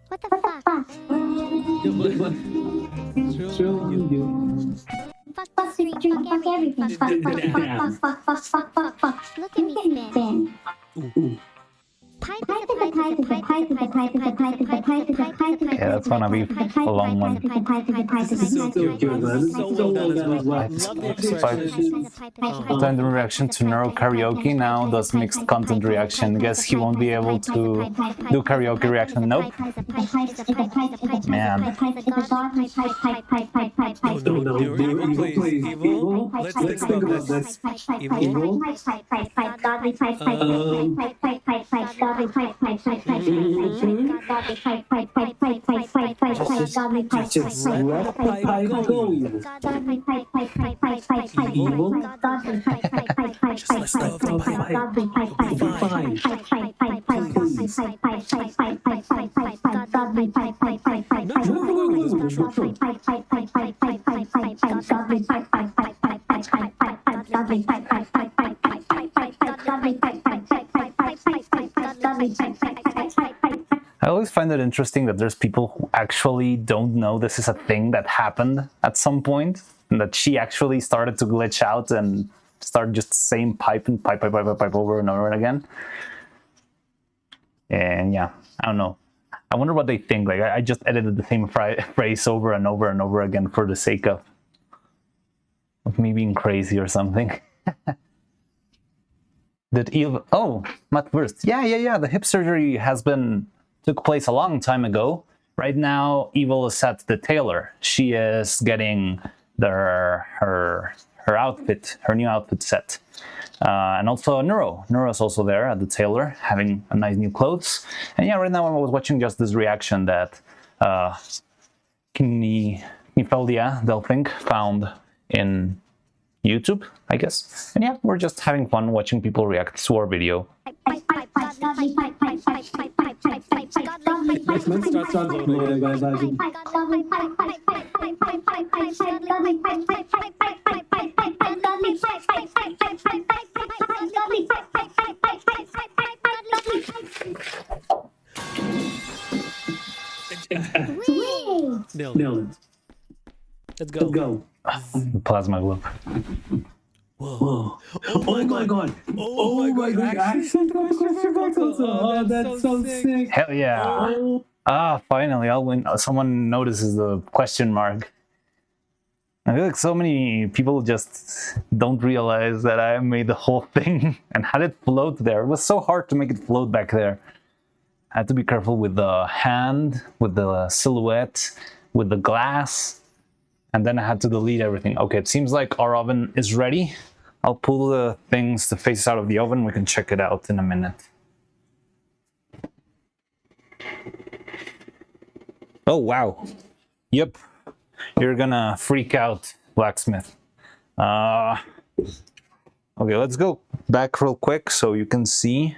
Speaker 4: What the fuck? Fuck stream, fuck everything. Fuck. Look at me spin.
Speaker 1: Yeah, that's gonna be a long one.
Speaker 2: This is so cute, man. This is so well done as well. I love the expressions.
Speaker 1: Content reaction to Neuro karaoke now does mixed content reaction. Guess he won't be able to do karaoke reaction. Nope. Man.
Speaker 2: No, Evil plays Evil. Let's think about this. Evil. Just let the pipe go, Evil. Just let the
Speaker 1: I always find it interesting that there's people who actually don't know this is a thing that happened at some point, and that she actually started to glitch out and start just saying pipe and pipe over and over again. And yeah, I don't know. I wonder what they think. Like, I just edited the same phrase over and over and over again for the sake of me being crazy or something. Did Eve? Oh, Matt Wurst. Yeah. The hip surgery took place a long time ago. Right now, Evil is at the tailor. She is getting her outfit, her new outfit set. And also Neuro. Neuro is also there at the tailor, having a nice new clothes. And yeah, right now I was watching just this reaction that Knifeldia Delphink found in YouTube, I guess. And yeah, we're just having fun watching people react to our video.
Speaker 2: Let's start loading, guys. Nailed it.
Speaker 3: Let's
Speaker 2: Let's
Speaker 3: go.
Speaker 2: go.
Speaker 1: Plasma globe.
Speaker 3: Whoa.
Speaker 2: Oh my god.
Speaker 3: Oh my god.
Speaker 2: Action also. Oh, that's so sick.
Speaker 1: Hell yeah.
Speaker 2: Oh.
Speaker 1: Ah, finally, I'll win. Someone notices the question mark. I feel like so many people just don't realize that I made the whole thing and had it float there. It was so hard to make it float back there. I had to be careful with the hand, with the silhouette, with the glass, and then I had to delete everything. Okay, it seems like our oven is ready. I'll pull the things, the face out of the oven. We can check it out in a minute. Oh, wow. Yep. You're gonna freak out, blacksmith. Okay, let's go back real quick so you can see,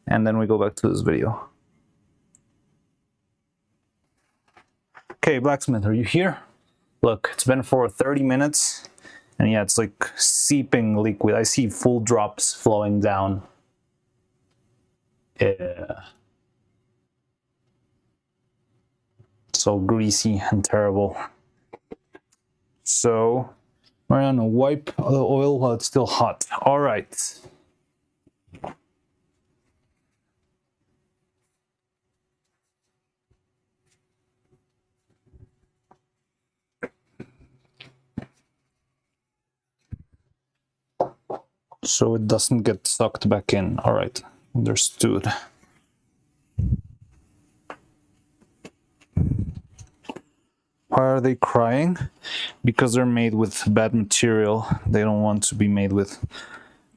Speaker 1: and then we go back to this video. Okay, blacksmith, are you here? Look, it's been for 30 minutes, and yeah, it's like seeping liquid. I see full drops flowing down. Yeah. So greasy and terrible. So we're gonna wipe the oil while it's still hot. All right. So it doesn't get sucked back in. All right, understood. Why are they crying? Because they're made with bad material. They don't want to be made with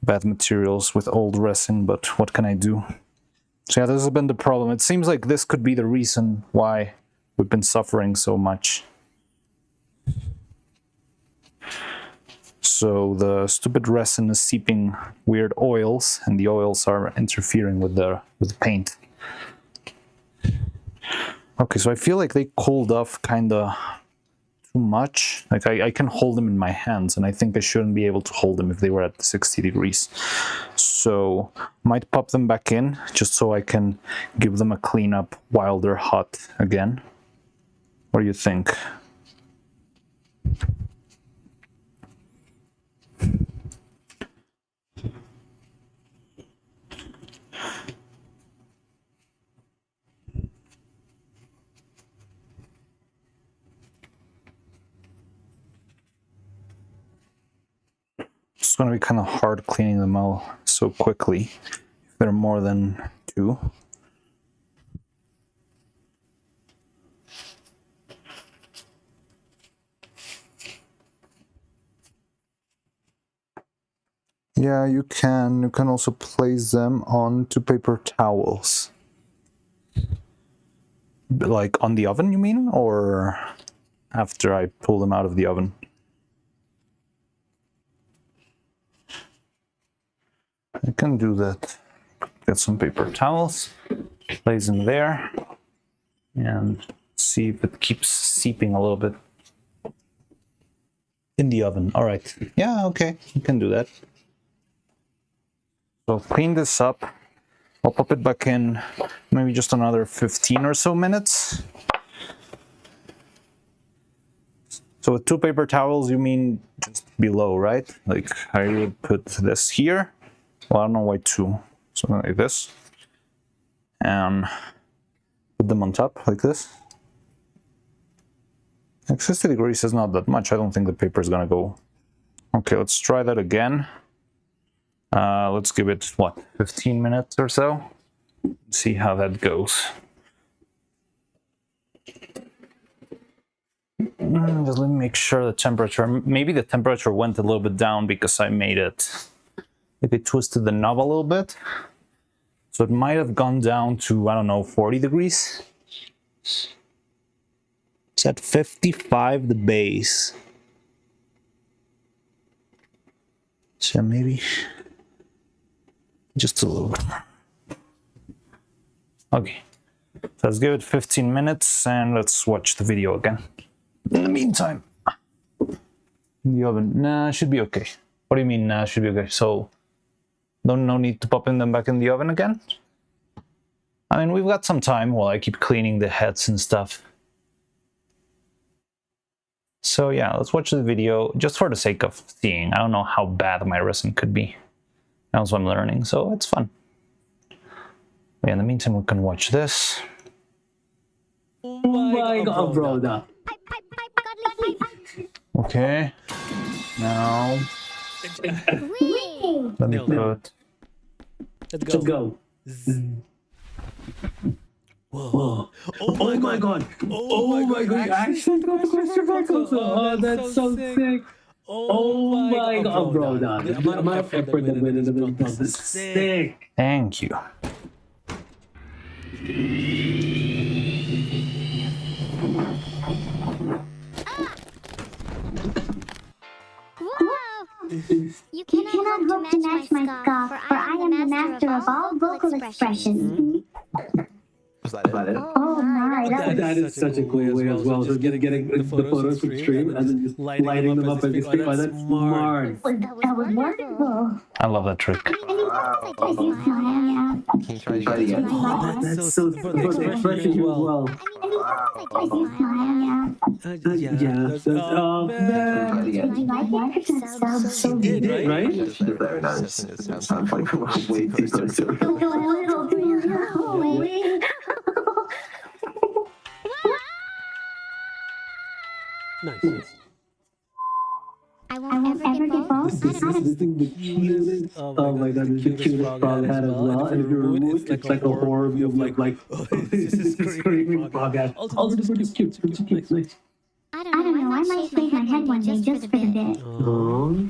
Speaker 1: bad materials, with old resin, but what can I do? So yeah, this has been the problem. It seems like this could be the reason why we've been suffering so much. So the stupid resin is seeping weird oils, and the oils are interfering with the paint. Okay, so I feel like they cooled off kinda too much. Like I can hold them in my hands, and I think I shouldn't be able to hold them if they were at 60 degrees. So might pop them back in just so I can give them a cleanup while they're hot again. What do you think? It's going to be kind of hard cleaning them all so quickly if they're more than 2. Yeah, you can. You can also place them onto paper towels. Like on the oven, you mean? Or after I pull them out of the oven? I can do that. Get some paper towels, place them there, and see if it keeps seeping a little bit in the oven. All right. Yeah, okay. You can do that. So clean this up. I'll pop it back in maybe just another 15 or so minutes. So with 2 paper towels, you mean just below, right? Like I would put this here. Well, I don't know why 2. Something like this. And put them on top like this. Like 60 degrees is not that much. I don't think the paper is gonna go. Okay, let's try that again. Let's give it, what, 15 minutes or so? See how that goes. Just let me make sure the temperature, maybe the temperature went a little bit down because I made it, maybe twisted the knob a little bit. So it might have gone down to, I don't know, 40 degrees. It's at 55, the base. So maybe just a little bit more. Okay, so let's give it 15 minutes and let's watch the video again. In the meantime, in the oven, nah, should be okay. What do you mean, nah, should be okay? So, no need to pop them back in the oven again? I mean, we've got some time while I keep cleaning the heads and stuff. So yeah, let's watch the video just for the sake of seeing. I don't know how bad my resin could be. Also, I'm learning, so it's fun. Yeah, in the meantime, we can watch this.
Speaker 3: Oh my god, bro.
Speaker 1: Okay. Now,
Speaker 4: Whee!
Speaker 1: let me
Speaker 3: Nailed it.
Speaker 1: put.
Speaker 3: Let's go. Whoa. Oh my god. Oh my god. Actually got the question mark also. Oh, that's so sick. Oh my god, bro. The amount of effort that went into this process is sick.
Speaker 1: Thank you.
Speaker 4: Whoa! You cannot hope to match my scoff, for I am the master of all vocal expressions.
Speaker 5: Was that it?
Speaker 4: Oh my,
Speaker 3: That is such a cool way as well. So getting the photos from stream and then just lighting them up as you speak. Oh, that's smart.
Speaker 4: That was wonderful.
Speaker 1: I love that trick.
Speaker 4: I mean, yeah.
Speaker 5: Can you try it again?
Speaker 3: Oh, that's so for the expression as well.
Speaker 4: I smile, yeah.
Speaker 3: Yeah, that's oh man.
Speaker 4: Do you like it? That sounds so
Speaker 3: Did
Speaker 4: good.
Speaker 3: it, right?
Speaker 5: It sounds like way too close.
Speaker 3: Nice.
Speaker 4: I won't ever get both.
Speaker 3: This is the cutest. Oh my god, this is the cutest frog head as well. And if you remove it, it's like a horror view of like this is screaming frog head. Also, this is cute. It's cute. Nice.
Speaker 4: I don't know. I might shave my head one day just for the bit.
Speaker 3: Oh.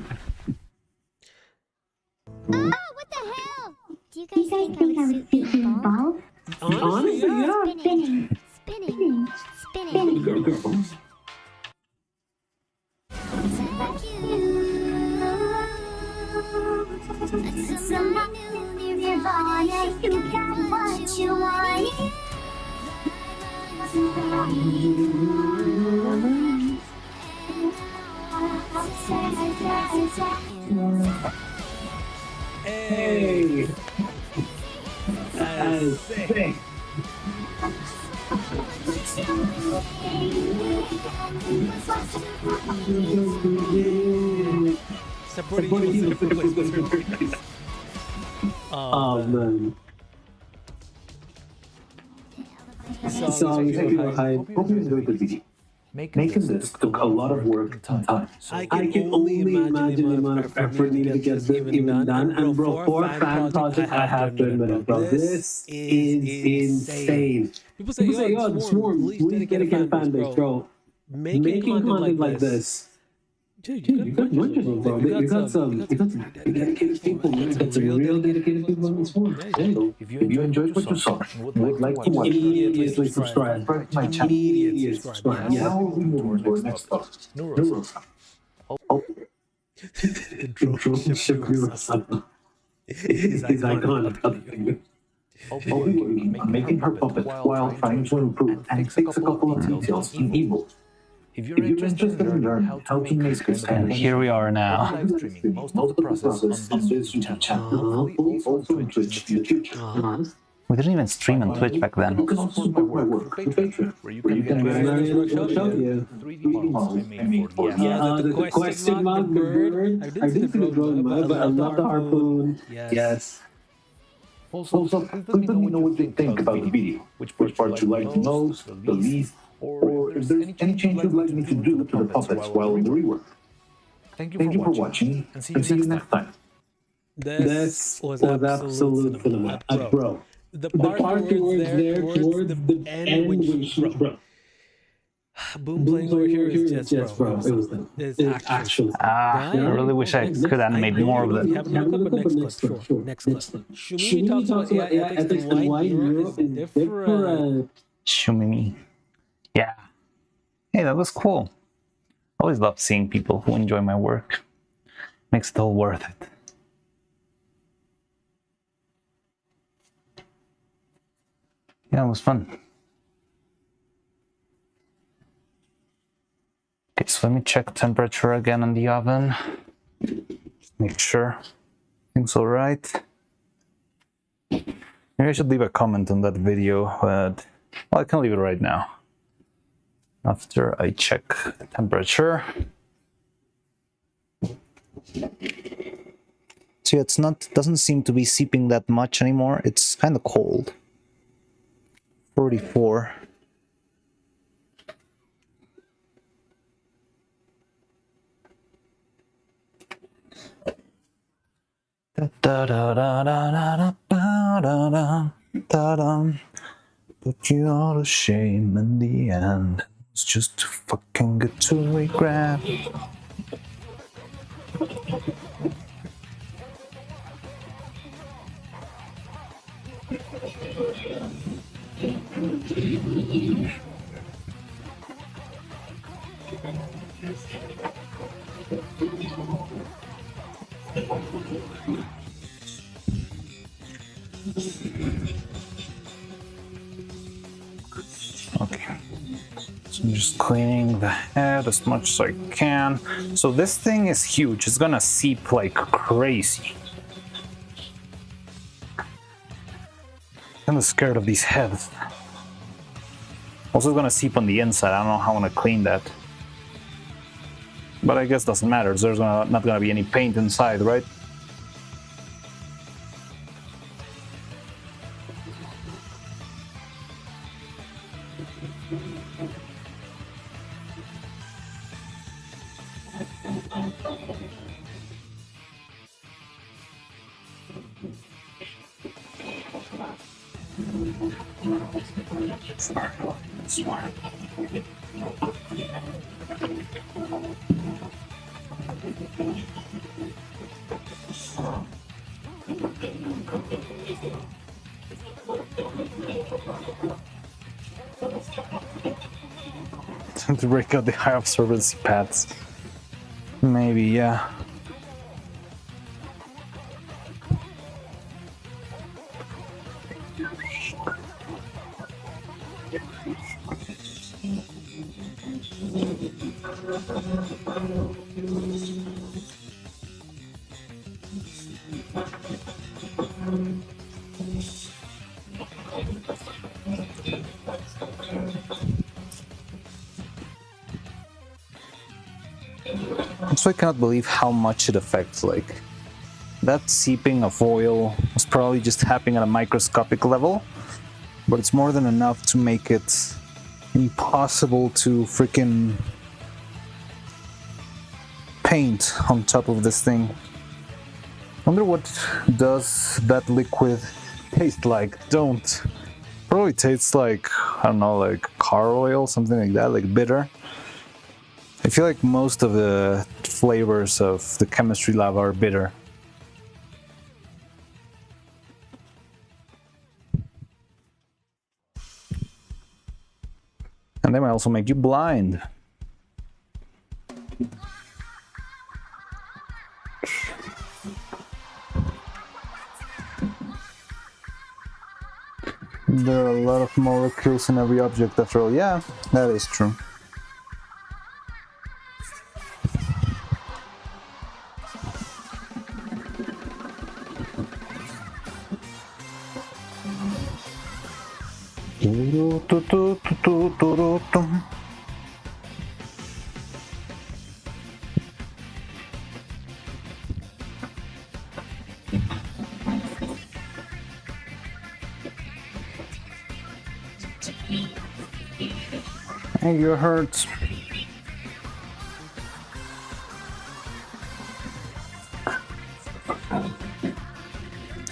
Speaker 4: Oh, what the hell? Do you guys think I would suit being bald?
Speaker 3: Honestly, yeah.
Speaker 4: Spinning, spinning, spinning.
Speaker 3: Girl.
Speaker 4: Somebody new nirvana, you got what you want.
Speaker 3: Hey. That is sick. Oh man. Song is super hype.
Speaker 6: Hope you enjoyed the video. Making this took a lot of work and time.
Speaker 3: I can only imagine the amount of effort needed to get this even done. And bro, for a fan project, I have to admit it, bro. This is insane. People say, yo, the Swarm, please dedicate fan base, bro. Making content like this. Dude, you got wonderful, bro. You got some dedicated people. You got some real dedicated people on this Swarm.
Speaker 6: So, if you enjoyed what you saw and would like to watch,
Speaker 3: Immediately subscribe.
Speaker 6: my channel.
Speaker 3: Immediately subscribe. Yeah.
Speaker 6: Now we move to our next topic. Neuro-Sama.
Speaker 3: The drone ship Neuro-Sama is iconic.
Speaker 6: I'll be working on making her puppet while trying to improve and fix a couple of details in Evo.
Speaker 5: If
Speaker 6: If you're interested in learning how to make this kind
Speaker 1: And
Speaker 6: of
Speaker 1: here we are now.
Speaker 5: live streaming most of the process on this YouTube channel.
Speaker 6: also on Twitch YouTube channel.
Speaker 1: We didn't even stream on Twitch back
Speaker 6: You
Speaker 1: then.
Speaker 6: can also support my work through Patreon,
Speaker 5: Where you
Speaker 6: where you
Speaker 5: can
Speaker 6: can
Speaker 5: get
Speaker 6: get
Speaker 3: Marianne's workshop, yeah.
Speaker 5: 3D models I made for the
Speaker 3: Yeah, the question mark, the bird. I didn't see the drone, but I love the harpoon. Yes.
Speaker 6: Also, please let me know what you think about the video, which part you like the most, the least, or if there's any change you'd like me to do to the puppets while in the rework.
Speaker 5: Thank
Speaker 6: Thank you for watching, and see you next time.
Speaker 3: This was absolute cinema, bro. The part towards there, towards the end, when she, bro. Boom playing over here is just, bro. It was it's actually.
Speaker 1: I really wish I could animate more of that.
Speaker 3: Have another clip, but next clip, sure. Next clip. Shumimi talks about AI ethics and why Neuro is different.
Speaker 1: Shumimi. Yeah. Hey, that was cool. Always love seeing people who enjoy my work. Makes it all worth it. Yeah, it was fun. Okay, so let me check temperature again in the oven. Just make sure everything's all right. Maybe I should leave a comment on that video, but well, I can leave it right now. after I check temperature. See, it's not, doesn't seem to be seeping that much anymore. It's kind of cold. 44. Da da da da da da da da da da. Put you all to shame in the end. It's just too fucking good to regret. Okay, so I'm just cleaning the head as much as I can. So this thing is huge. It's gonna seep like crazy. I'm scared of these heads. Also, it's gonna seep on the inside. I don't know how I'm gonna clean that. But I guess it doesn't matter. There's not gonna be any paint inside, right? Smart. Time to break out the high absorbency pads. Maybe, yeah. So I cannot believe how much it affects. Like, that seeping of oil was probably just happening at a microscopic level, but it's more than enough to make it impossible to freaking paint on top of this thing. Wonder what does that liquid taste like? Don't. Probably tastes like, I don't know, like car oil, something like that, like bitter. I feel like most of the flavors of the chemistry lab are bitter. And they might also make you blind. There are a lot of molecules in every object after all. Yeah, that is true. Hey, you hurt.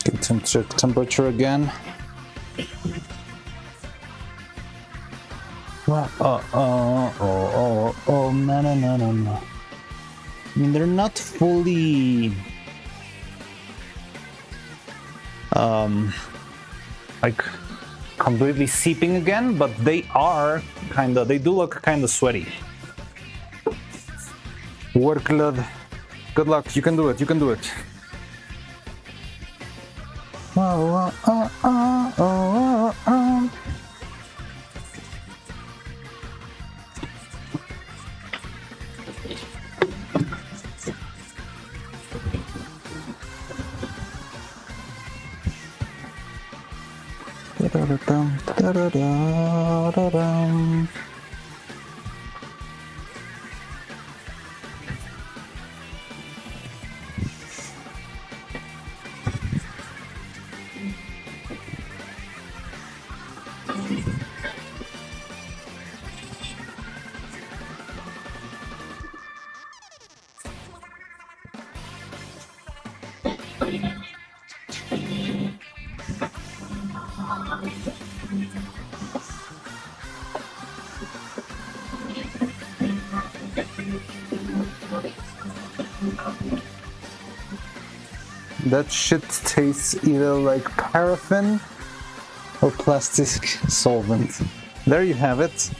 Speaker 1: Get temperature again. Oh, no. I mean, they're not fully like completely seeping again, but they are they do look kinda sweaty. Work, lad. Good luck, you can do it, you can do it. That shit tastes either like paraffin or plastic solvent. There you have it.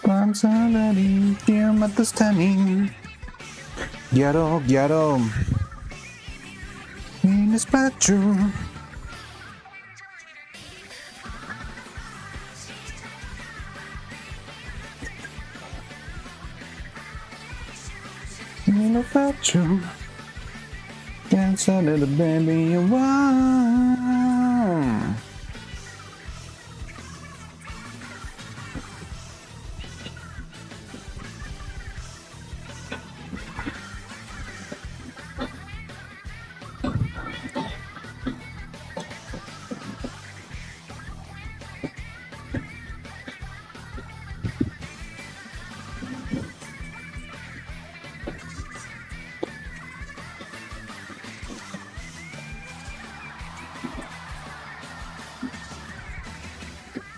Speaker 1: I'm somebody here at the standing. Get up, in this bedroom. In the bedroom. Dance a little baby you want.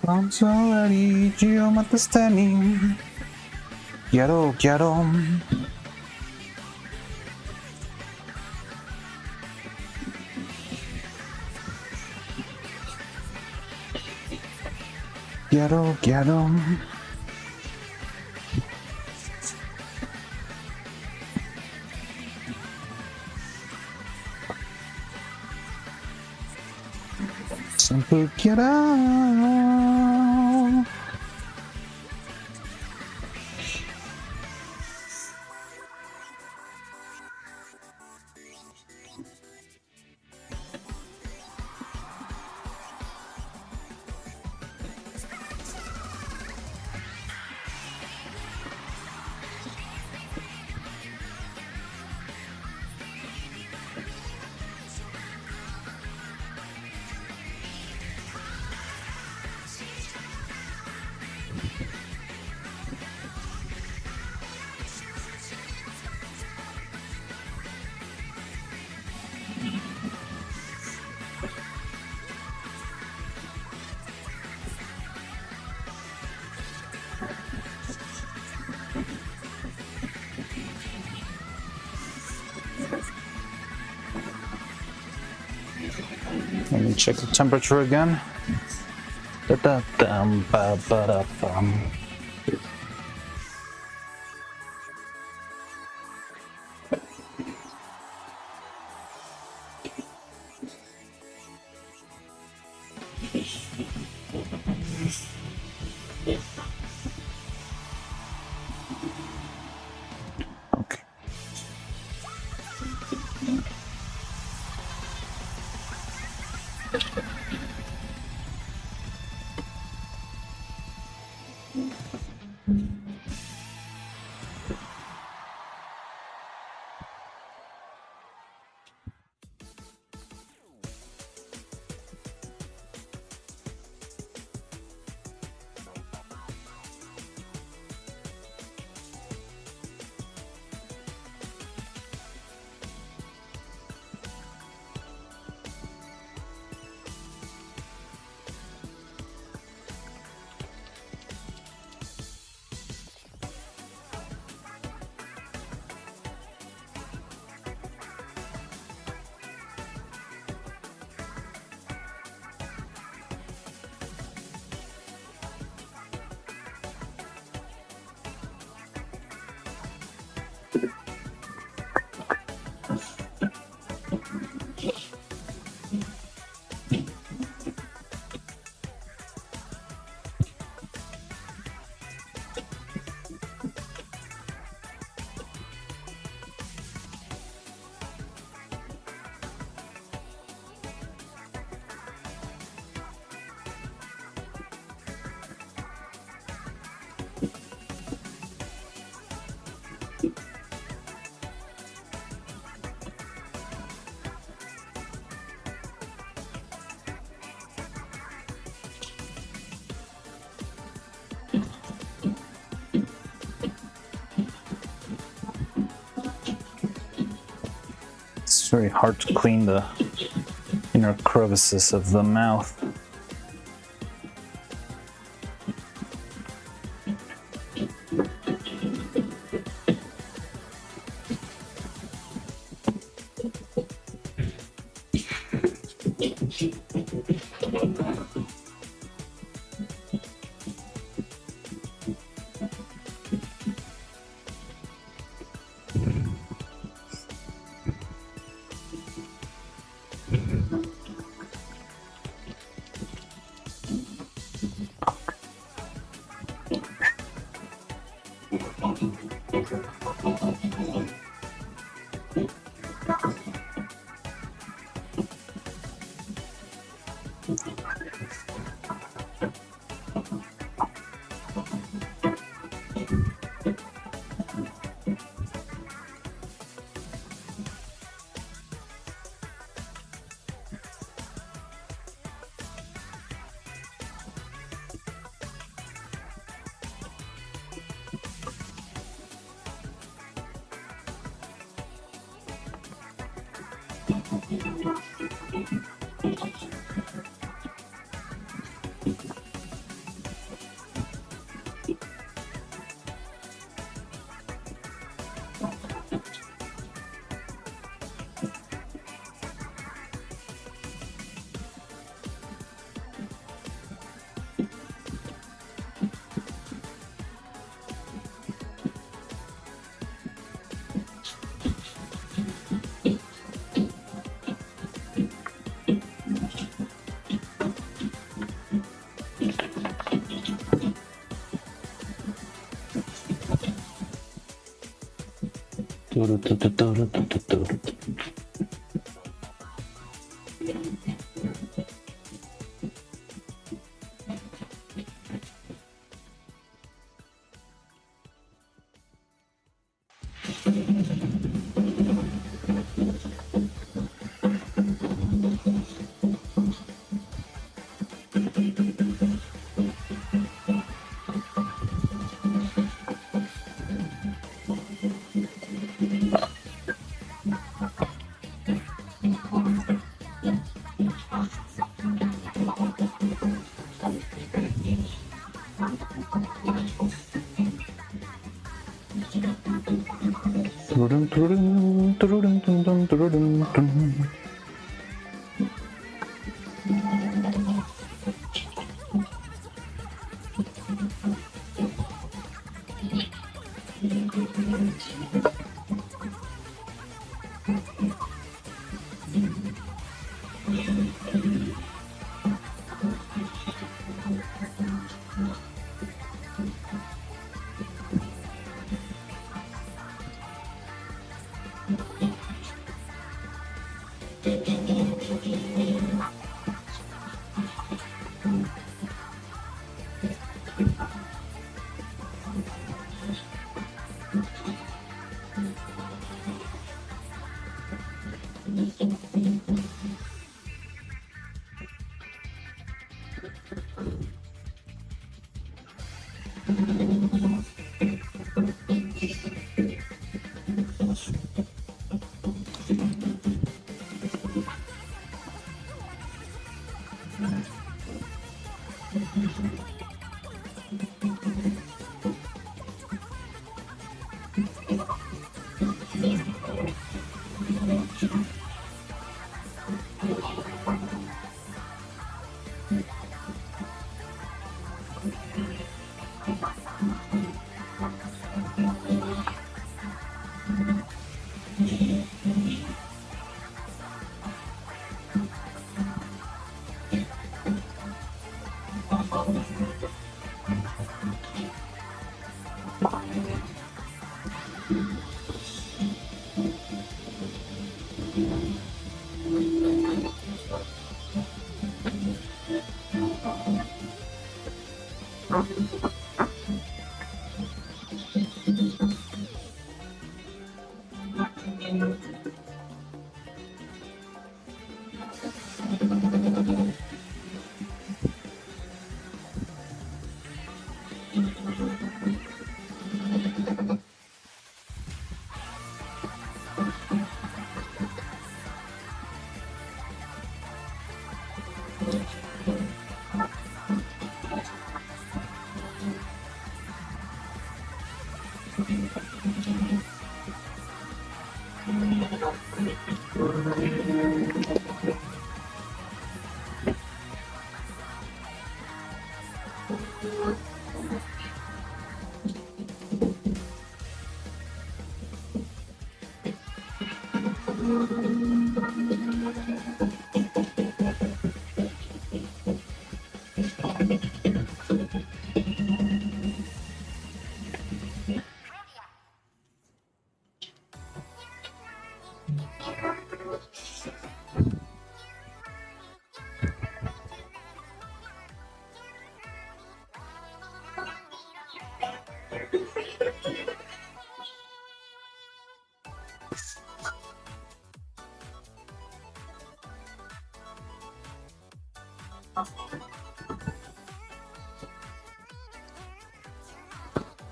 Speaker 1: I'm so ready, I'm at the standing. Quiero. Quiero. Simple quiero. Let me check the temperature again. Okay. very hard to clean the inner crevices of the mouth.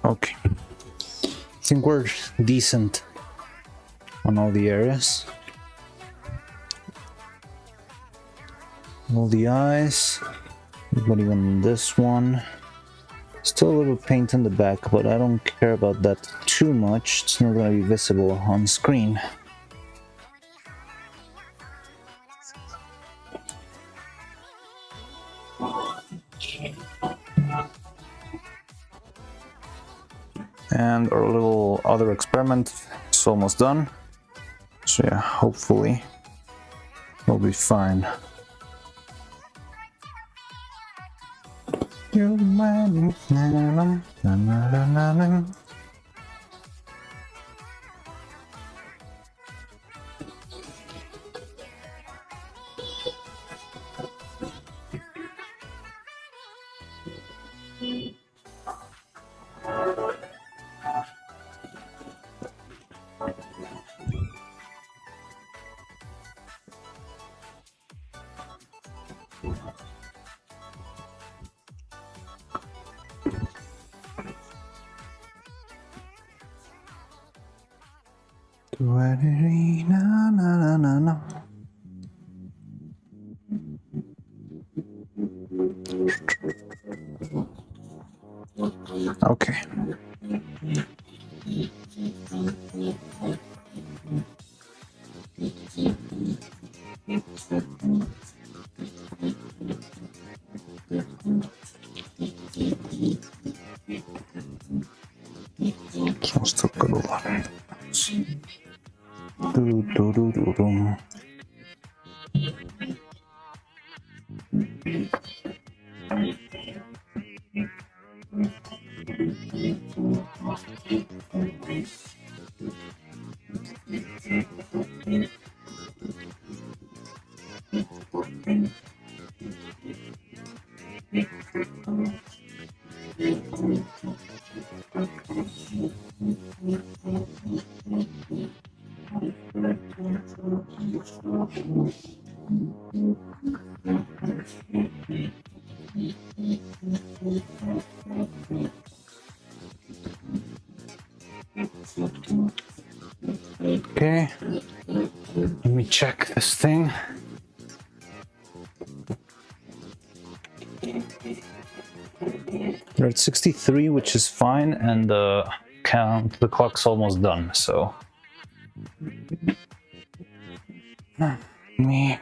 Speaker 1: Okay. I think we're decent on all the areas. All the eyes, but even this one. Still a little paint in the back, but I don't care about that too much. It's not going to be visible on screen. And our little other experiment is almost done. So yeah, hopefully we'll be fine. Okay. Sounds still good. Okay, let me check this thing. We're at 63, which is fine, and the clock's almost done, so me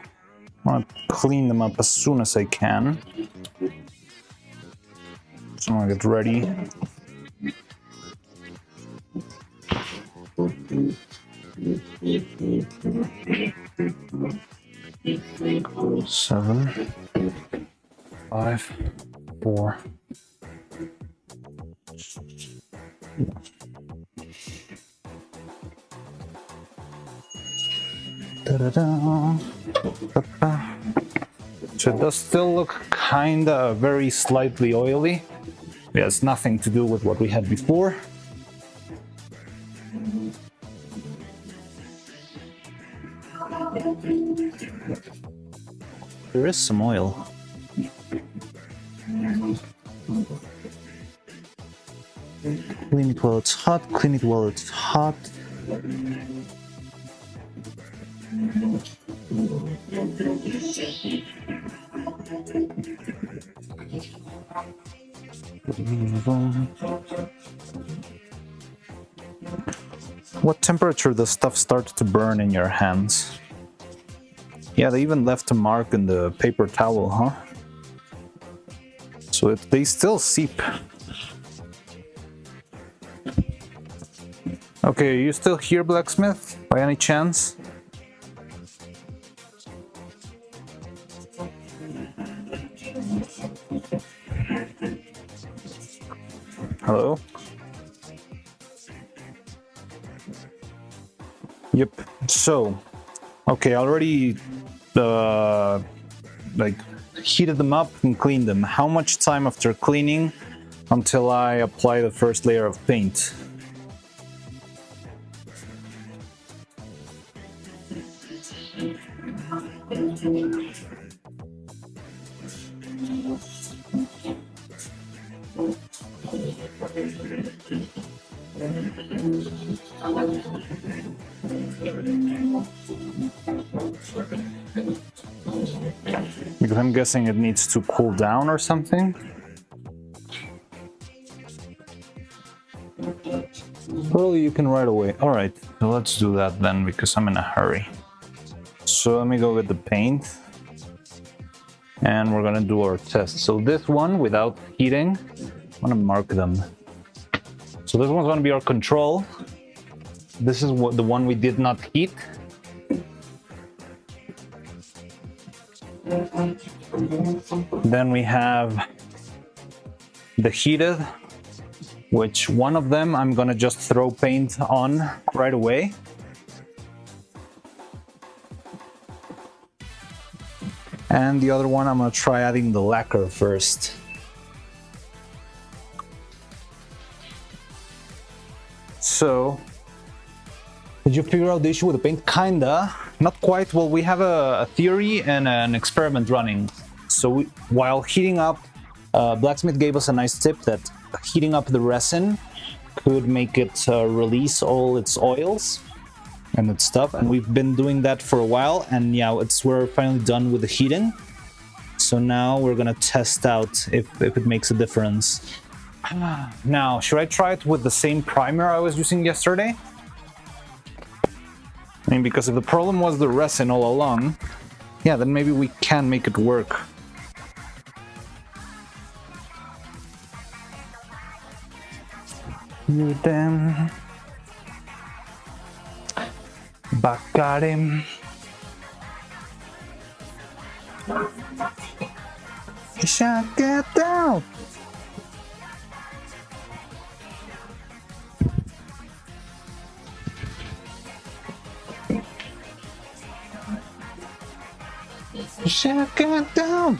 Speaker 1: want to clean them up as soon as I can. So I'm gonna get ready. Seven, 5, 4. Da-da-da. So it does still look kinda very slightly oily. It has nothing to do with what we had before. There is some oil. Clean it while it's hot, clean it while it's hot. What temperature does stuff start to burn in your hands? Yeah, they even left a mark in the paper towel, huh? So they still seep. Okay, are you still here, blacksmith, by any chance? Hello? Yep. So, okay, I already like heated them up and cleaned them. How much time after cleaning until I apply the first layer of paint? Because I'm guessing it needs to cool down or something. Probably you can right away. All right, so let's do that then because I'm in a hurry. So let me go get the paint and we're gonna do our test. So this one without heating, I'm gonna mark them. So this one's gonna be our control. This is the one we did not heat. Then we have the heated, which one of them I'm gonna just throw paint on right away. And the other one I'm gonna try adding the lacquer first. So, did you figure out the issue with the paint? Kinda. Not quite. Well, we have a theory and an experiment running. So while heating up, Blacksmith gave us a nice tip that heating up the resin could make it release all its oils and its stuff. And we've been doing that for a while. And yeah, we're finally done with the heating. So now we're gonna test out if it makes a difference. Now, should I try it with the same primer I was using yesterday? I mean, because if the problem was the resin all along, yeah, then maybe we can make it work. You damn. Back at him. You shall get down. You shall get down.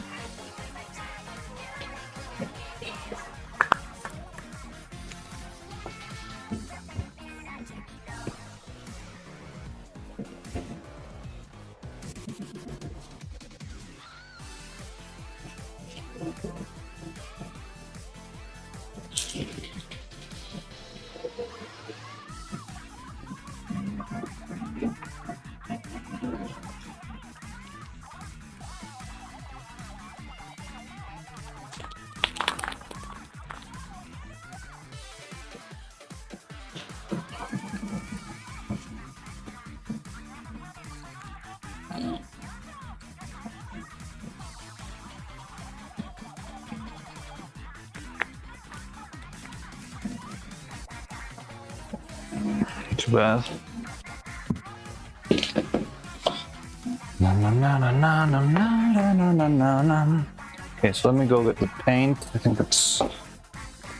Speaker 1: Too bad. Na na na na na na na na na na na. Okay, so let me go get the paint. I think it's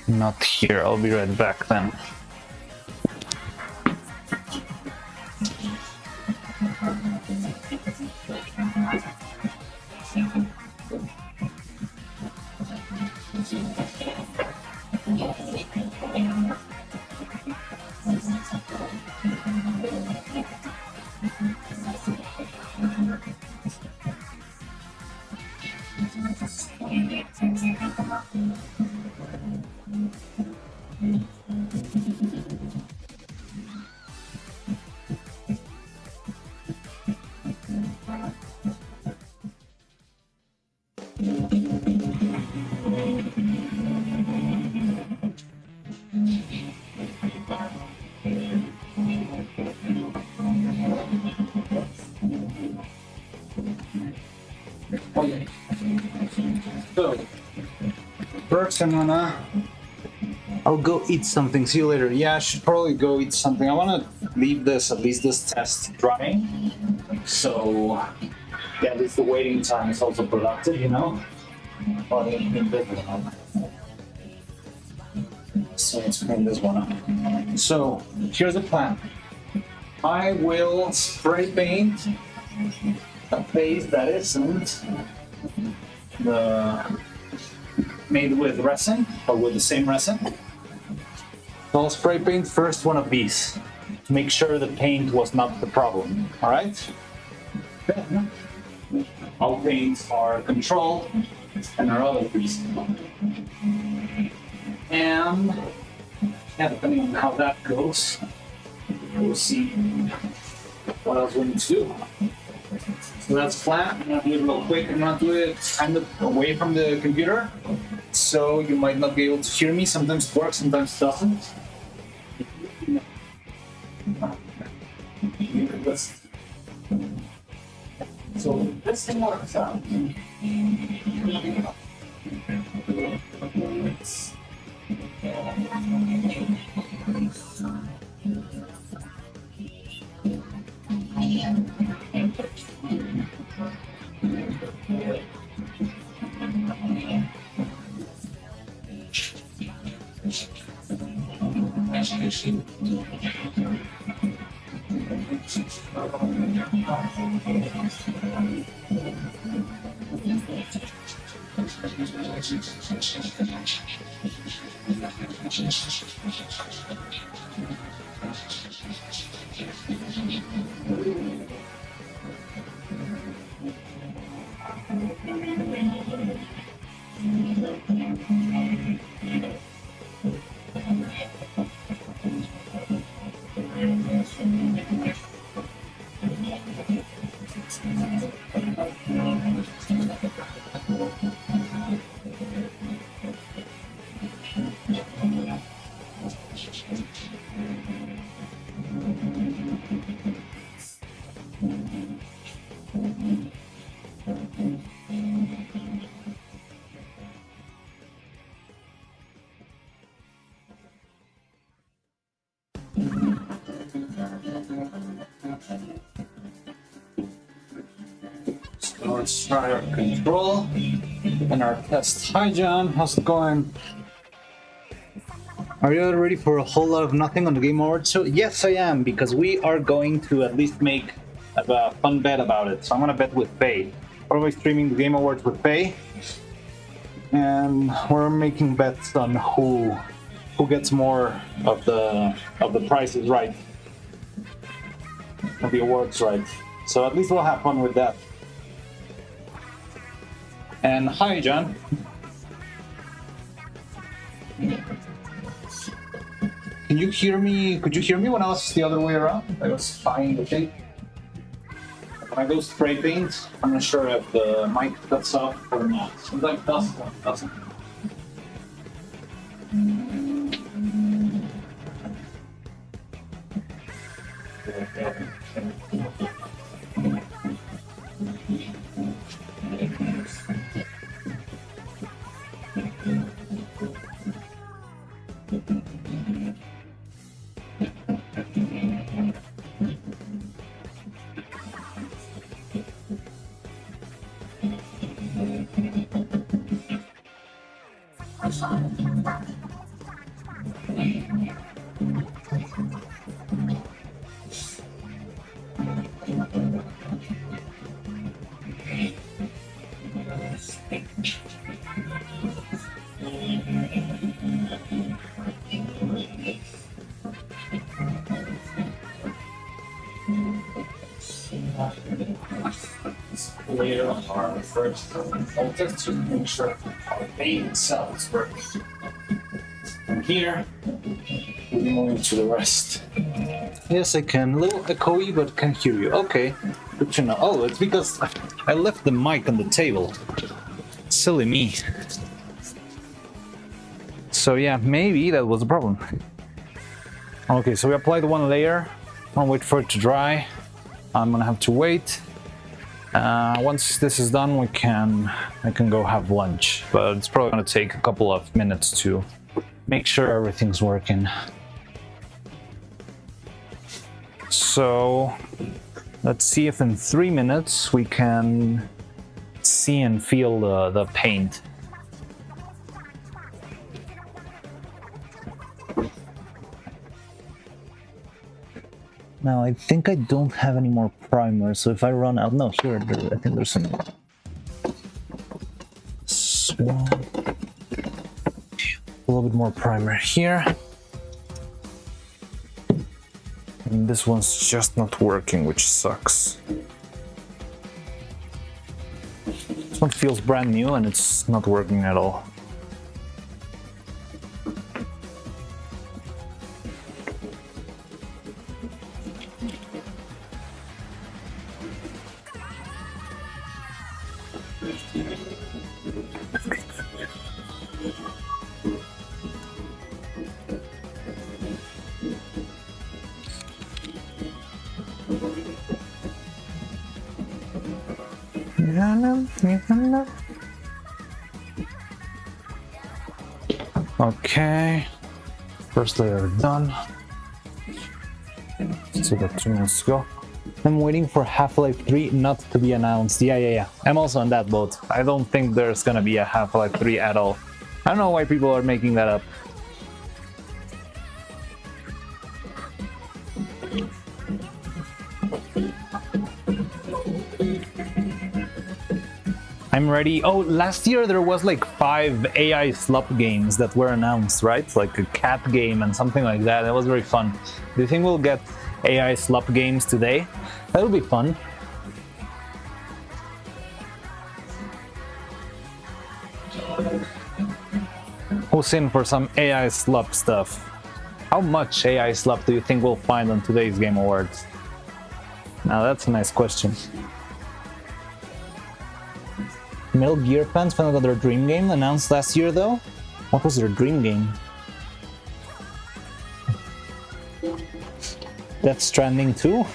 Speaker 1: not here. I'll be right back then. Okay. So, first I'll go eat something. See you later. Yeah, I should probably go eat something. I want to leave at least this test drying. So, yeah, at least the waiting time is also productive, you know? So let's clean this one up. So, here's the plan. I will spray paint a face that isn't made with resin or with the same resin. So I'll spray paint first one of these to make sure the paint was not the problem. All right. Then I'll paint our control and our other piece. And yeah, depending on how that goes, we'll see what else we need to do. So that's flat. I'm gonna do it real quick. I'm gonna do it kind of away from the computer, so you might not be able to hear me. Sometimes it works, sometimes it doesn't. So this thing works out. So let's try our control and our test. Hi John, how's it going? Are you ready for a whole lot of nothing on the Game Awards? So yes, I am, because we are going to at least make a fun bet about it. So I'm gonna bet with Faye. We're always streaming the Game Awards with Faye, and we're making bets on who gets more of the prizes right, of the awards right. So at least we'll have fun with that. And hi, John. Can you hear me? Could you hear me when I was the other way around? I was fine, okay? When I go spray paint, I'm not sure if the mic cuts off or not. Sometimes it does, sometimes it doesn't. Later on the first I'll just to make sure our paint itself is working. From here, we'll be moving to the rest. Yes, I can. A little echoey, but can hear you. Okay, good to know. Oh, it's because I left the mic on the table. Silly me. So yeah, maybe that was the problem. Okay, so we applied one layer. I'll wait for it to dry. I'm gonna have to wait. Once this is done, I can go have lunch, but it's probably gonna take a couple of minutes to make sure everything's working. So let's see if in 3 minutes we can see and feel the paint. Now I think I don't have any more primer, so if I run out, no, here, I think there's some more. So, a little bit more primer here. And this one's just not working, which sucks. This one feels brand new and it's not working at all. Okay, first layer done. So that's 2 minutes to go. I'm waiting for Half-Life 3 not to be announced. Yeah. I'm also on that boat. I don't think there's gonna be a Half-Life 3 at all. I don't know why people are making that up. I'm ready. Oh, last year there was like 5 AI slup games that were announced, right? Like a cat game and something like that. That was very fun. Do you think we'll get AI slup games today? That'll be fun. Who's in for some AI slup stuff? How much AI slup do you think we'll find on today's Game Awards? Now that's a nice question. Metal Gear fans found out their dream game announced last year though? What was their dream game? Death Stranding 2?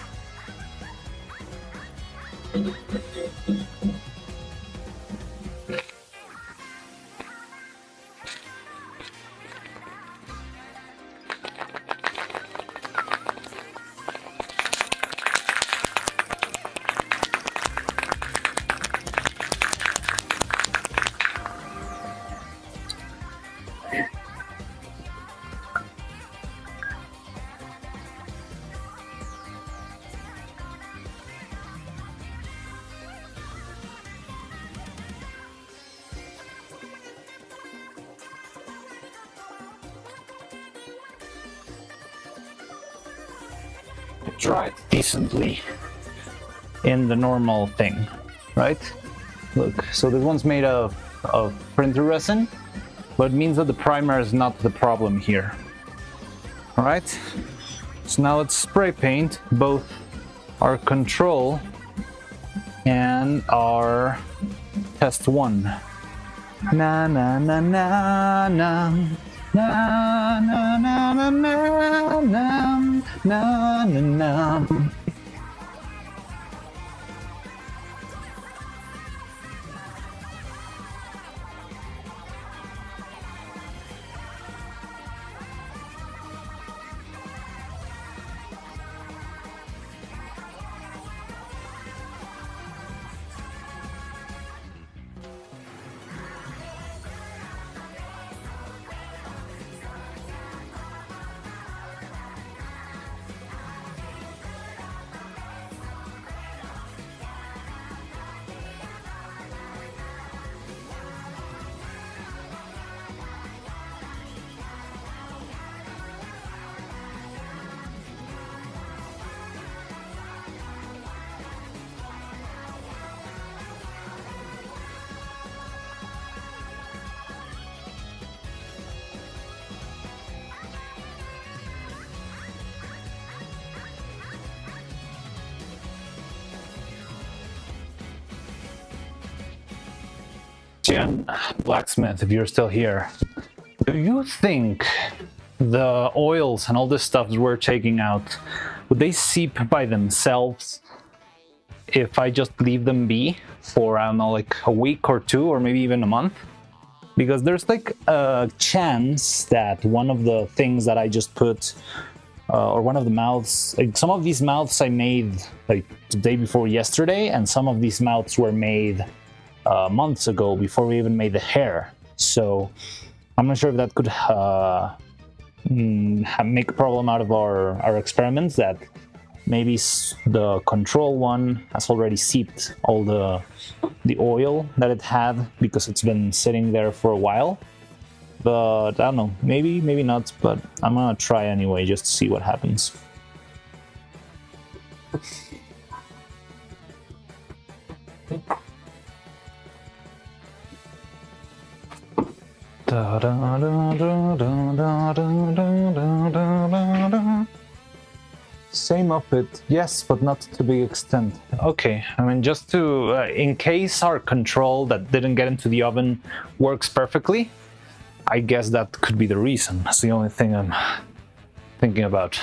Speaker 1: Dry it decently in the normal thing, right? Look, so this one's made of printer resin, but it means that the primer is not the problem here. All right, so now let's spray paint both our control and our test 1. Na na na na na. Na na na na na na na na na. Jan, Blacksmith, if you're still here, do you think the oils and all this stuff we're taking out, would they seep by themselves? if I just leave them be for, I don't know, like a week or two, or maybe even a month. Because there's like a chance that one of the things that I just put, or one of the mouths, like some of these mouths I made like the day before yesterday, and some of these mouths were made months ago before we even made the hair. So I'm not sure if that could make a problem out of our experiments, that maybe the control one has already seeped all the oil that it had because it's been sitting there for a while. But I don't know, maybe not, but I'm gonna try anyway just to see what happens. Same outfit, yes, but not to the big extent. Okay, I mean, just to, in case our control that didn't get into the oven works perfectly, I guess that could be the reason. That's the only thing I'm thinking about.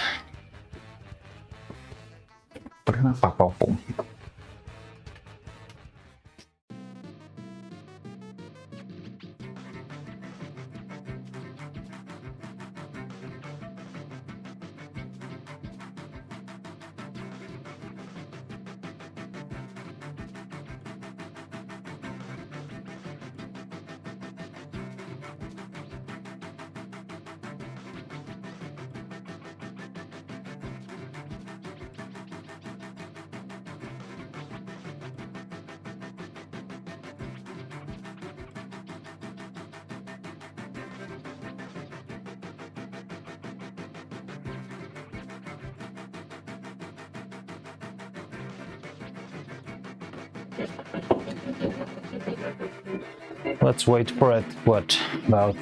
Speaker 1: Let's wait for it, what, about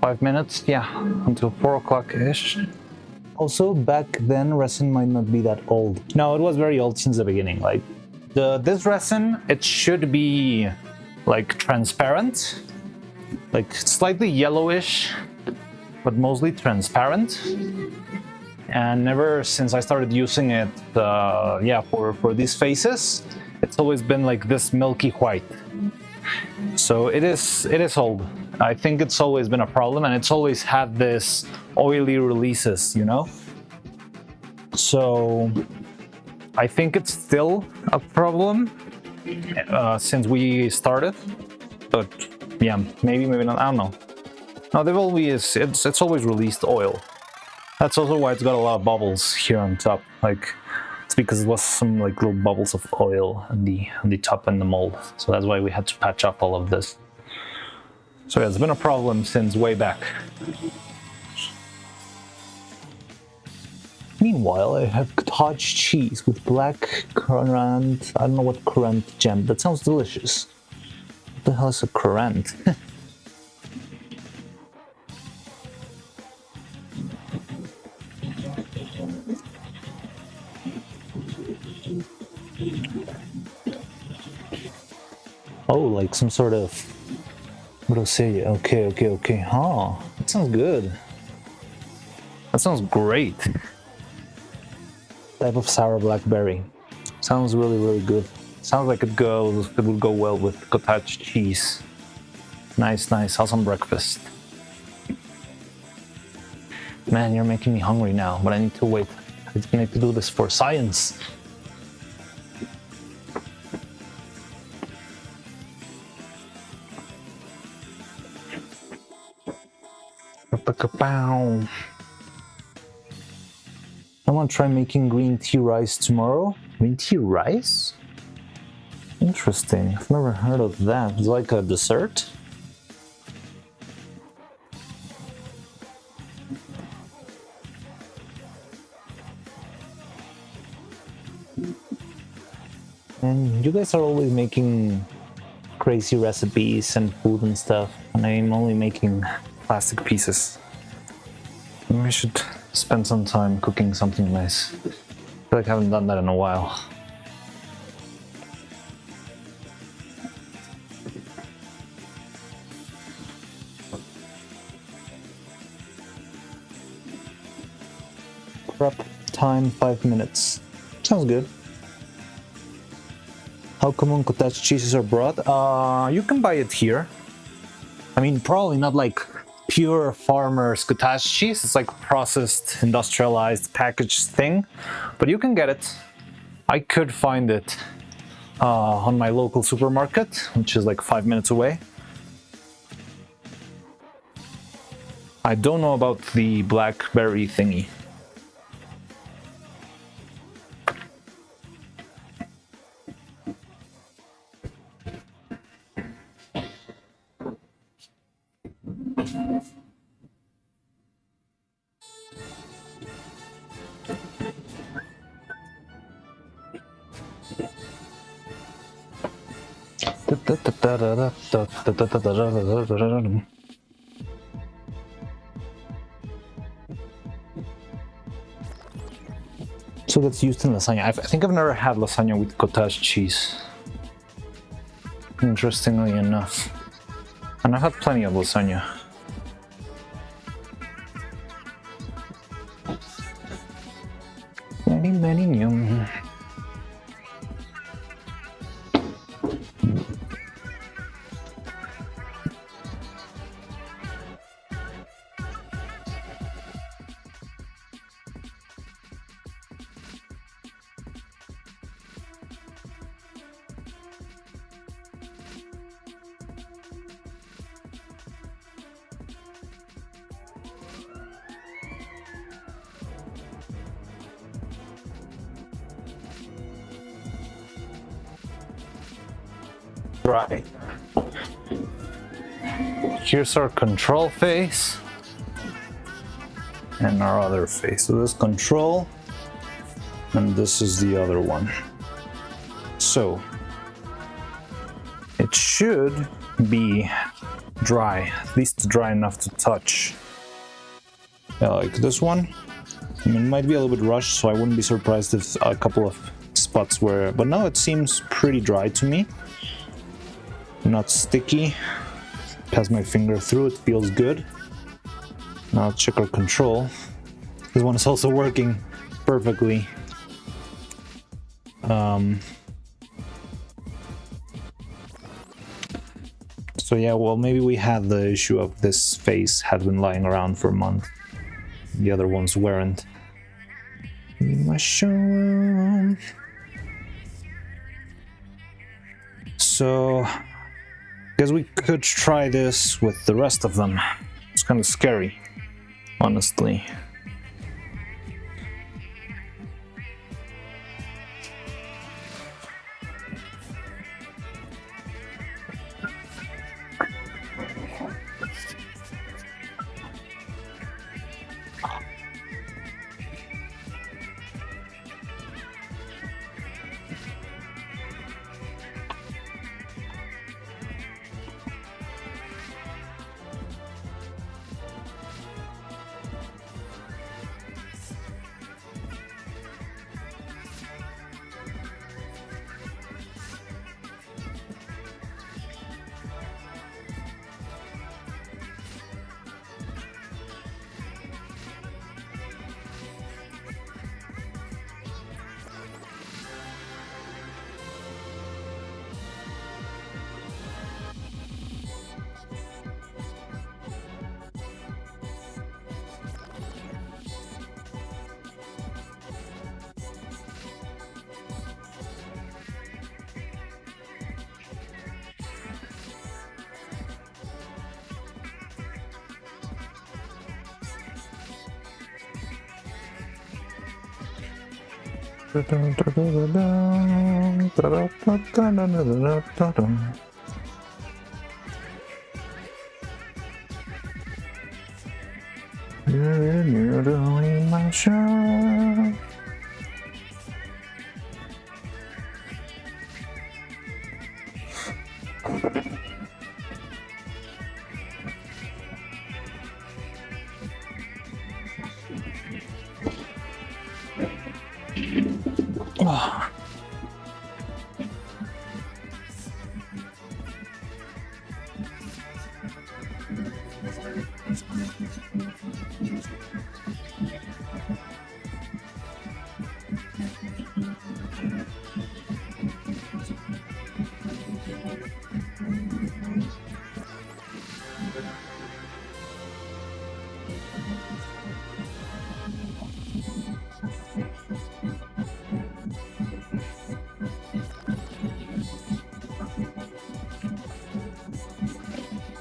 Speaker 1: 5 minutes? Yeah, until 4 o'clock-ish. Also, back then, resin might not be that old. No, it was very old since the beginning. Like, this resin, it should be, like, transparent. Like, slightly yellowish, but mostly transparent. And ever since I started using it, yeah, for these faces, it's always been like this milky white. So it is old. I think it's always been a problem, and it's always had this oily releases, you know? So I think it's still a problem since we started, but yeah, maybe not, I don't know. No, they've always, it's always released oil. That's also why it's got a lot of bubbles here on top. Like, it's because there was some like little bubbles of oil on the top and the mold. So that's why we had to patch up all of this. So yeah, it's been a problem since way back. Meanwhile, I have cottage cheese with black currant. I don't know what currant jam. That sounds delicious. What the hell is a currant? Oh, like some sort of, what do I say? Okay. Huh, that sounds good. That sounds great. Type of sour blackberry. Sounds really good. Sounds like it would go well with cottage cheese. Nice. Awesome breakfast. Man, you're making me hungry now, but I need to wait. I need to do this for science. I want to try making green tea rice tomorrow. Green tea rice? Interesting. I've never heard of that. It's like a dessert? And you guys are always making crazy recipes and food and stuff, and I'm only making plastic pieces. Maybe I should spend some time cooking something nice. I feel like I haven't done that in a while. Prep time 5 minutes. Sounds good. How common cottage cheeses are brought? You can buy it here. I mean, probably not like pure farmer's cottage cheese. It's like processed, industrialized, packaged thing, but you can get it. I could find it on my local supermarket, which is like 5 minutes away. I don't know about the blackberry thingy. So that's used in lasagna. I think I've never had lasagna with cottage cheese. Interestingly enough. And I've had plenty of lasagna. Many yum. Right. Here's our control face and our other face. So this control and this is the other one. So it should be dry, at least dry enough to touch. Yeah, like this one. I mean, it might be a little bit rushed, so I wouldn't be surprised if a couple of spots were, but no, it seems pretty dry to me. Not sticky. Pass my finger through, it feels good. Now check our control. This one is also working perfectly. So yeah, well, maybe we had the issue of this face had been lying around for a month. The other ones weren't. Mushroom. So guess we could try this with the rest of them. It's kind of scary, honestly.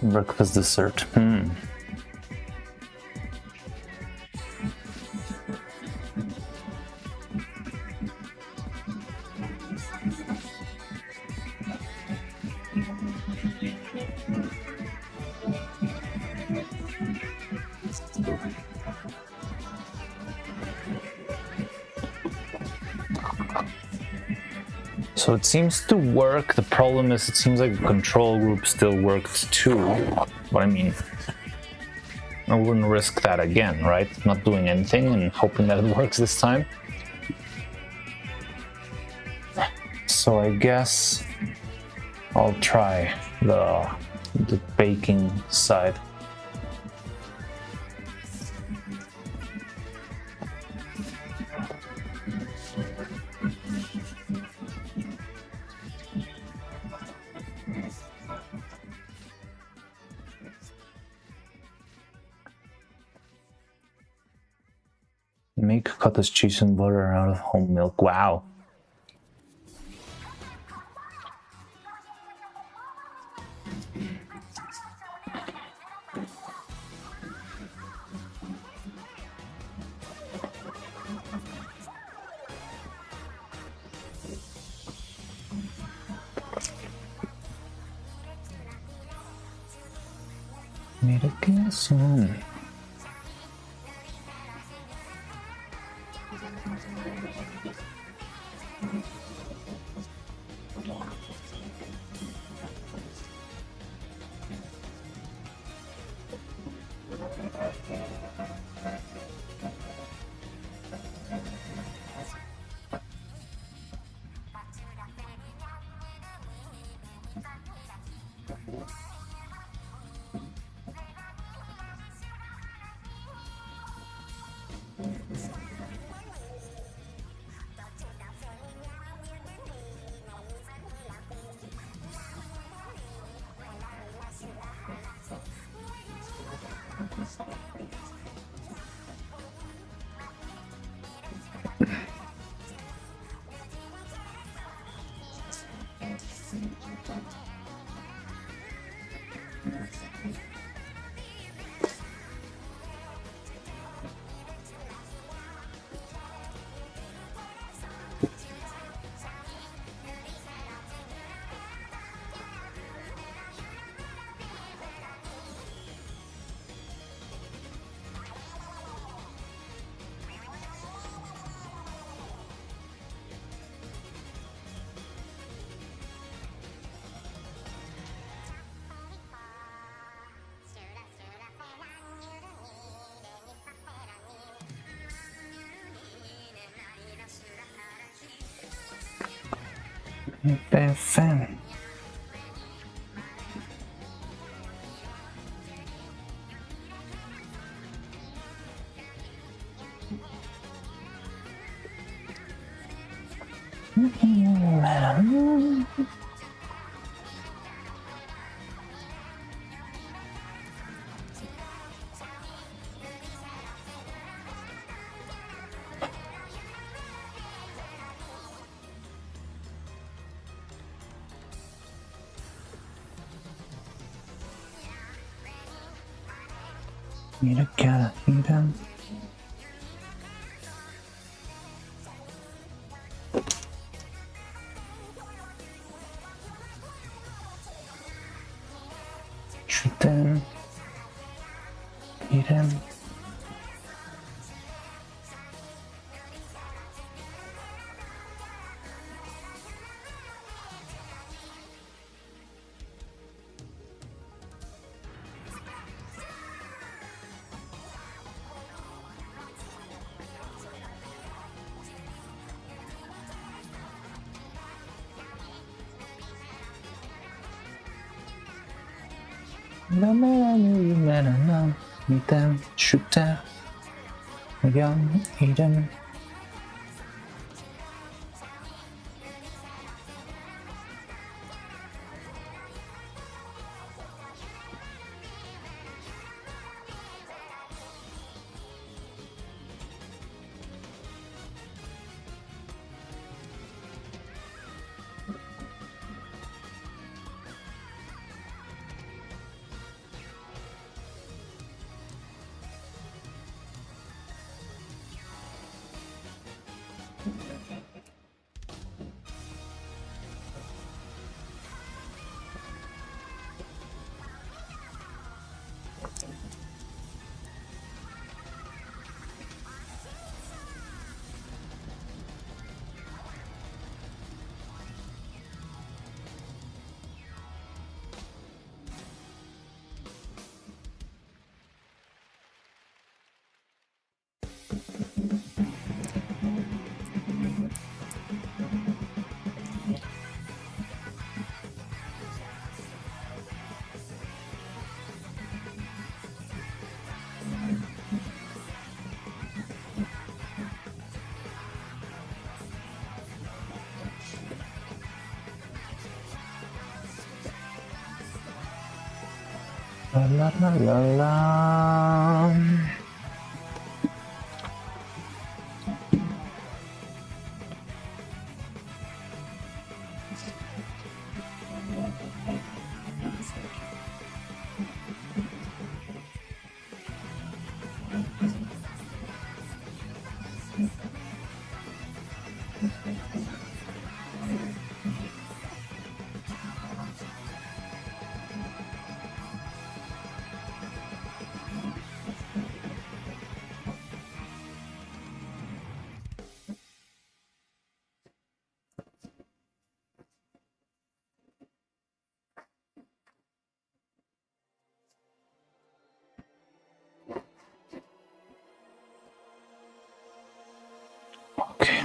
Speaker 1: Breakfast dessert. So it seems to work. The problem is it seems like the control group still worked too. But I mean, I wouldn't risk that again, right? Not doing anything and hoping that it works this time. So I guess I'll try the baking side. Make cottage cheese and butter out of whole milk. Wow. Mira qué son. Fan. Mira cara, mira. Chuta. Mira. Mira, chuta. Young Eden. La la la la la. Okay.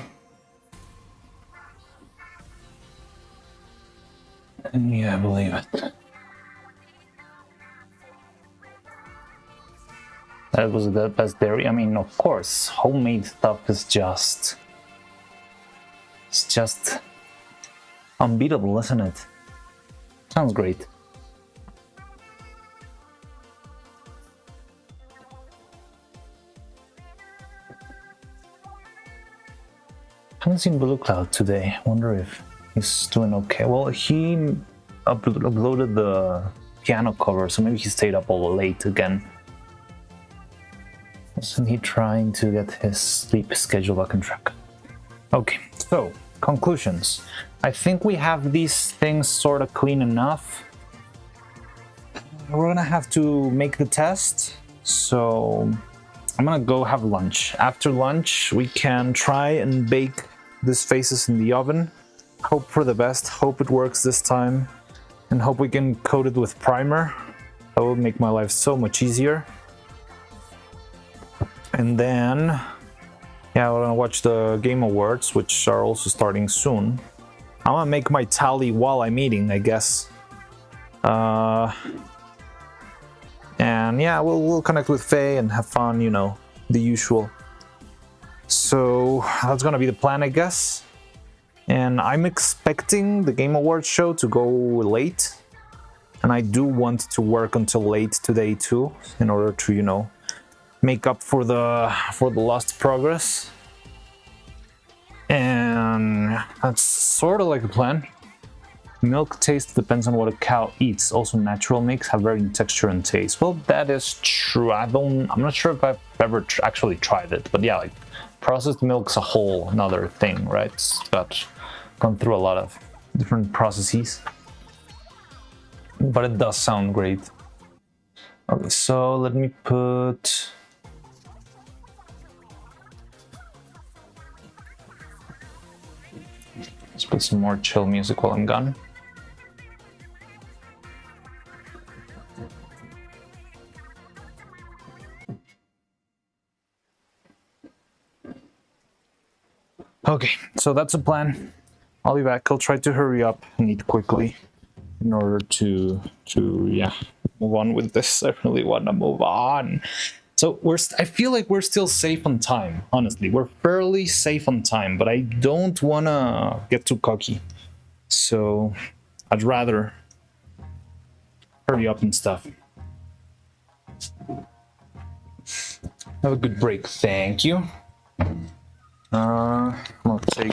Speaker 1: Yeah, I believe it. That was the best dairy. I mean, of course, homemade stuff is just... It's just unbeatable, isn't it? Sounds great. Haven't seen Blue Cloud today. Wonder if he's doing okay. Well, he uploaded the piano cover, so maybe he stayed up all late again. Isn't he trying to get his sleep schedule back on track? Okay, so conclusions. I think we have these things sort of clean enough. We're gonna have to make the test, so I'm gonna go have lunch. After lunch, we can try and bake these faces in the oven. Hope for the best, hope it works this time, and hope we can coat it with primer. That will make my life so much easier. And then, yeah, we're gonna watch the Game Awards, which are also starting soon. I'm gonna make my tally while I'm eating, I guess. And yeah, we'll connect with Faye and have fun, you know, the usual. So that's gonna be the plan, I guess. And I'm expecting the Game Awards show to go late. And I do want to work until late today too, in order to, you know, make up for the lost progress. And that's sort of like a plan. Milk taste depends on what a cow eats. Also, natural milks have varying texture and taste. Well, that is true. I'm not sure if I've ever actually tried it, but yeah, like processed milk's a whole another thing, right? It's gone through a lot of different processes, but it does sound great. Okay, so let me put... Let's put some more chill music while I'm gone. Okay, so that's the plan. I'll be back. I'll try to hurry up and eat quickly in order to yeah, move on with this. I really want to move on. So I feel like we're still safe on time, honestly. We're fairly safe on time, but I don't want to get too cocky. So I'd rather hurry up and stuff. Have a good break. Thank you. I'll take...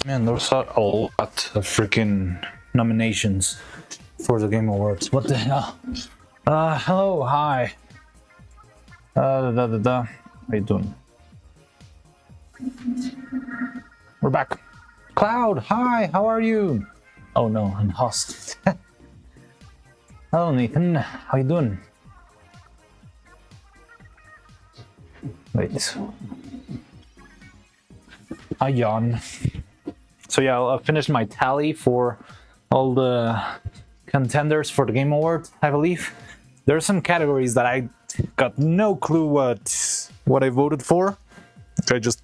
Speaker 1: Man, there's a lot of freaking nominations for the Game Awards. What the hell? Hello, hi. How you doing? We're back. Cloud, hi, how are you? Oh no, I'm host. Hello, Nathan, how you doing? Wait. Hi, Jan. So yeah, I'll finish my tally for all the contenders for the Game Award, I believe. There are some categories that I got no clue what I voted for. I just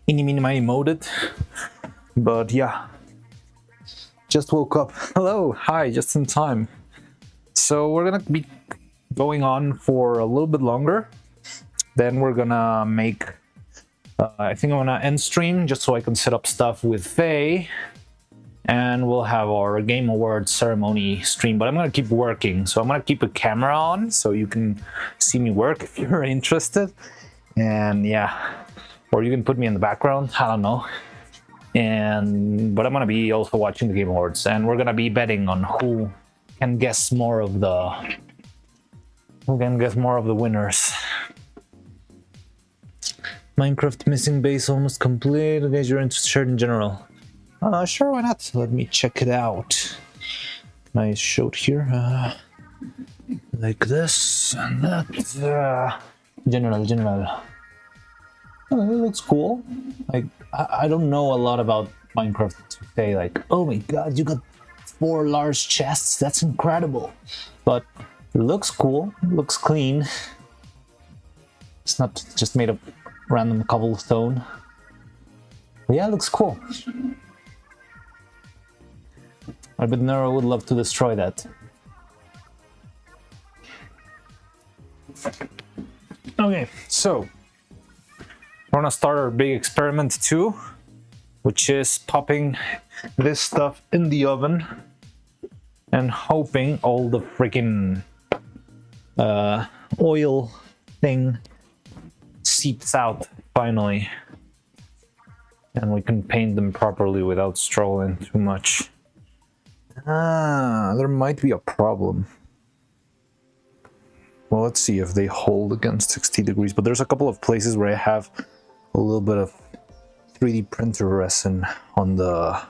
Speaker 1: voted. But yeah. Just woke up. Hello, hi, just in time. So we're gonna be going on for a little bit longer. Then we're gonna make I think I'm gonna end stream just so I can set up stuff with Faye, and we'll have our Game Awards ceremony stream. But I'm gonna keep working, so I'm gonna keep a camera on so you can see me work if you're interested. And yeah, or you can put me in the background. I don't know. But I'm gonna be also watching the Game Awards, and we're gonna be betting on who can guess more of the winners. Minecraft missing base almost complete. Guys, you're interested in general? Sure, why not? Let me check it out. Can I show it here? Like this and that. General. Oh, it looks cool. Like I don't know a lot about Minecraft to say like, oh my god, you got 4 large chests. That's incredible. But it looks cool. It looks clean. It's not just made of random cobblestone. But yeah, it looks cool. I bet Neuro would love to destroy that. Okay, so we're gonna start our big experiment too, which is popping this stuff in the oven and hoping all the freaking oil thing seeps out finally, and we can paint them properly without strolling too much. There might be a problem. Well, let's see if they hold against 60 degrees, but there's a couple of places where I have a little bit of 3D printer resin on to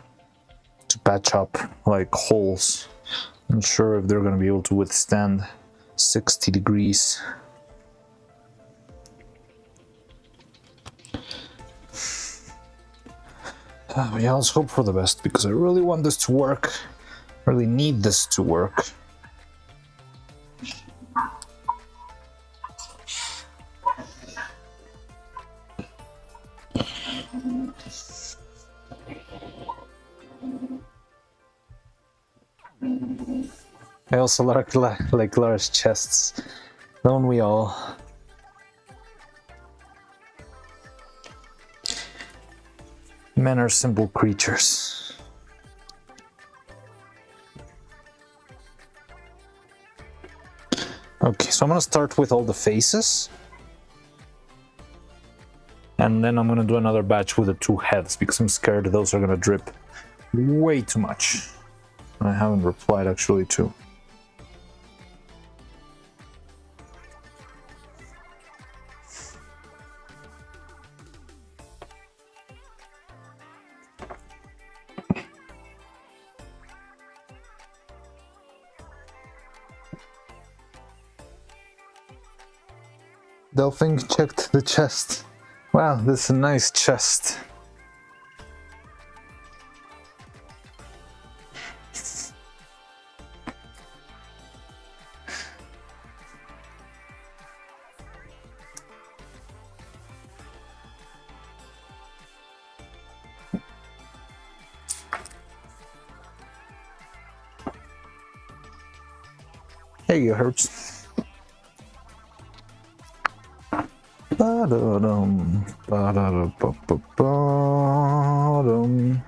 Speaker 1: patch up like holes. I'm not sure if they're going to be able to withstand 60 degrees. But yeah, let's hope for the best, because I really want this to work. I really need this to work. I also like large chests, don't we all? Men are simple creatures. Okay, so I'm gonna start with all the faces. And then I'm gonna do another batch with the 2 heads, because I'm scared those are gonna drip way too much. I haven't replied actually to. Delphine checked the chest. Wow, this is a nice chest. Hey, you herbs. Ba-da-dum, ba-da-da-ba-ba-ba-dum.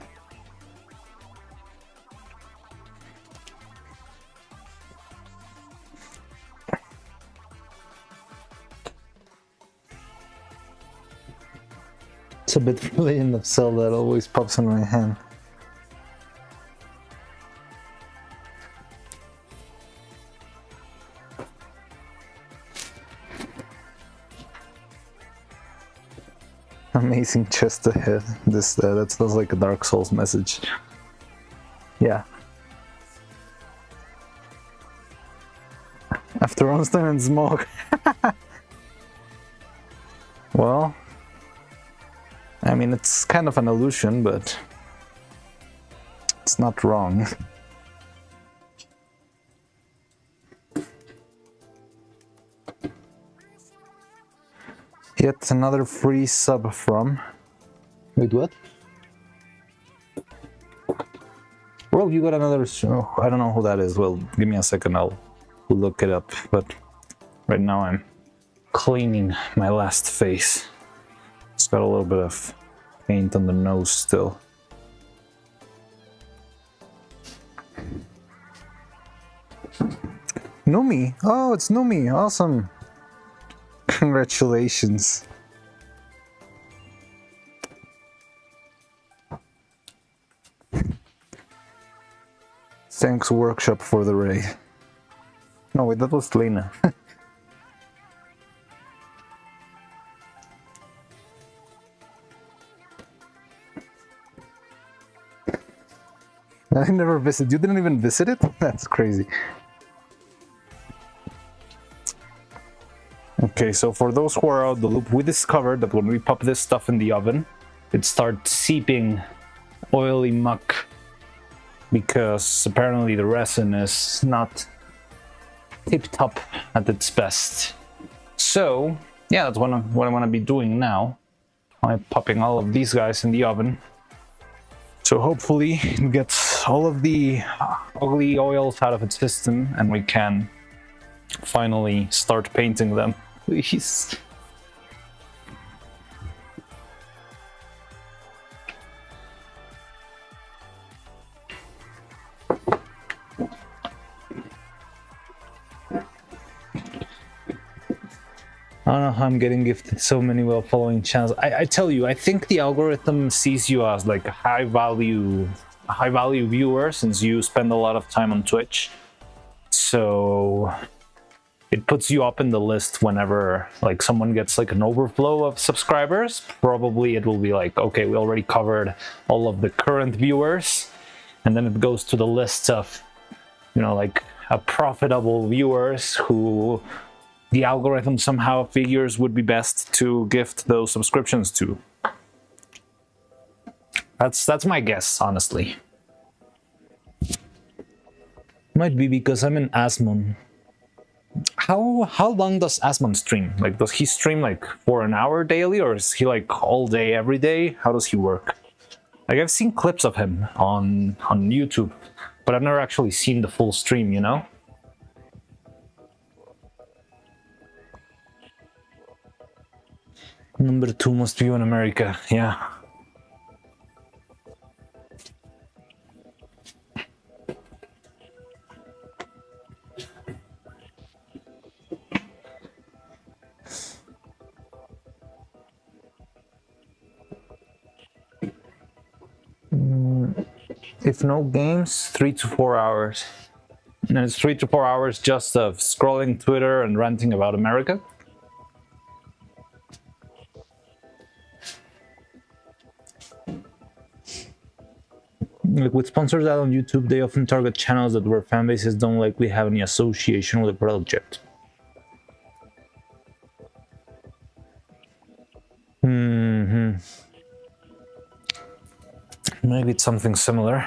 Speaker 1: It's a bit really in the cell that always pops in my hand. Amazing chest ahead. This that sounds like a Dark Souls message. Yeah. After Ornstein and Smoke. Well, I mean, it's kind of an illusion, but it's not wrong. Yet another free sub from... Wait, what? Well, you got another... Oh, I don't know who that is. Well, give me a second, I'll look it up. But right now I'm cleaning my last face. It's got a little bit of paint on the nose still. Numi! Oh, it's Numi! Awesome! Congratulations. Thanks, Workshop, for the raid. No, wait, that was Lena. I never visited. You didn't even visit it? That's crazy. Okay, so for those who are out of the loop, we discovered that when we pop this stuff in the oven, it starts seeping oily muck because apparently the resin is not tip-top at its best. So, yeah, that's what I want to be doing now. I'm popping all of these guys in the oven. So hopefully it gets all of the ugly oils out of its system and we can finally start painting them. Please. I don't know how I'm getting gifted so many well-following channels. I tell you, I think the algorithm sees you as like a high-value viewer since you spend a lot of time on Twitch. So it puts you up in the list whenever like someone gets like an overflow of subscribers. Probably it will be like, okay, we already covered all of the current viewers, and then it goes to the list of, you know, like a profitable viewers who the algorithm somehow figures would be best to gift those subscriptions to. That's my guess, honestly. Might be because I'm in Asmon. How long does Asmon stream? Like, does he stream like for an hour daily, or is he like all day, every day? How does he work? Like, I've seen clips of him on YouTube, but I've never actually seen the full stream, you know? Number 2 must be in America, yeah. If no games, 3 to 4 hours. And it's 3 to 4 hours just of scrolling Twitter and ranting about America. Like with sponsors out on YouTube, they often target channels that where fan bases don't likely have any association with the project. Maybe it's something similar.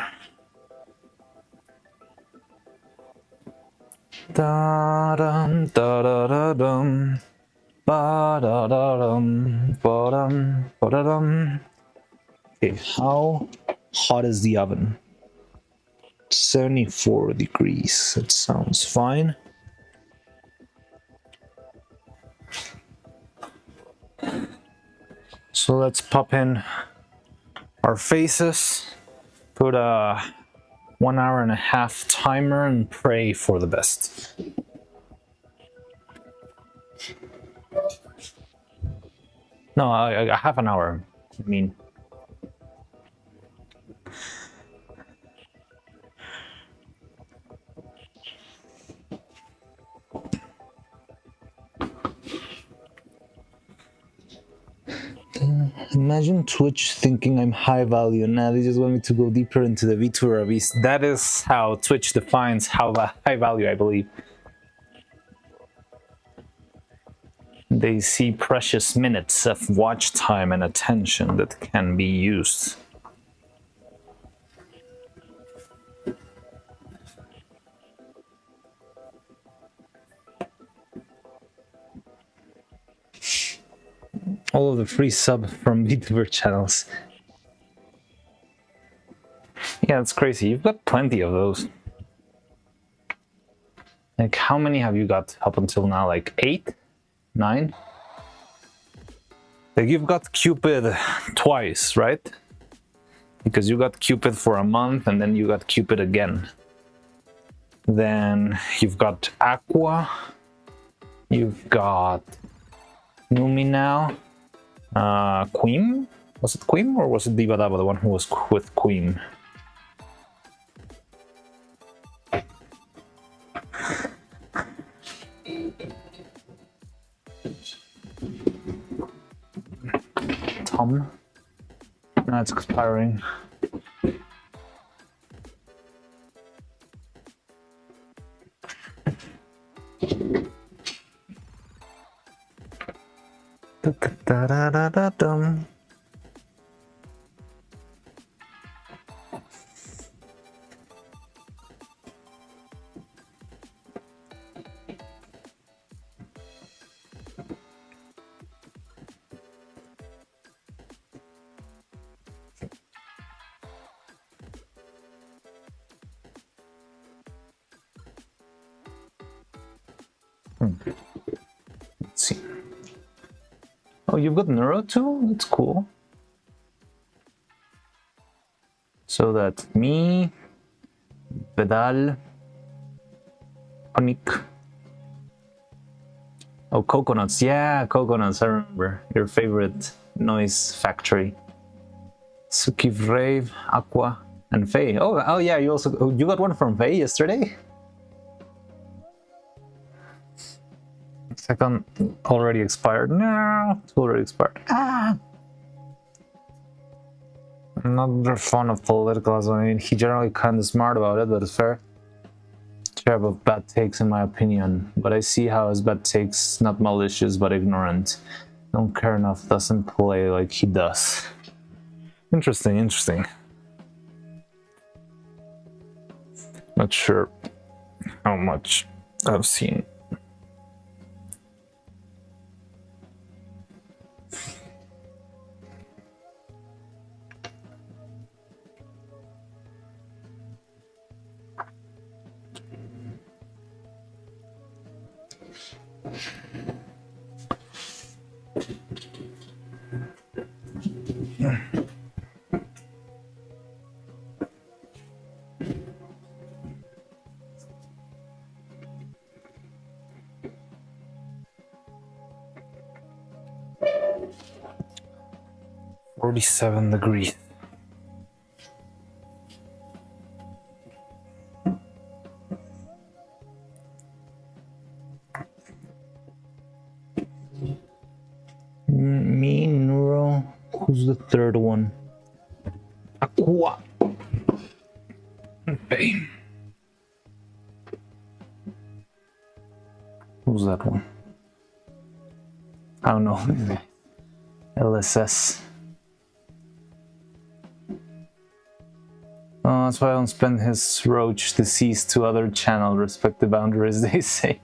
Speaker 1: Da dum da da da dum, ba da da dum, ba dum ba da dum. Okay, how hot is the oven? 74 degrees. It sounds fine. So let's pop in our faces, put a 1 hour and a half timer and pray for the best. No, a half an hour. I mean, imagine Twitch thinking I'm high value. Now they just want me to go deeper into the VTuber abyss. That is how Twitch defines high value, I believe. They see precious minutes of watch time and attention that can be used. All of the free sub from VTuber channels. Yeah, it's crazy. You've got plenty of those. Like, how many have you got up until now? Like 8? 9? Like, you've got Cupid twice, right? Because you got Cupid for a month and then you got Cupid again. Then you've got Aqua. You've got Numi now. Queen? Was it Queen or was it Diva Dava, the one who was with Queen? Tom? No, it's expiring. Da-da-da-da-dum. Let's see. Oh, you've got Neuro too? That's cool. So that's me, Pedal, Onik. Oh, Coconuts. Yeah, Coconuts. I remember. Your favorite noise factory. Suki Rave, Aqua, and Faye. Oh yeah, you got one from Faye yesterday? Second already expired. No, it's already expired. Ah. I'm not fond of politicals. I mean, he generally kind of smart about it, but it's fair. Terrible bad takes, in my opinion. But I see how his bad takes not malicious but ignorant. Don't care enough. Doesn't play like he does. Interesting. Interesting. Not sure how much I've seen. .47 degrees. Me, Neuro. Who's the third one? Aqua. Okay. Who's that one? I don't know. LSS. Oh, that's why I don't spend his roach deceased to other channel. Respect the boundaries, they say.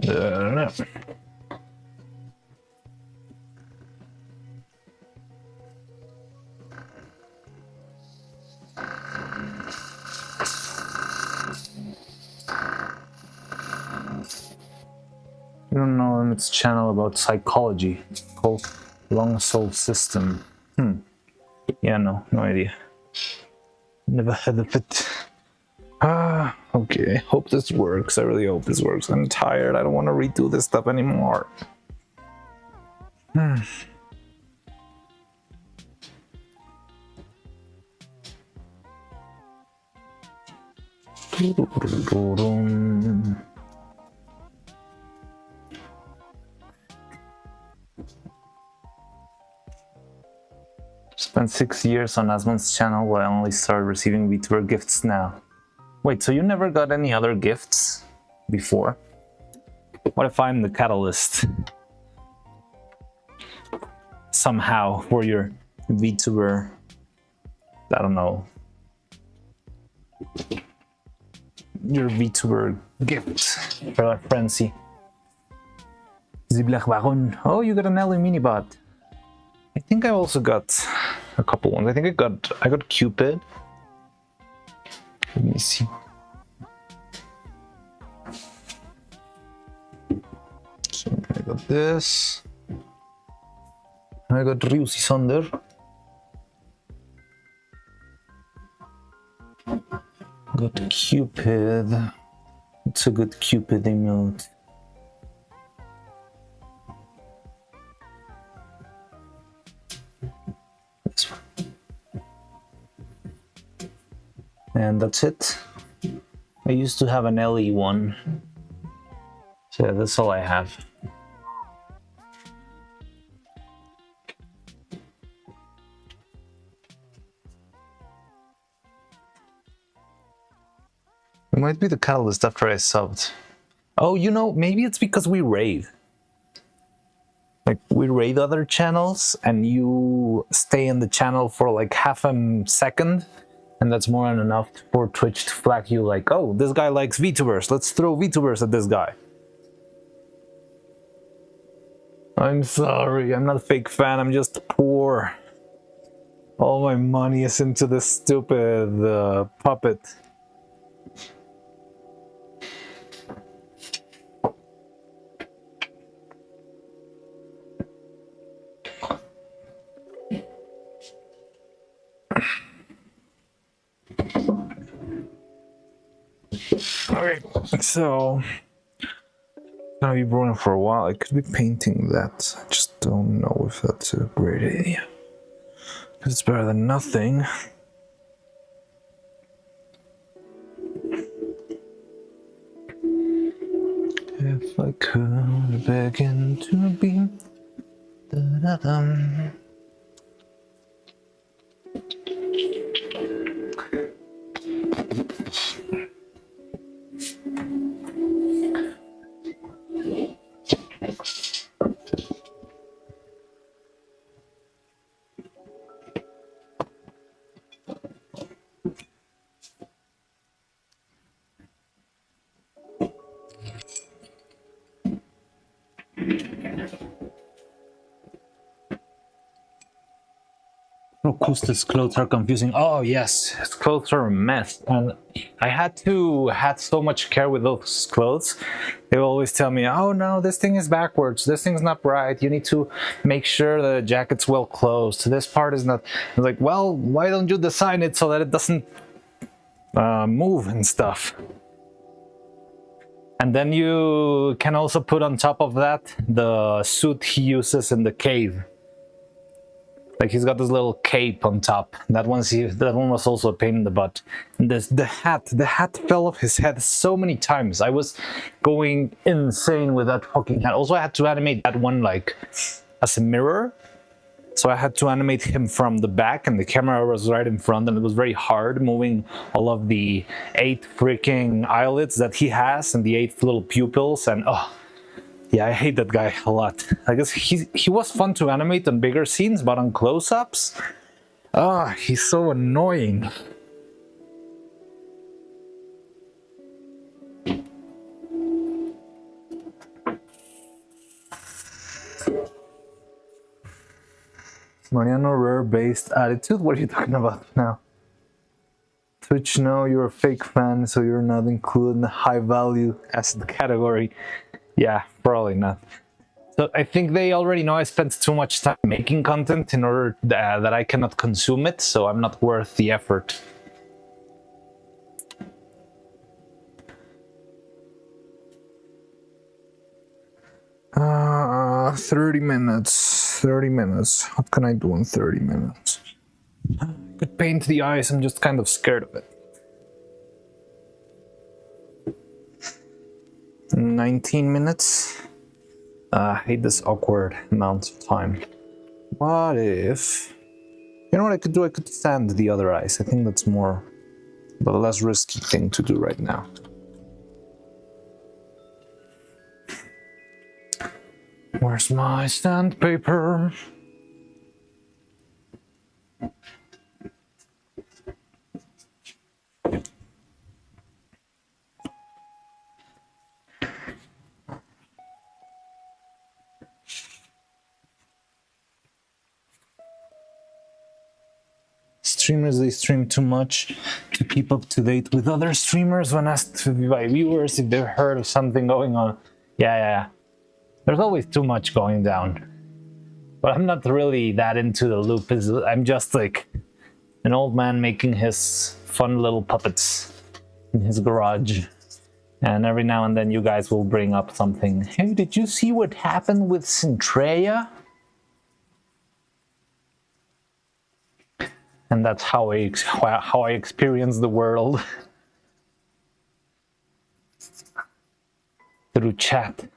Speaker 1: No. You don't know him, it's a channel about psychology. Cool. Long soul system. Yeah, no idea. Never heard of it. Okay. Hope this works. I really hope this works. I'm tired. I don't want to redo this stuff anymore. Spent 6 years on Asmon's channel while I only started receiving VTuber gifts now. Wait, so you never got any other gifts before? What if I'm the catalyst? Somehow for your VTuber, I don't know, your VTuber gift for that frenzy. Ziblech Baron. Oh, you got an Ellie Minibot. I think I also got a couple ones. I think I got Cupid. Let me see. So I got this. I got Ryusi Sonder. Got Cupid. It's a good Cupid emote. This one. And that's it. I used to have an LE one. So yeah, that's all I have. It might be the catalyst after I subbed. Oh, you know, maybe it's because we raid. Like, we raid other channels and you stay in the channel for like half a second, and that's more than enough for Twitch to flag you like, oh, this guy likes VTubers, let's throw VTubers at this guy. I'm sorry, I'm not a fake fan, I'm just poor. All my money is into this stupid puppet. Okay, so gonna be brewing for a while. I could be painting that. I just don't know if that's a great idea. Because it's better than nothing. If I could begin to be da-da-dum. Kusta's clothes are confusing. Oh yes, his clothes are a mess, and I had so much care with those clothes. They will always tell me, "Oh no, this thing is backwards. This thing's not right. You need to make sure the jacket's well closed. This part is not." I was like, "Well, why don't you design it so that it doesn't move and stuff?" And then you can also put on top of that the suit he uses in the cave. Like, he's got this little cape on top. That one was also a pain in the butt. And the hat fell off his head so many times. I was going insane with that fucking hat. Also, I had to animate that one like as a mirror. So I had to animate him from the back, and the camera was right in front, and it was very hard moving all of the 8 freaking eyelids that he has and the 8 little pupils, and oh. Yeah, I hate that guy a lot. I guess he was fun to animate on bigger scenes, but on close-ups, he's so annoying. Mariano Rare-based attitude? What are you talking about now? Twitch, no, you're a fake fan, so you're not included in the high value as the category. Yeah, probably not. So I think they already know I spent too much time making content in order that I cannot consume it, so I'm not worth the effort. Uh, 30 minutes. 30 minutes. What can I do in 30 minutes? I could paint the eyes, I'm just kind of scared of it. 19 minutes. I hate this awkward amount of time. What if... You know what I could do? I could sand the other eyes. I think that's more... the less risky thing to do right now. Where's my sandpaper? Streamers, they stream too much to keep up to date with other streamers. When asked by viewers if they've heard of something going on, yeah. There's always too much going down. But I'm not really that into the loop. I'm just like an old man making his fun little puppets in his garage. And every now and then you guys will bring up something. Hey, did you see what happened with Centrea? And that's how I experience the world. Through chat.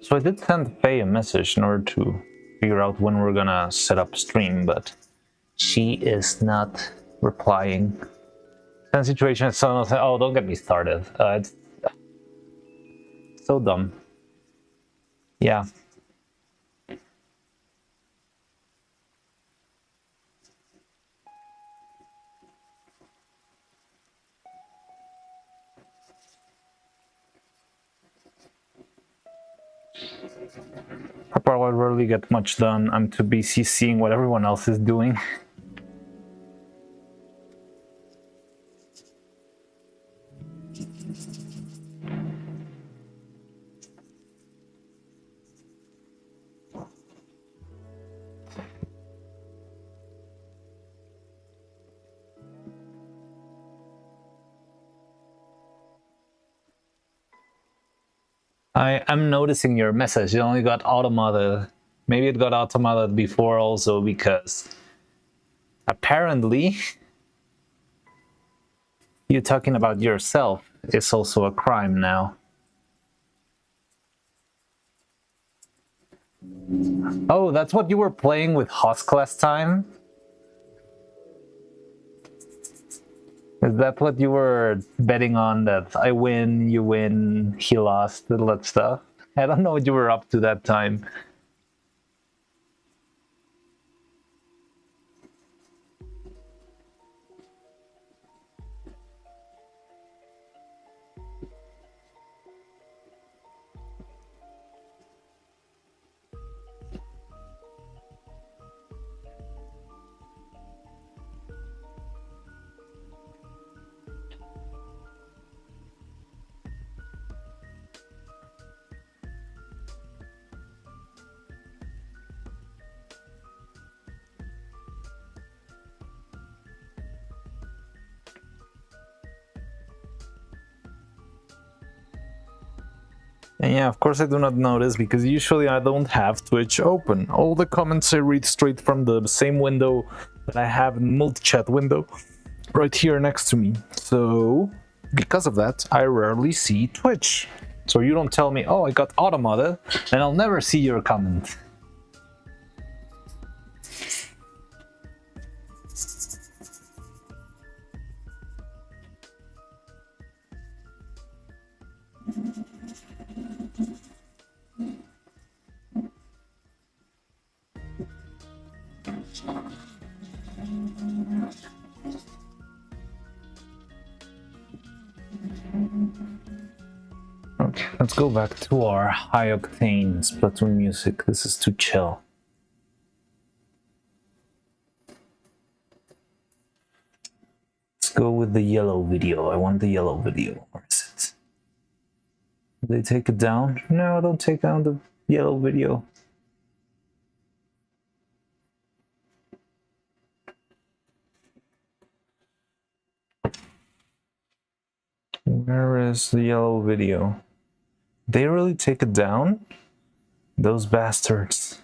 Speaker 1: So I did send Faye a message in order to figure out when we're gonna set up stream, but she is not replying. Same situation is so... Oh, don't get me started. It's so dumb. Yeah. I probably rarely get much done. I'm too busy seeing what everyone else is doing. I am noticing your message. It only got automated. Maybe it got automated before also because apparently you talking about yourself is also a crime now. Oh, that's what you were playing with Husk last time? Is that what you were betting on, that I win, you win, he lost, all that stuff? I don't know what you were up to that time. And yeah, of course I do not notice, because usually I don't have Twitch open. All the comments I read straight from the same window that I have in multi-chat window right here next to me. So, because of that, I rarely see Twitch. So you don't tell me, oh, I got automated, and I'll never see your comment. Let's go back to our high octane Splatoon music. This is too chill. Let's go with the yellow video. I want the yellow video. Where is it? Did they take it down? No, don't take down the yellow video. Where is the yellow video? They really take it down? Those bastards.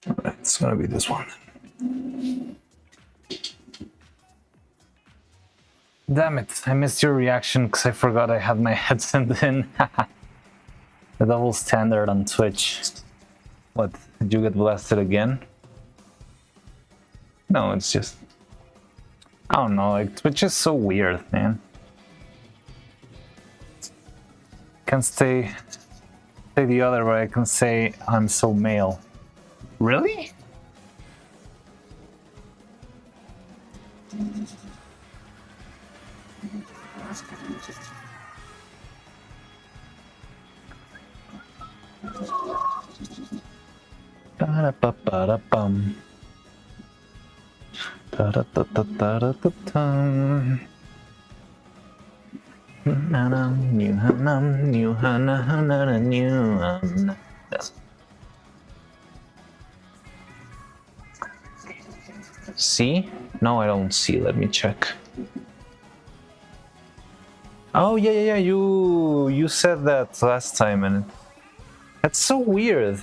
Speaker 1: Alright, it's gonna be this one. Damn it, I missed your reaction because I forgot I had my headset in. The double standard on Twitch. What, did you get blasted again? No, it's just... I don't know, like, Twitch is so weird, man. Can't say the other, but I can say I'm so male. Really? Ba-da-ba-ba-da-bum. Da-da-da-da-da-da-dum. See? No, I don't see. Let me check. Oh yeah. You said that last time, and that's so weird.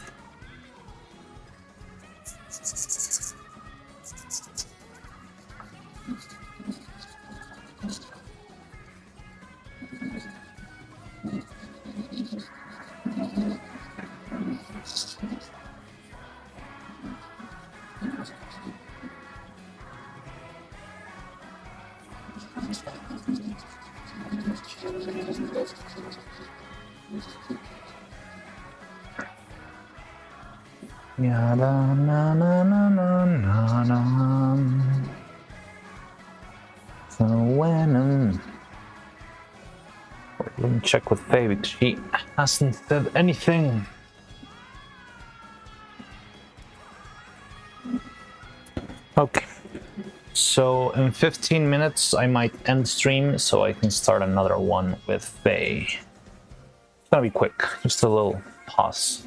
Speaker 1: Yeah, na na na na na na. So when let me check with Faye because she hasn't said anything. Okay, so in 15 minutes I might end stream so I can start another one with Faye. It's gonna be quick, just a little pause.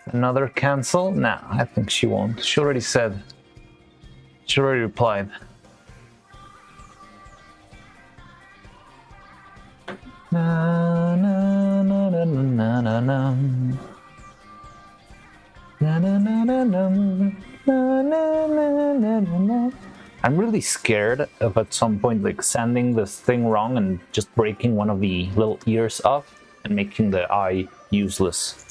Speaker 1: Another cancel? Nah, I think she won't. She already said. She already replied. Na na na na na na na. Na na na na na na na na na. I'm really scared of at some point like sanding this thing wrong and just breaking one of the little ears off and making the eye useless.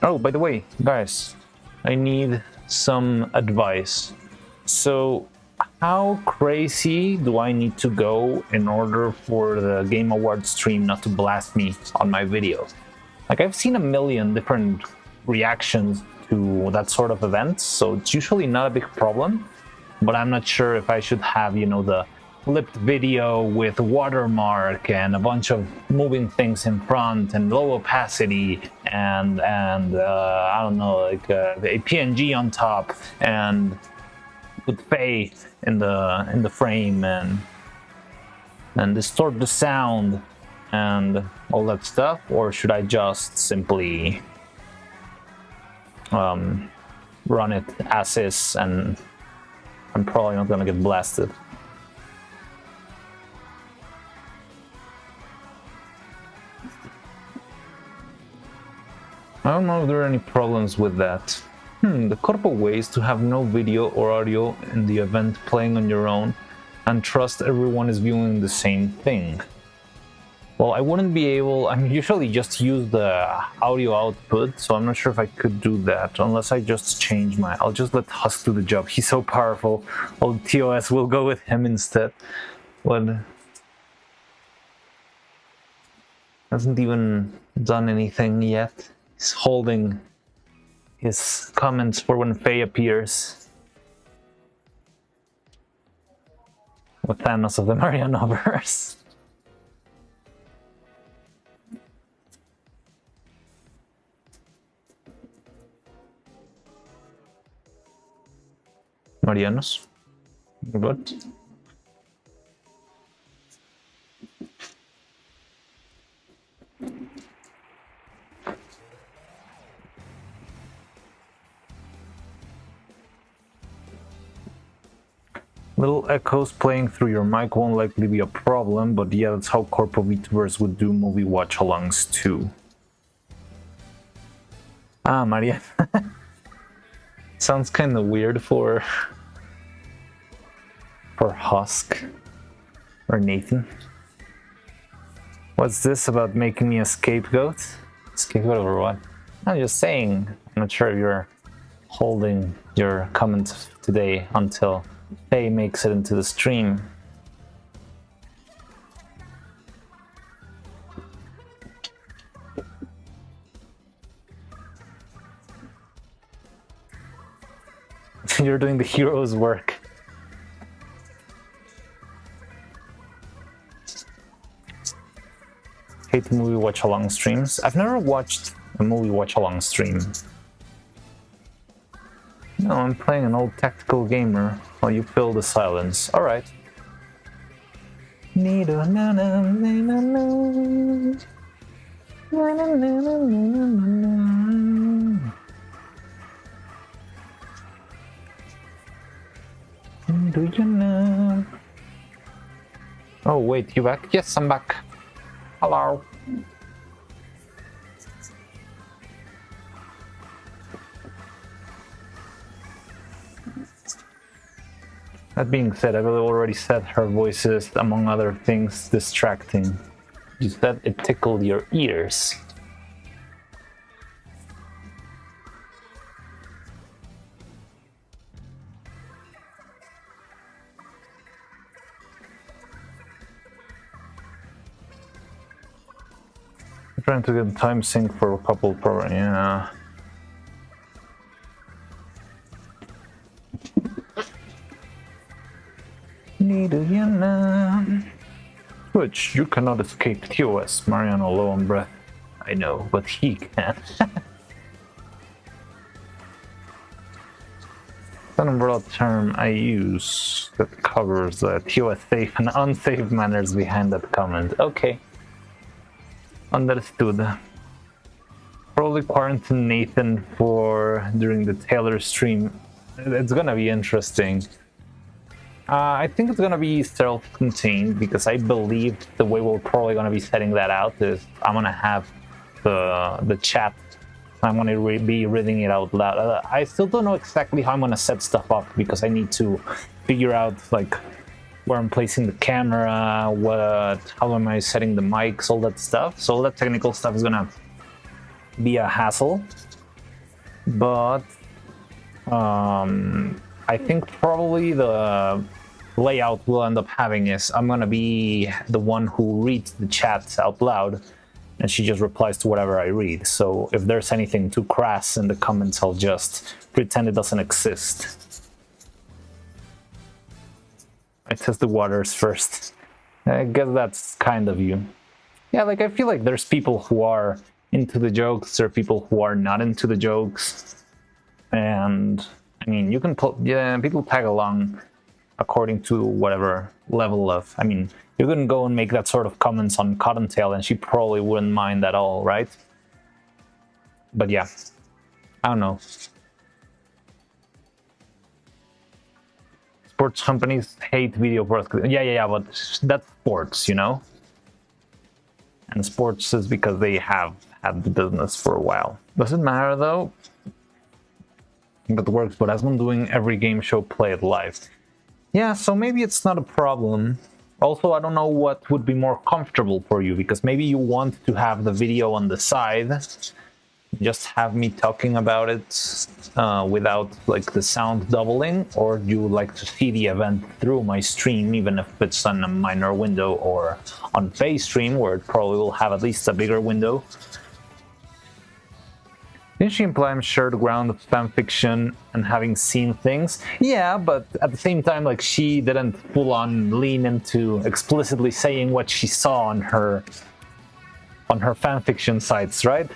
Speaker 1: Oh, by the way, guys, I need some advice. So, how crazy do I need to go in order for the Game Awards stream not to blast me on my video? Like, I've seen a million different reactions to that sort of event, so it's usually not a big problem. But I'm not sure if I should have, you know, the flipped video with watermark and a bunch of moving things in front and low opacity and I don't know, like a PNG on top and with Faye in the frame and distort the sound and all that stuff, or should I just simply run it as is and I'm probably not gonna get blasted. I don't know if there are any problems with that. The corpo way is to have no video or audio in the event playing on your own and trust everyone is viewing the same thing. Well, I wouldn't be able, I mean, usually just use the audio output, so I'm not sure if I could do that, unless I just change my, I'll just let Husk do the job. He's so powerful, old TOS will go with him instead. Well, hasn't even done anything yet. He's holding his comments for when Faye appears. With Thanos of the Marianoverse. Marianos. What? Little echoes playing through your mic won't likely be a problem, but yeah, that's how Corpo VTubers would do movie watch-alongs too. Ah, Maria. Sounds kind of weird for Husk or Nathan. What's this about making me a scapegoat? Scapegoat over what? I'm just saying. I'm not sure if you're holding your comments today until Faye makes it into the stream. You're doing the hero's work. Hate movie watch-along streams. I've never watched a movie watch-along stream. No, I'm playing an old tactical gamer while you fill the silence. Alright. Do you know? Oh wait, you back? Yes, I'm back. Hello. That being said, I've already said her voice is, among other things, distracting. You said it tickled your ears. I'm trying to get time sync for a couple programs. Yeah. Need you know. Which you cannot escape TOS, Mariano low on breath. I know, but he can. It's an umbrella term I use that covers the TOS safe and unsafe manners behind that comment. Okay. Understood. Probably quarantine Nathan for during the Taylor stream. It's gonna be interesting. I think it's gonna be self-contained because I believe the way we're probably gonna be setting that out is I'm gonna have the chat. I'm gonna be reading it out loud. I still don't know exactly how I'm gonna set stuff up because I need to figure out like where I'm placing the camera, how am I setting the mics, all that stuff. So all that technical stuff is gonna be a hassle, but I think probably the layout we'll end up having is I'm gonna be the one who reads the chat out loud and she just replies to whatever I read. So if there's anything too crass in the comments, I'll just pretend it doesn't exist. I test the waters first. I guess that's kind of you. Yeah, like I feel like there's people who are into the jokes, there are people who are not into the jokes. And I mean, you can people tag along according to whatever level of, I mean, you couldn't go and make that sort of comments on Cottontail and she probably wouldn't mind at all, right? But yeah, I don't know. Sports companies hate video broadcast. Yeah, but that's sports, you know? And sports is because they have had the business for a while. Does it matter though? that works, but as I'm doing every game show, play it live. Yeah, so maybe it's not a problem. Also, I don't know what would be more comfortable for you, because maybe you want to have the video on the side, just have me talking about it without like the sound doubling, or you would like to see the event through my stream, even if it's on a minor window, or on Faye's stream, where it probably will have at least a bigger window. Didn't she imply I'm shared ground of fanfiction and having seen things? Yeah, but at the same time, like, she didn't full-on lean into explicitly saying what she saw on her fanfiction sites, right?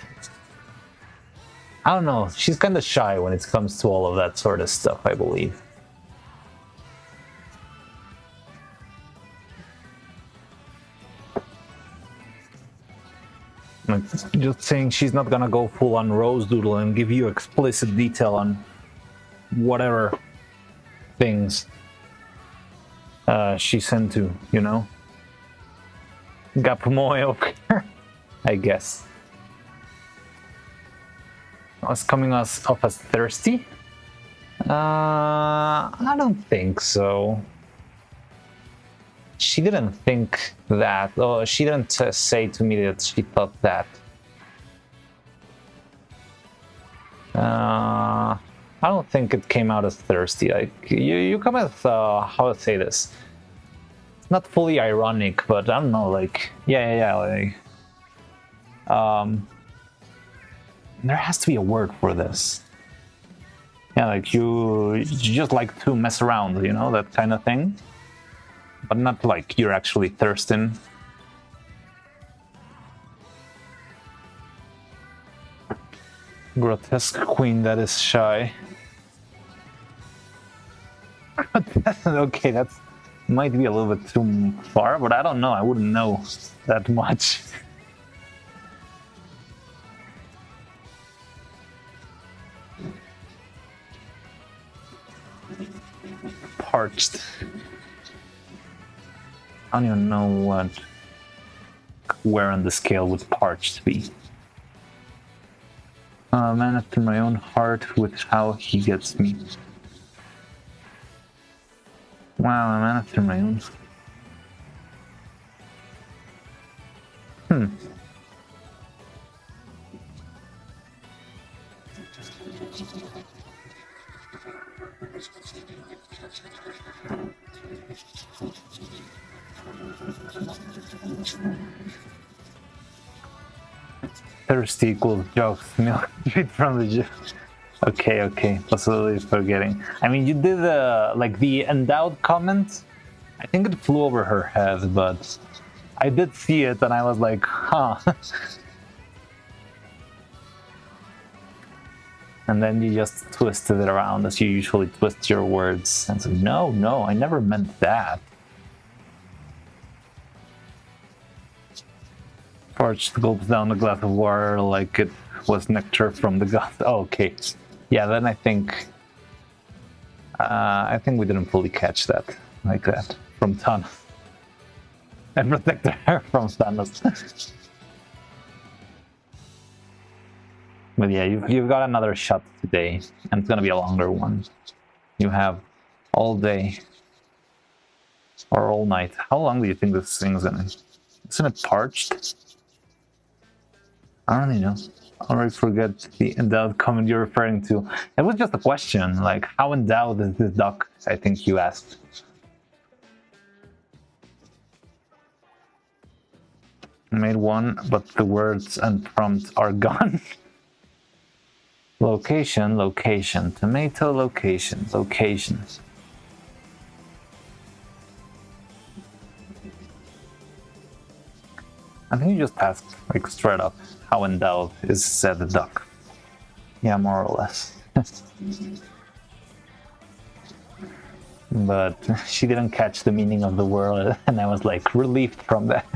Speaker 1: I don't know, she's kind of shy when it comes to all of that sort of stuff, I believe. Like, just saying she's not gonna go full on rose doodle and give you explicit detail on whatever things she's into, you know? Gapumoe, I guess. Was coming off as thirsty? I don't think so. She didn't think that. Oh, she didn't say to me that she thought that. I don't think it came out as thirsty. Like, you come as how to say this? It's not fully ironic, but I don't know. Like, yeah. Like, there has to be a word for this. Yeah, like you just like to mess around, you know, that kind of thing. But not like you're actually thirsting. Grotesque queen that is shy. Okay, that might be a little bit too far, but I don't know. I wouldn't know that much. Parched. I don't even know where on the scale would parched be. Man after my own heart with how he gets me. Wow, a man after my own. Thirsty equals jokes, milk straight from the gym. Okay, possibly forgetting. I mean, you did like the endowed comment. I think it flew over her head, but I did see it and I was like, huh. And then you just twisted it around as you usually twist your words and said, no, I never meant that. Parched gulps down a glass of water like it was nectar from the gods. Oh, okay. Yeah, then I think we didn't fully catch that like that from Thanos. And protect her from Thanos. But yeah, you've got another shot today, and it's gonna be a longer one. You have all day or all night. How long do you think this thing's gonna? Isn't it parched? I don't really know. I already forget the endowed comment you're referring to. It was just a question, like, how endowed is this duck? I think you asked. I made one, but the words and prompt are gone. Location, tomato location. I think you just asked, like, straight up, how endowed is said duck? Yeah, more or less. But she didn't catch the meaning of the word, and I was, like, relieved from that.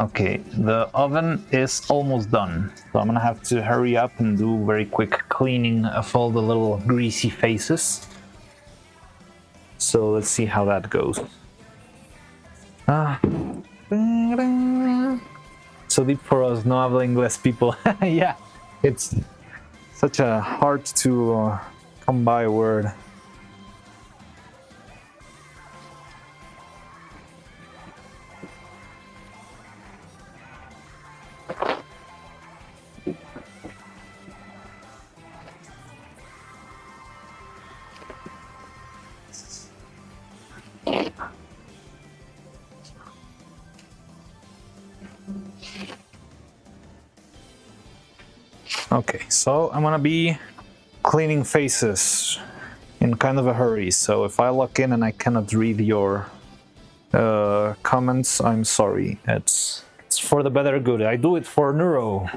Speaker 1: Okay, the oven is almost done, so I'm gonna have to hurry up and do very quick cleaning of all the little greasy faces. So let's see how that goes. So deep for us, no habla inglés people. Yeah, it's such a hard to come by word. Okay, so I'm gonna be cleaning faces in kind of a hurry, so if I lock in and I cannot read your comments, I'm sorry. It's for the better good. I do it for neuro,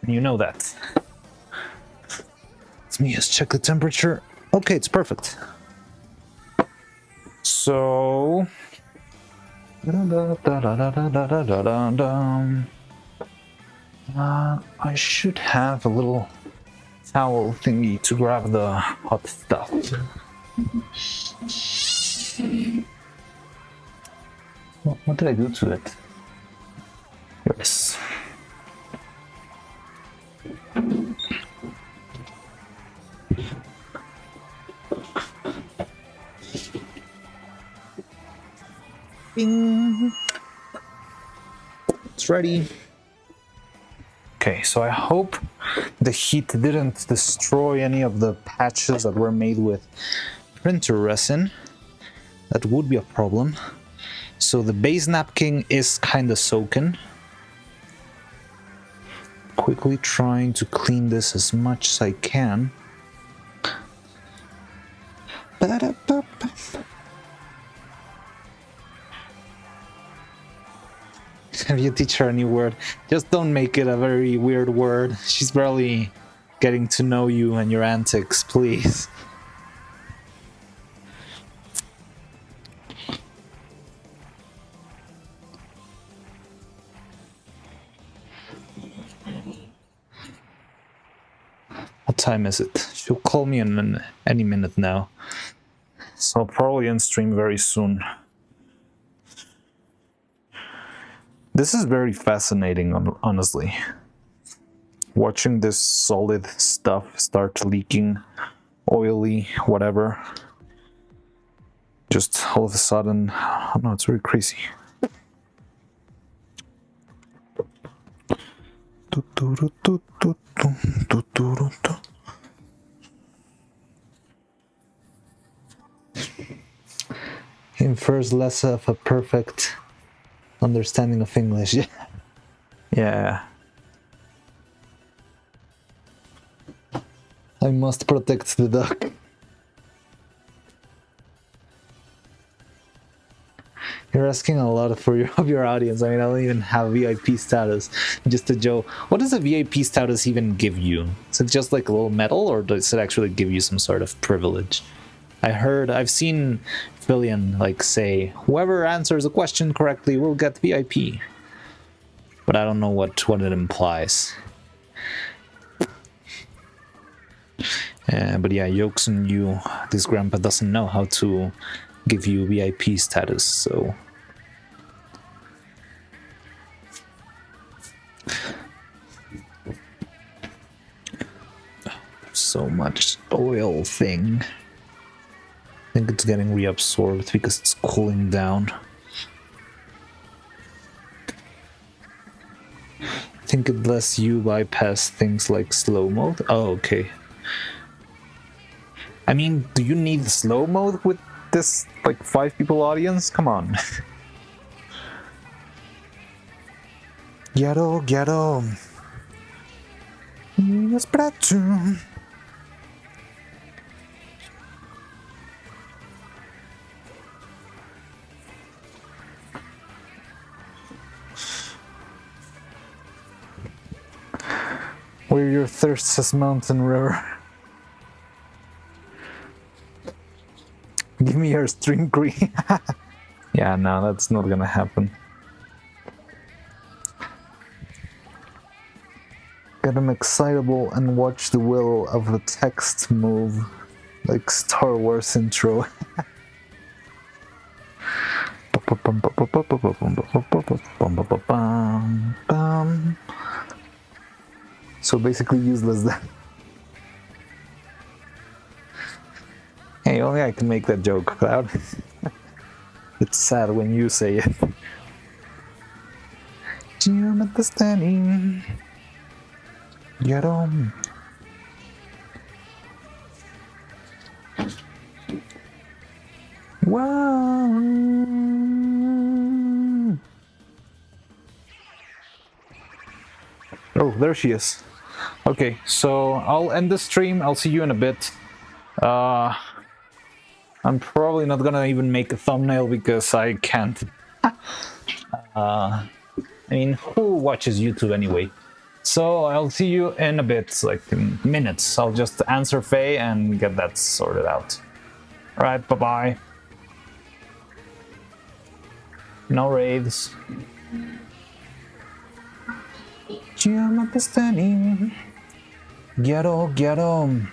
Speaker 1: and you know that. Let me just check the temperature. Okay, it's perfect. So... I should have a little towel thingy to grab the hot stuff. What did I do to it? Here it is. Bing. It's ready. Okay, so I hope the heat didn't destroy any of the patches that were made with printer resin. That would be a problem. So the base napkin is kind of soaking. Quickly trying to clean this as much as I can. If you teach her a new word, just don't make it a very weird word. She's barely getting to know you and your antics, please. What time is it? She'll call me in any minute now. So I'll probably end stream very soon. This is very fascinating, honestly. Watching this solid stuff start leaking, oily, whatever. Just all of a sudden, I don't know, it's very crazy. Infers less of a perfect understanding of English. Yeah. I must protect the duck. You're asking a lot of your audience. I mean, I don't even have VIP status. Just a joke. What does a VIP status even give you? Is it just like a little medal, or does it actually give you some sort of privilege? I've seen Fillion like say, whoever answers a question correctly will get VIP. But I don't know what it implies. But yeah, jokes on you. This grandpa doesn't know how to give you VIP status, so... So much oil thing. I think it's getting reabsorbed because it's cooling down. I think it lets you bypass things like slow mode. Oh, okay. I mean, do you need slow mode with this, like, 5 people audience? Come on. Ghetto. Yes, Splatoon. Where your thirst says mountain river. Give me your string green. Yeah, no, that's not gonna happen. Get them excitable and watch the will of the text move, like Star Wars intro. So basically useless then. Hey, only I can make that joke, Cloud. It's sad when you say it. Geometry. Get on. Wow. Oh, there she is. Okay, so I'll end the stream. I'll see you in a bit. I'm probably not gonna even make a thumbnail because I can't. I mean, who watches YouTube anyway? So I'll see you in a bit, like in minutes. I'll just answer Faye and get that sorted out. Alright, bye-bye. No raids. Geometry. Get 'em.